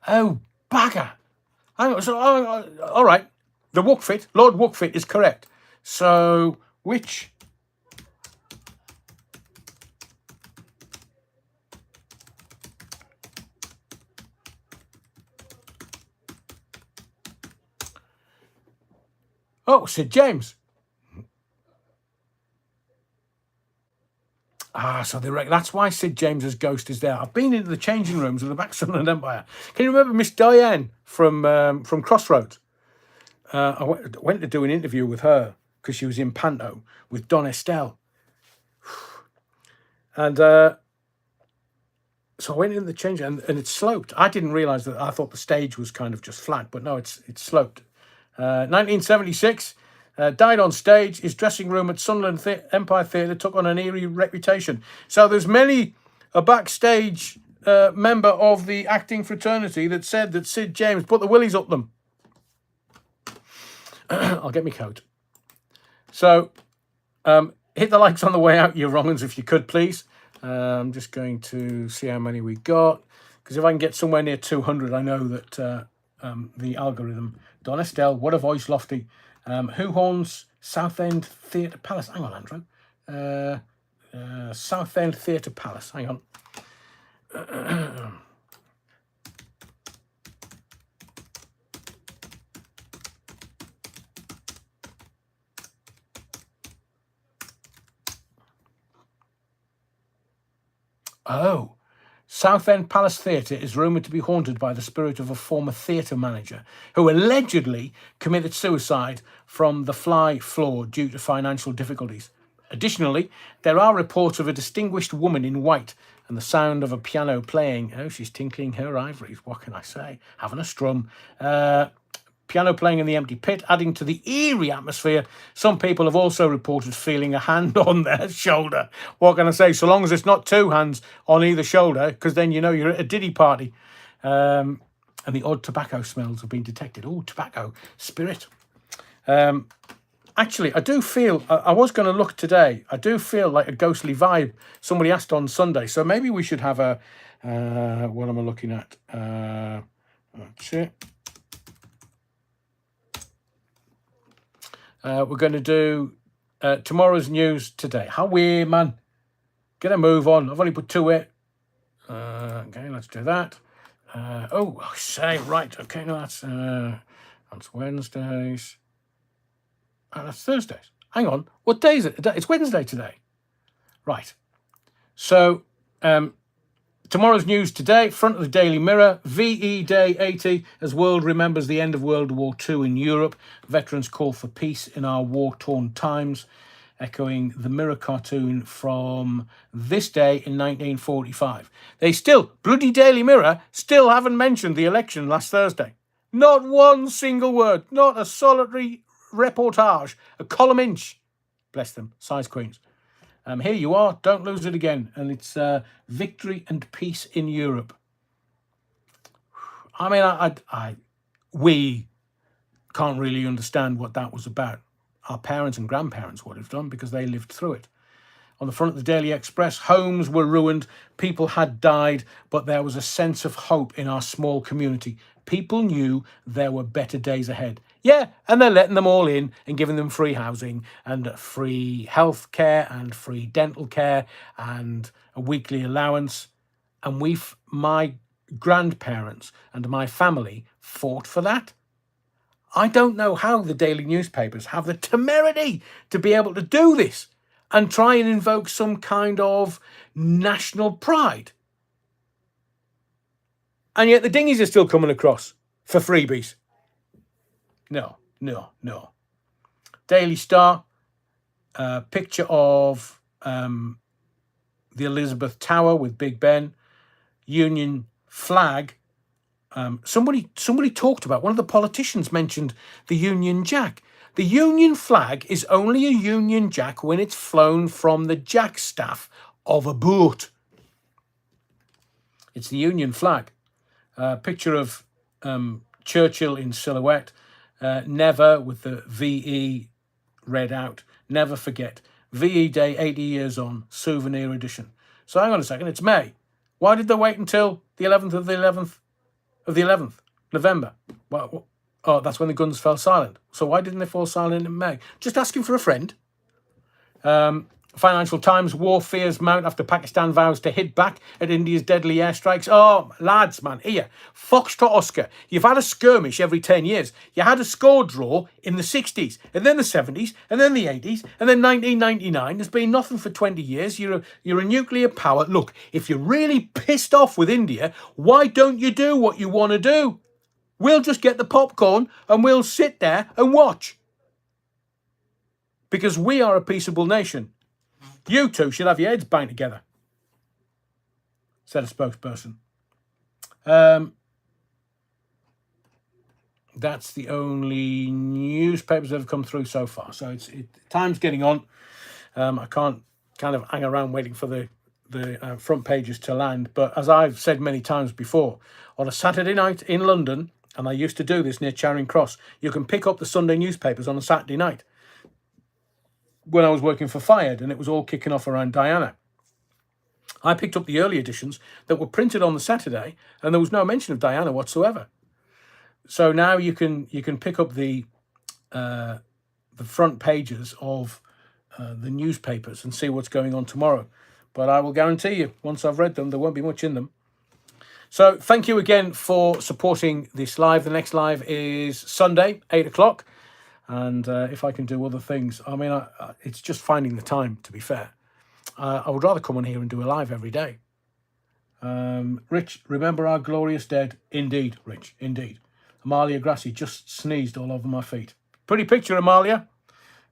Oh, bagger. All right. The Wookfit, Lord Wookfit is correct. So, which... Oh, Sid James. So that's why Sid James's ghost is there. I've been into the changing rooms of the back Sunderland Empire. Can you remember Miss Diane from Crossroads? I went to do an interview with her because she was in Panto with Don Estelle. And So I went in the change and it's sloped. I didn't realise that. I thought the stage was kind of just flat, but no, it's sloped. 1976, died on stage. His dressing room at Sunderland Empire Theatre took on an eerie reputation. So there's many a backstage member of the acting fraternity that said that Sid James put the willies up them. I'll get my coat. So hit the likes on the way out, you wrong uns, if you could, please. I'm just going to see how many we got, because if I can get somewhere near 200, I know that the algorithm. Don Estelle, what a voice, lofty. Who horns Southend Theatre Palace? Hang on, Andrew. Southend Theatre Palace. Hang on. Oh, Southend Palace Theatre is rumoured to be haunted by the spirit of a former theatre manager who allegedly committed suicide from the fly floor due to financial difficulties. Additionally, there are reports of a distinguished woman in white and the sound of a piano playing. Oh, she's tinkling her ivories. What can I say? Having a strum. Piano playing in the empty pit, adding to the eerie atmosphere. Some people have also reported feeling a hand on their shoulder. What can I say? So long as it's not two hands on either shoulder, because then you know you're at a Diddy party. And the odd tobacco smells have been detected. Oh, tobacco, spirit. Actually, I do feel, I was going to look today, I do feel like a ghostly vibe. Somebody asked on Sunday, so maybe we should have a, what am I looking at? That's it. We're going to do tomorrow's news today. How weird, man. Get a move on. I've only put two it. Okay, let's do that. Oh, I say, right. Okay, no, that's Wednesdays. That's Thursdays. Hang on. What day is it? It's Wednesday today. Right. So, tomorrow's news today, front of the Daily Mirror, VE Day 80, as world remembers the end of World War II in Europe. Veterans call for peace in our war-torn times, echoing the Mirror cartoon from this day in 1945. They still, bloody Daily Mirror, still haven't mentioned the election last Thursday. Not one single word, not a solitary reportage, a column inch. Bless them, size queens. Here you are, don't lose it again. And it's victory and peace in Europe. I mean, we can't really understand what that was about. Our parents and grandparents would have done because they lived through it. On the front of the Daily Express, homes were ruined, people had died, but there was a sense of hope in our small community. People knew there were better days ahead. Yeah, and they're letting them all in and giving them free housing and free health care and free dental care and a weekly allowance. And my grandparents and my family fought for that. I don't know how the daily newspapers have the temerity to be able to do this and try and invoke some kind of national pride. And yet the dinghies are still coming across for freebies. No. Daily Star, picture of the Elizabeth Tower with Big Ben, Union flag. Somebody talked about, one of the politicians mentioned the Union Jack. The Union flag is only a Union Jack when it's flown from the jackstaff of a boat. It's the Union flag. Picture of Churchill in silhouette. Never, with the VE read out. Never forget. VE Day 80 years on, souvenir edition. So hang on a second, it's May. Why did they wait until the 11th of the 11th of the 11th, November? Well, oh, that's when the guns fell silent. So why didn't they fall silent in May? Just asking for a friend. Financial Times, war fears mount after Pakistan vows to hit back at India's deadly airstrikes. Oh, lads, man, here. Foxtrot Oscar. You've had a skirmish every 10 years. You had a score draw in the 60s, and then the 70s, and then the 80s, and then 1999. There's been nothing for 20 years. You're a nuclear power. Look, if you're really pissed off with India, why don't you do what you want to do? We'll just get the popcorn and we'll sit there and watch. Because we are a peaceable nation. You two should have your heads banged together. said a spokesperson. That's the only newspapers that have come through so far. So time's getting on. I can't kind of hang around waiting for the front pages to land. But as I've said many times before, on a Saturday night in London, and I used to do this near Charing Cross, you can pick up the Sunday newspapers on a Saturday night. When I was working for Fired, and it was all kicking off around Diana, I picked up the early editions that were printed on the Saturday, and there was no mention of Diana whatsoever. So now you can pick up the front pages of the newspapers and see what's going on tomorrow. But I will guarantee you, once I've read them, there won't be much in them. So thank you again for supporting this live. The next live is Sunday, 8 o'clock. And if I can do other things, I mean, it's just finding the time, to be fair. I would rather come on here and do a live every day. Rich, remember our glorious dead? Indeed, Rich, indeed. Amalia Grassi just sneezed all over my feet. Pretty picture, Amalia.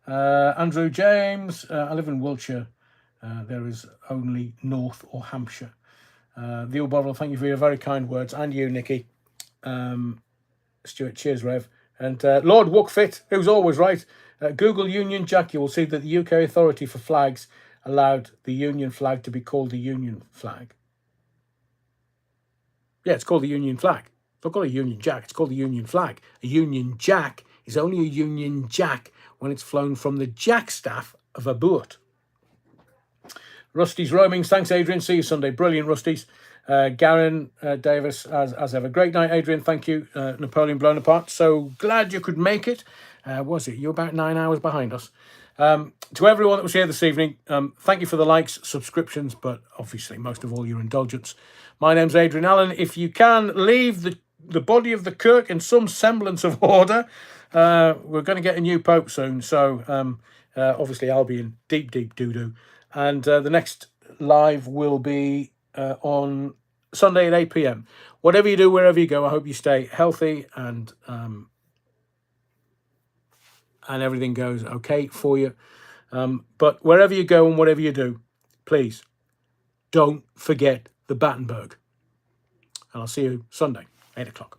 Andrew James, I live in Wiltshire. There is only North or Hampshire. The Bovril, thank you for your very kind words. And you, Nikki. Stuart, cheers, Rev. And Lord Wookfit, who's always right. Google Union Jack, you will see that the UK Authority for Flags allowed the Union flag to be called the Union flag. Yeah, it's called the Union flag. It's not called a Union Jack, it's called the Union flag. A Union Jack is only a Union Jack when it's flown from the jackstaff of a boat. Rusty's Roamings, thanks Adrian, see you Sunday. Brilliant, Rusty's. Garen Davis, as ever. Great night, Adrian, thank you. Napoleon Blown Apart, so glad you could make it. Was it? You're about 9 hours behind us. To everyone that was here this evening, thank you for the likes, subscriptions, but obviously most of all your indulgence. My name's Adrian Allen. If you can, leave the body of the Kirk in some semblance of order. We're going to get a new Pope soon, so obviously I'll be in deep doo-doo. And the next live will be on Sunday at 8 p.m. Whatever you do, wherever you go, I hope you stay healthy and everything goes okay for you. But wherever you go and whatever you do, please don't forget the Battenburg. And I'll see you Sunday, 8 o'clock.